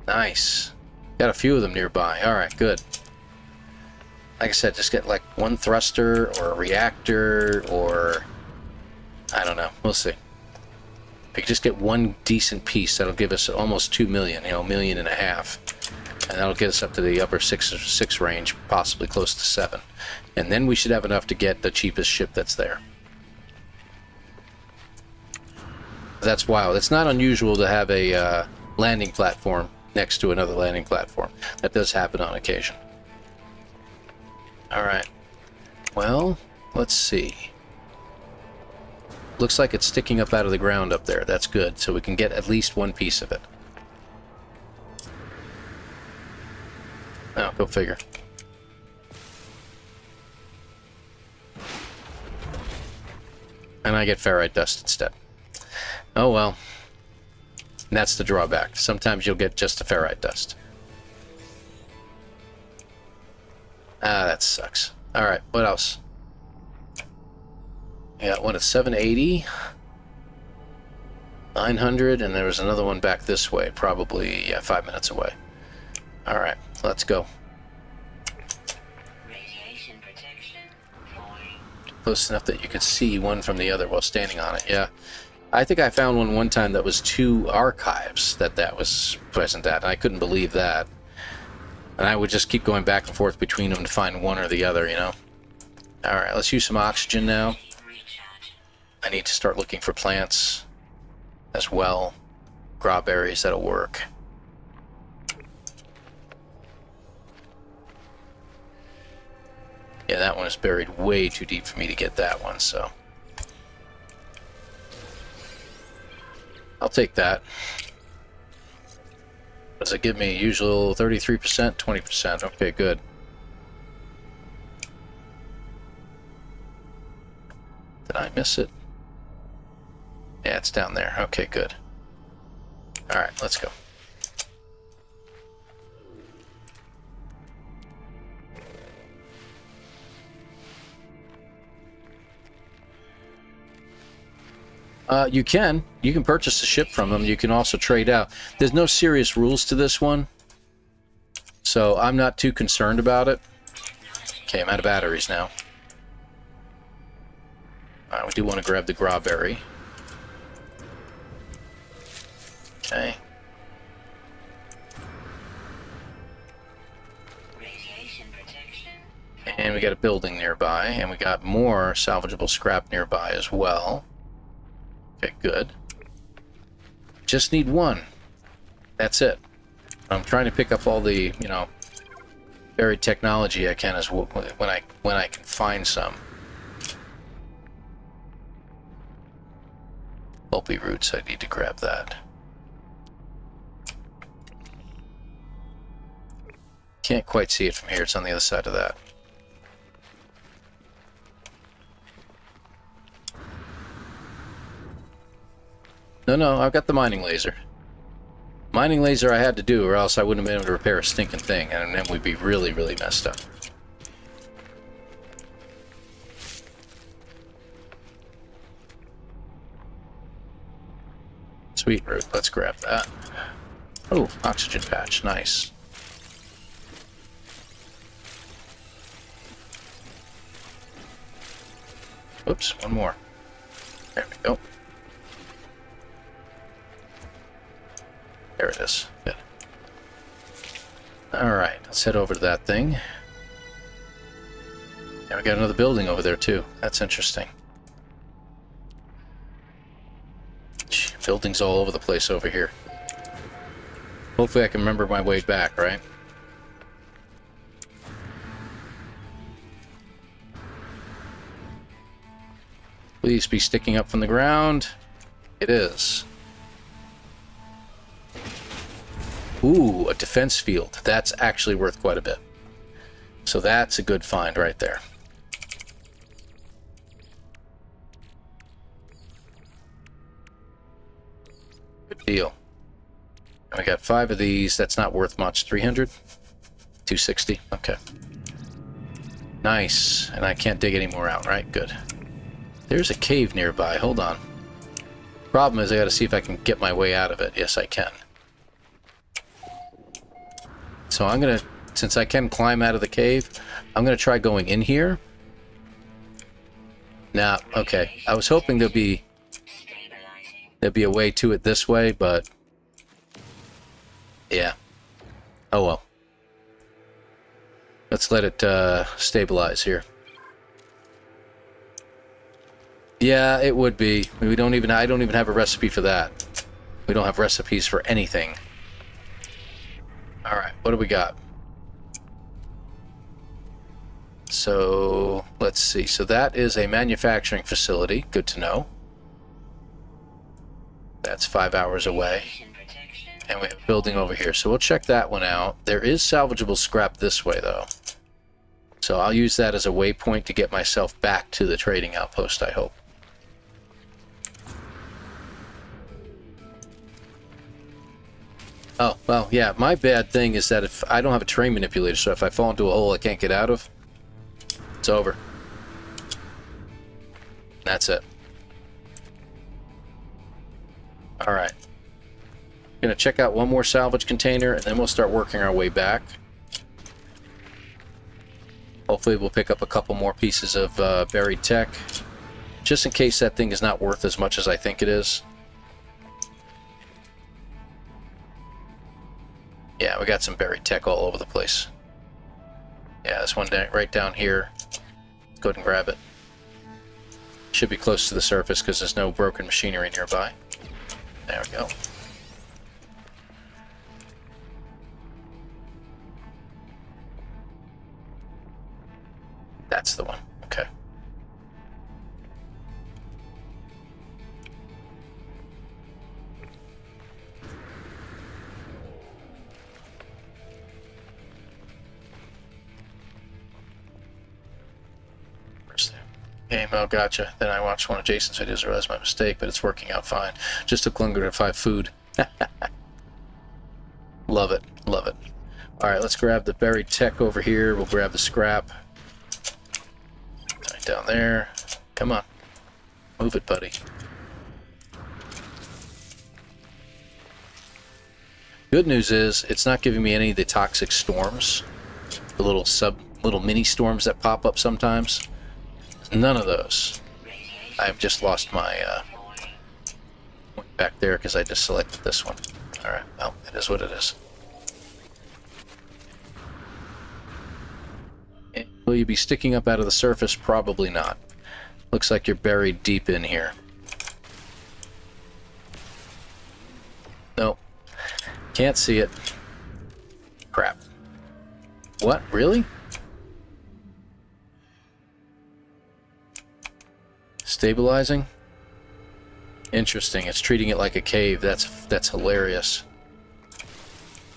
Nice. Got a few of them nearby. Alright, good. Like I said, just get like one thruster or a reactor or... I don't know. We'll see. If we could just get one decent piece, that'll give us almost 2 million, you know, 1.5 million. And that'll get us up to the upper six range, possibly close to 7. And then we should have enough to get the cheapest ship that's there. That's wild. It's not unusual to have a landing platform next to another landing platform. That does happen on occasion. Alright. Well, let's see. Looks like it's sticking up out of the ground up there. That's good. So we can get at least one piece of it. Oh, go figure. And I get ferrite dust instead. Oh well. And that's the drawback. Sometimes you'll get just the ferrite dust. Ah, that sucks. Alright, what else? I got one at 780. 900, and there was another one back this way. Probably, 5 minutes away. Alright, let's go. Radiation protection. Falling. Close enough that you could see one from the other while standing on it, yeah. I think I found one time that was 2 archives that was present at, and I couldn't believe that. And I would just keep going back and forth between them to find one or the other, you know. Alright, let's use some oxygen now. Recharge. I need to start looking for plants as well. Strawberries, that'll work. Yeah, that one is buried way too deep for me to get that one, so... I'll take that. Does it give me usual 33%, 20%? Okay, good. Did I miss it? Yeah, it's down there. Okay, good. Alright, let's go. You can purchase the ship from them. You can also trade out. There's no serious rules to this one, so I'm not too concerned about it. Okay, I'm out of batteries now. Alright, we do want to grab the strawberry. Okay. Radiation protection. And we got a building nearby, and we got more salvageable scrap nearby as well. Okay, good. Just need one. That's it. I'm trying to pick up all the, you know, buried technology I can as when I can find some. Pulpy roots, I need to grab that. Can't quite see it from here. It's on the other side of that. No, I've got the mining laser. Mining laser I had to do, or else I wouldn't have been able to repair a stinking thing, and then we'd be really, really messed up. Sweet root, let's grab that. Oh, oxygen patch, nice. Oops, one more. There we go. There it is. Good. Alright, let's head over to that thing. Yeah, we got another building over there too. That's interesting. Buildings all over the place over here. Hopefully I can remember my way back, right? Please be sticking up from the ground. It is. Ooh, a defense field. That's actually worth quite a bit. So that's a good find right there. Good deal. We got 5 of these. That's not worth much. 300? 260? Okay. Nice. And I can't dig any more out, right? Good. There's a cave nearby. Hold on. Problem is I gotta see if I can get my way out of it. Yes, I can. So I'm gonna, since I can climb out of the cave, I'm gonna try going in here. Nah, okay. I was hoping there'd be a way to it this way, but yeah. Oh well. Let's let it stabilize here. Yeah, it would be. I don't even have a recipe for that. We don't have recipes for anything. Alright, what do we got? So, let's see. So that is a manufacturing facility. Good to know. That's 5 hours away. And we have a building over here. So we'll check that one out. There is salvageable scrap this way, though. So I'll use that as a waypoint to get myself back to the trading outpost, I hope. Oh, well, yeah, my bad thing is that if I don't have a terrain manipulator, so if I fall into a hole I can't get out of, it's over. That's it. Alright. Gonna check out one more salvage container, and then we'll start working our way back. Hopefully we'll pick up a couple more pieces of buried tech, just in case that thing is not worth as much as I think it is. Yeah, we got some buried tech all over the place. Yeah, this one right down here. Let's go ahead and grab it. Should be close to the surface because there's no broken machinery nearby. There we go. That's the one. Okay. Game, oh, gotcha. Then I watched one of Jason's videos, or that's my mistake, but it's working out fine. Just took longer to find food. Love it. Love it. Alright, let's grab the buried tech over here. We'll grab the scrap. Right down there. Come on. Move it, buddy. Good news is, it's not giving me any of the toxic storms. The little mini storms that pop up sometimes. None of those. I've just lost my point back there because I just selected this one. Alright, well, it is what it is. Will you be sticking up out of the surface? Probably not. Looks like you're buried deep in here. Nope. Can't see it. Crap. What? Really? Stabilizing? Interesting. It's treating it like a cave. That's hilarious.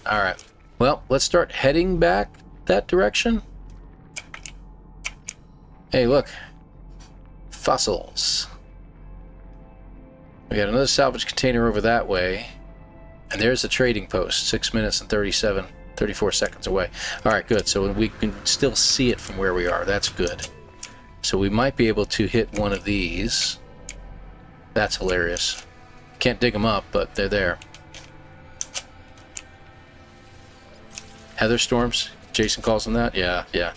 Alright. Well, let's start heading back that direction. Hey, look. Fossils. We got another salvage container over that way. And there's the trading post. 6 minutes and 34 seconds away. Alright, good. So we can still see it from where we are. That's good. So we might be able to hit one of these. That's hilarious. Can't dig them up, but they're there. Heather storms? Jason calls them that? Yeah, yeah.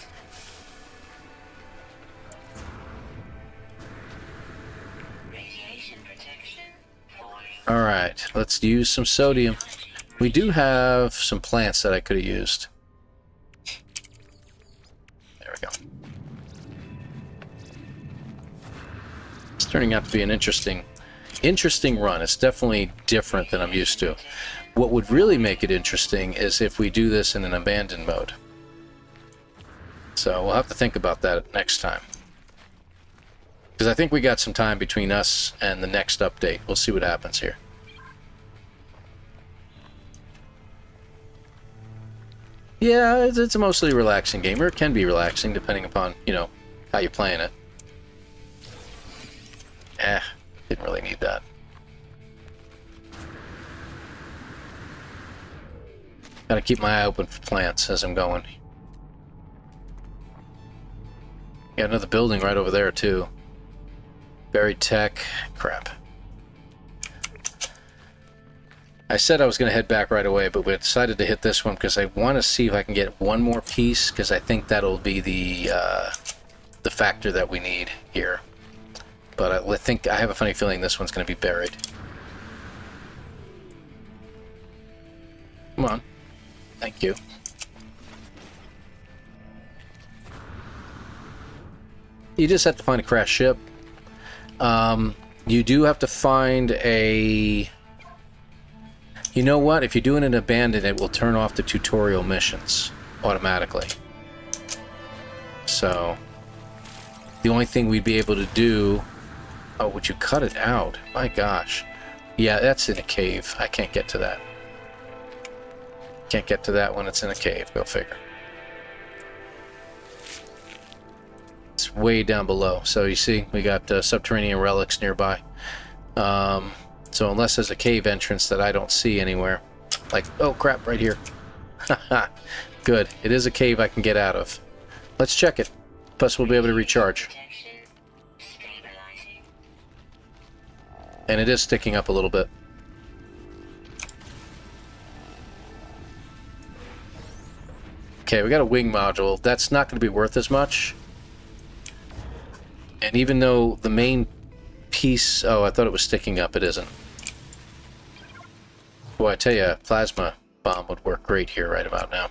Alright, let's use some sodium. We do have some plants that I could have used. There we go. It's turning out to be an interesting run. It's definitely different than I'm used to. What would really make it interesting is if we do this in an abandoned mode. So we'll have to think about that next time. Because I think we got some time between us and the next update. We'll see what happens here. Yeah, it's a mostly relaxing game, or it can be relaxing depending upon, you know, how you're playing it. Didn't really need that. Gotta keep my eye open for plants as I'm going. Got another building right over there, too. Buried tech. Crap. I said I was going to head back right away, but we decided to hit this one because I want to see if I can get one more piece, because I think that'll be the factor that we need here. But I have a funny feeling this one's going to be buried. Come on. Thank you. You just have to find a crashed ship. You do have to find a... You know what? If you're doing an abandoned, it will turn off the tutorial missions automatically. So, the only thing we'd be able to do... Oh, would you cut it out? My gosh. Yeah, that's in a cave. I can't get to that. Can't get to that when it's in a cave. Go figure. It's way down below. So you see, we got subterranean relics nearby. So unless there's a cave entrance that I don't see anywhere. Like, oh crap, right here. Haha. Good. It is a cave I can get out of. Let's check it. Plus we'll be able to recharge. And it is sticking up a little bit. Okay, we got a wing module. That's not going to be worth as much. And even though the main piece... Oh, I thought it was sticking up. It isn't. Boy, I tell you, a plasma bomb would work great here right about now.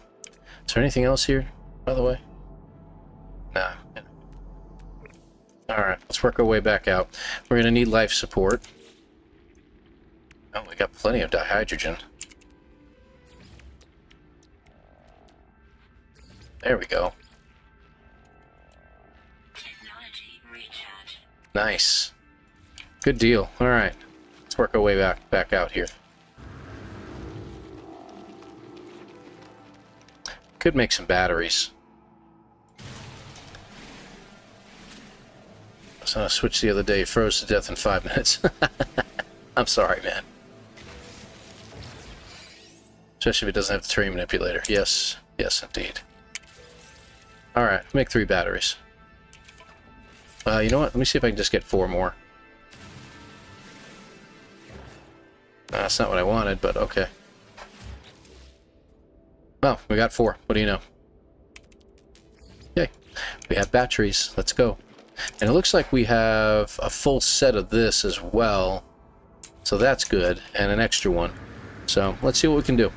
Is there anything else here, by the way? Nah. Alright, let's work our way back out. We're going to need life support. Oh, we got plenty of dihydrogen. There we go. Technology recharge. Nice. Good deal. Alright. Let's work our way back out here. Could make some batteries. So I switched the other day, froze to death in 5 minutes. I'm sorry, man. Especially if it doesn't have the terrain manipulator. Yes, yes indeed. Alright, make 3 batteries. You know what? Let me see if I can just get 4 more. That's not what I wanted, but okay. Well, we got 4. What do you know? Okay, we have batteries. Let's go. And it looks like we have a full set of this as well. So that's good. And an extra one. So let's see what we can do.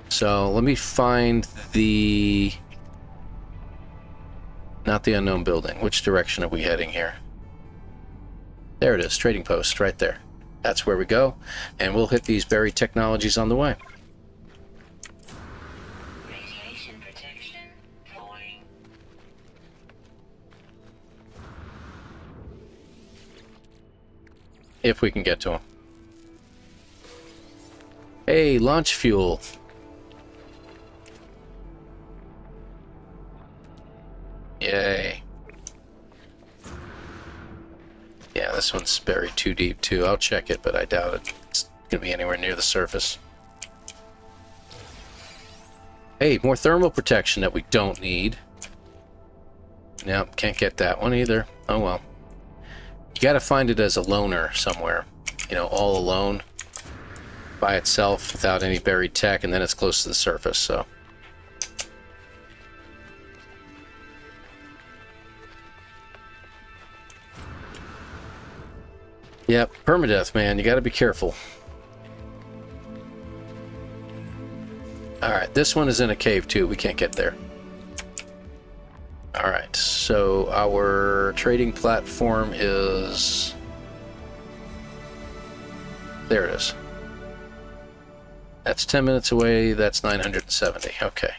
So let me find the... Not the unknown building. Which direction are we heading here? There it is. Trading post right there. That's where we go. And we'll hit these buried technologies on the way. Radiation protection falling. If we can get to them. Hey, launch fuel. Yay. Yeah, this one's buried too deep too. I'll check it, but I doubt it's gonna be anywhere near the surface. Hey, more thermal protection that we don't need. Nope, can't get that one either. Oh well. You gotta find it as a loner somewhere. You know, all alone. By itself, without any buried tech, and then it's close to the surface, so... Yep, permadeath, man. You gotta be careful. Alright, this one is in a cave, too. We can't get there. Alright, so our trading platform is... There it is. That's 10 minutes away. That's 970. Okay.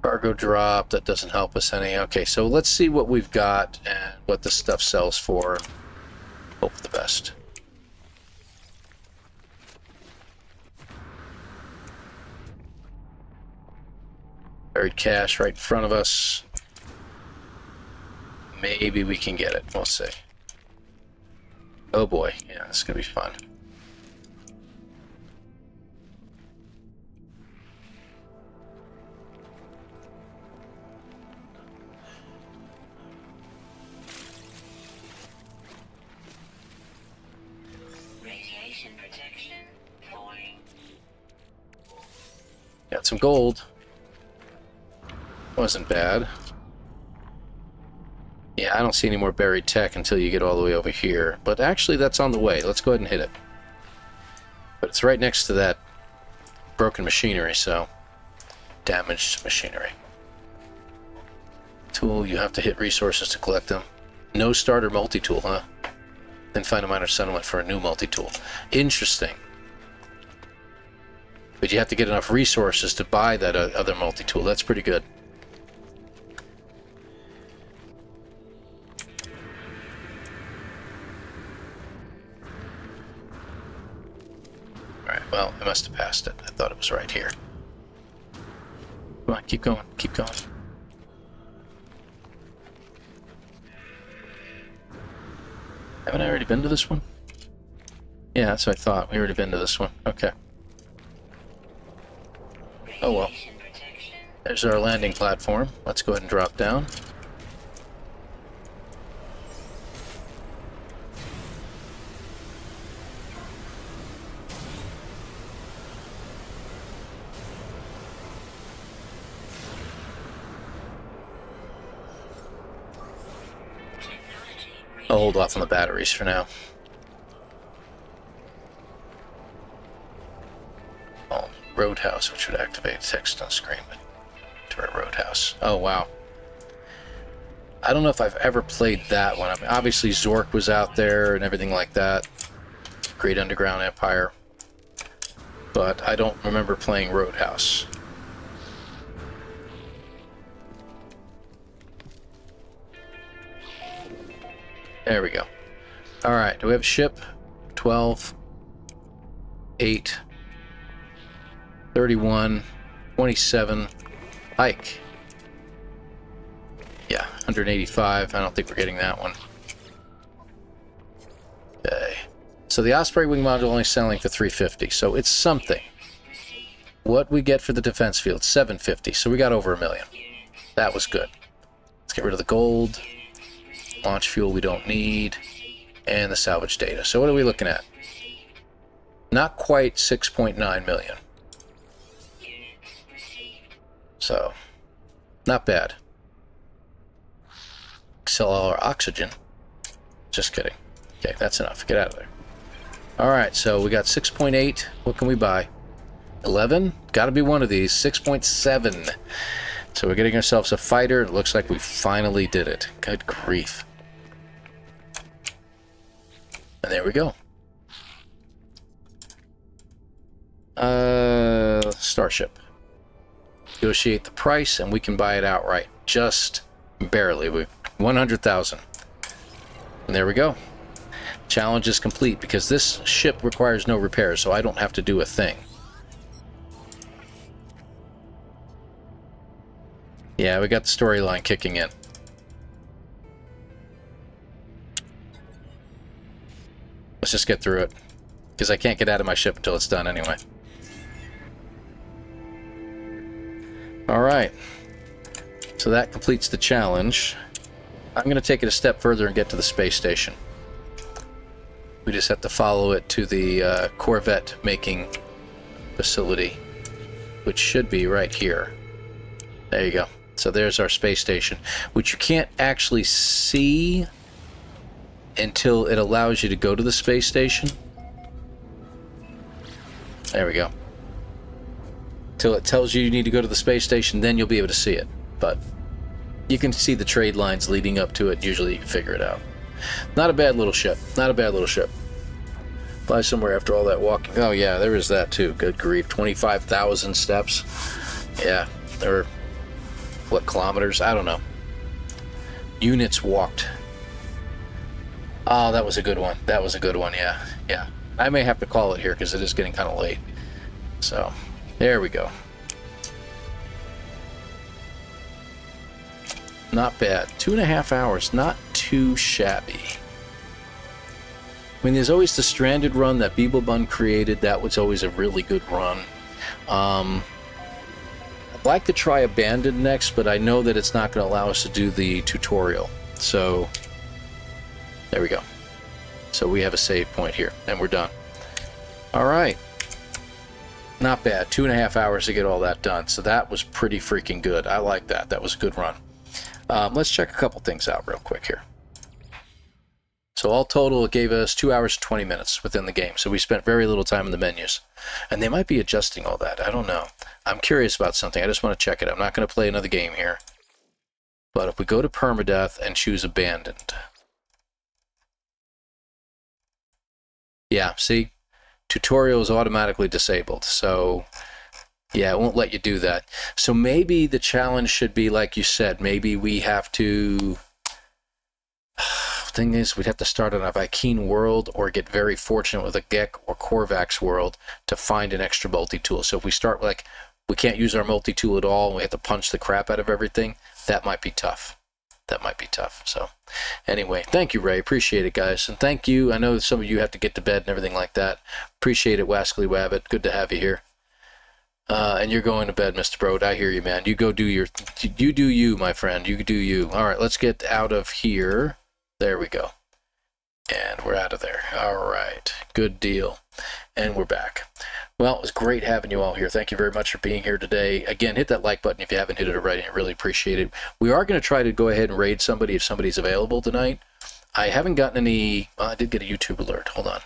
Cargo drop. That doesn't help us any. Okay, so let's see what we've got and what this stuff sells for. Hope for the best. Buried cache right in front of us. Maybe we can get it. We'll see. Oh boy. Yeah, this is going to be fun. Radiation protection falling. Got some gold. Wasn't bad. Yeah, I don't see any more buried tech until you get all the way over here. But actually, that's on the way. Let's go ahead and hit it. But it's right next to that broken machinery, so... damaged machinery. Tool, you have to hit resources to collect them. No starter multi-tool, huh? Then find a minor settlement for a new multi-tool. Interesting. But you have to get enough resources to buy that other multi-tool. That's pretty good. Alright, well, I must have passed it. I thought it was right here. Come on, keep going, keep going. Haven't I already been to this one? Yeah, that's what I thought. We already been to this one. Okay. Oh well. There's our landing platform. Let's go ahead and drop down. I'll hold off on the batteries for now. Oh, Roadhouse, which would activate text on screen, but to our Roadhouse. Oh, wow. I don't know if I've ever played that one. I mean, obviously, Zork was out there and everything like that. Great Underground Empire. But I don't remember playing Roadhouse. There we go. Alright, do we have a ship? 12, 8, 31, 27, hike. Yeah, 185. I don't think we're getting that one. Okay. So the Osprey wing module only selling for 350, so it's something. What we get for the defense field, 750, so we got over $1 million. That was good. Let's get rid of the gold. Launch fuel we don't need. And the salvage data. So what are we looking at? Not quite 6.9 million. So, not bad. Sell all our oxygen. Just kidding. Okay, that's enough. Get out of there. Alright, so we got 6.8. What can we buy? 11? Gotta be one of these. 6.7. So we're getting ourselves a fighter. It looks like we finally did it. Good grief. And there we go. Starship. Negotiate the price, and we can buy it outright. Just barely. 100,000. And there we go. Challenge is complete, because this ship requires no repairs, so I don't have to do a thing. Yeah, we got the storyline kicking in. Let's just get through it, because I can't get out of my ship until it's done anyway. Alright, so that completes the challenge. I'm going to take it a step further and get to the space station. We just have to follow it to the corvette making facility, which should be right here. There you go. So there's our space station, which you can't actually see until it allows you to go to the space station. There we go. Till it tells you you need to go to the space station, then you'll be able to see it. But you can see the trade lines leading up to it. Usually you can figure it out. Not a bad little ship. Not a bad little ship. Fly somewhere after all that walking. Oh yeah, there is that too. Good grief. 25,000 steps. Yeah, there were, what, kilometers? I don't know. Units walked. Oh, that was a good one. That was a good one, yeah. Yeah. I may have to call it here because it is getting kind of late. So, there we go. Not bad. 2.5 hours. Not too shabby. I mean, there's always the Stranded run that Beeblebun created. That was always a really good run. I'd like to try Abandoned next, but I know that it's not going to allow us to do the tutorial. So, there we go. So we have a save point here, and we're done. Alright. Not bad. 2.5 hours to get all that done. So that was pretty freaking good. I like that. That was a good run. Let's check a couple things out real quick here. So all total, it gave us 2 hours and 20 minutes within the game. So we spent very little time in the menus. And they might be adjusting all that. I don't know. I'm curious about something. I just want to check it. I'm not going to play another game here. But if we go to Permadeath and choose Abandoned. Yeah, see? Tutorial is automatically disabled. So, yeah, it won't let you do that. So maybe the challenge should be, like you said, maybe we have to... Thing is, we'd have to start on a Vy'keen world or get very fortunate with a Gek or Korvax world to find an extra multi-tool. So if we start like we can't use our multi-tool at all and we have to punch the crap out of everything, that might be tough. That might be tough. So anyway, thank you, Ray. Appreciate it, guys. And thank you. I know some of you have to get to bed and everything like that. Appreciate it, Wascally Wabbit. Good to have you here. And you're going to bed, Mr. Broad. I hear you, man. You go do your... You do you, my friend. You do you. All right, let's get out of here. There we go. And we're out of there. All right. Good deal. And we're back. Well, it was great having you all here. Thank you very much for being here today. Again, hit that like button if you haven't hit it already. I really appreciate it. We are going to try to go ahead and raid somebody if somebody's available tonight. I haven't gotten any... Well, I did get a YouTube alert. Hold on.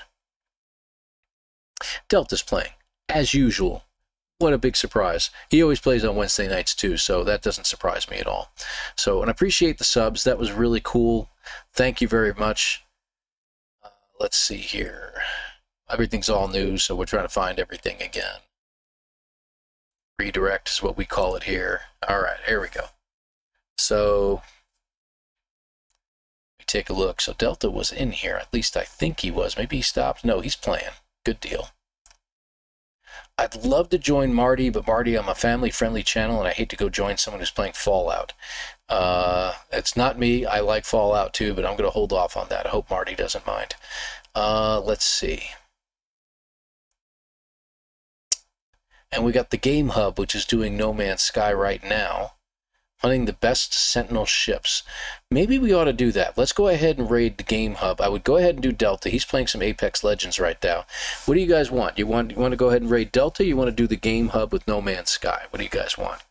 Delta's playing, as usual. What a big surprise. He always plays on Wednesday nights too, so that doesn't surprise me at all. So, and I appreciate the subs. That was really cool. Thank you very much. Let's see here. Everything's all new, so we're trying to find everything again. Redirect is what we call it here. All right, here we go. So, we take a look. So Delta was in here. At least I think he was. Maybe he stopped. No, he's playing. Good deal. I'd love to join Marty, but Marty, I'm a family-friendly channel, and I hate to go join someone who's playing Fallout. It's not me. I like Fallout too, but I'm going to hold off on that. I hope Marty doesn't mind. Let's see. And we got the Game Hub, which is doing No Man's Sky right now. Hunting the best Sentinel ships. Maybe we ought to do that. Let's go ahead and raid the Game Hub. I would go ahead and do Delta. He's playing some Apex Legends right now. What do you guys want? You want to go ahead and raid Delta? Or you want to do the Game Hub with No Man's Sky? What do you guys want?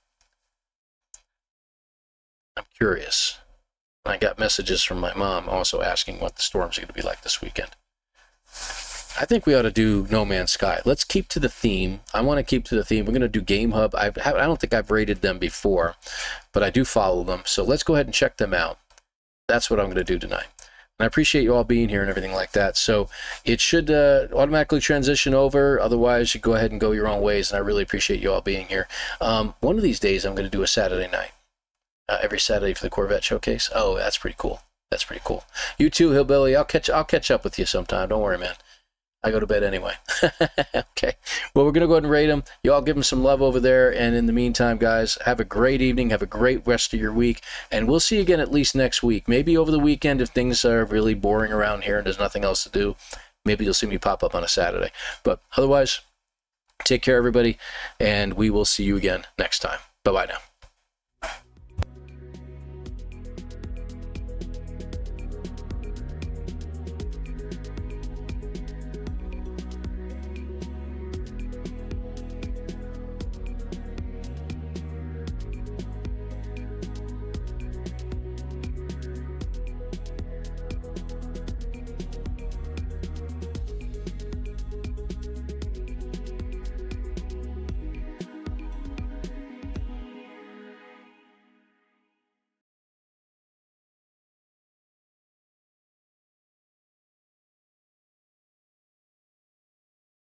I'm curious. I got messages from my mom also asking what the storms are going to be like this weekend. I think we ought to do No Man's Sky. Let's keep to the theme. I want to keep to the theme. We're going to do Game Hub. I don't think I've rated them before, but I do follow them. So let's go ahead and check them out. That's what I'm going to do tonight. And I appreciate you all being here and everything like that. So it should automatically transition over. Otherwise, you go ahead and go your own ways. And I really appreciate you all being here. One of these days, I'm going to do a Saturday night. Every Saturday for the Corvette Showcase. Oh, that's pretty cool. That's pretty cool. You too, Hillbilly. I'll catch up with you sometime. Don't worry, man. I go to bed anyway. Okay. Well, we're going to go ahead and rate them. You all give them some love over there. And in the meantime, guys, have a great evening. Have a great rest of your week. And we'll see you again at least next week. Maybe over the weekend if things are really boring around here and there's nothing else to do. Maybe you'll see me pop up on a Saturday. But otherwise, take care, everybody. And we will see you again next time. Bye-bye now.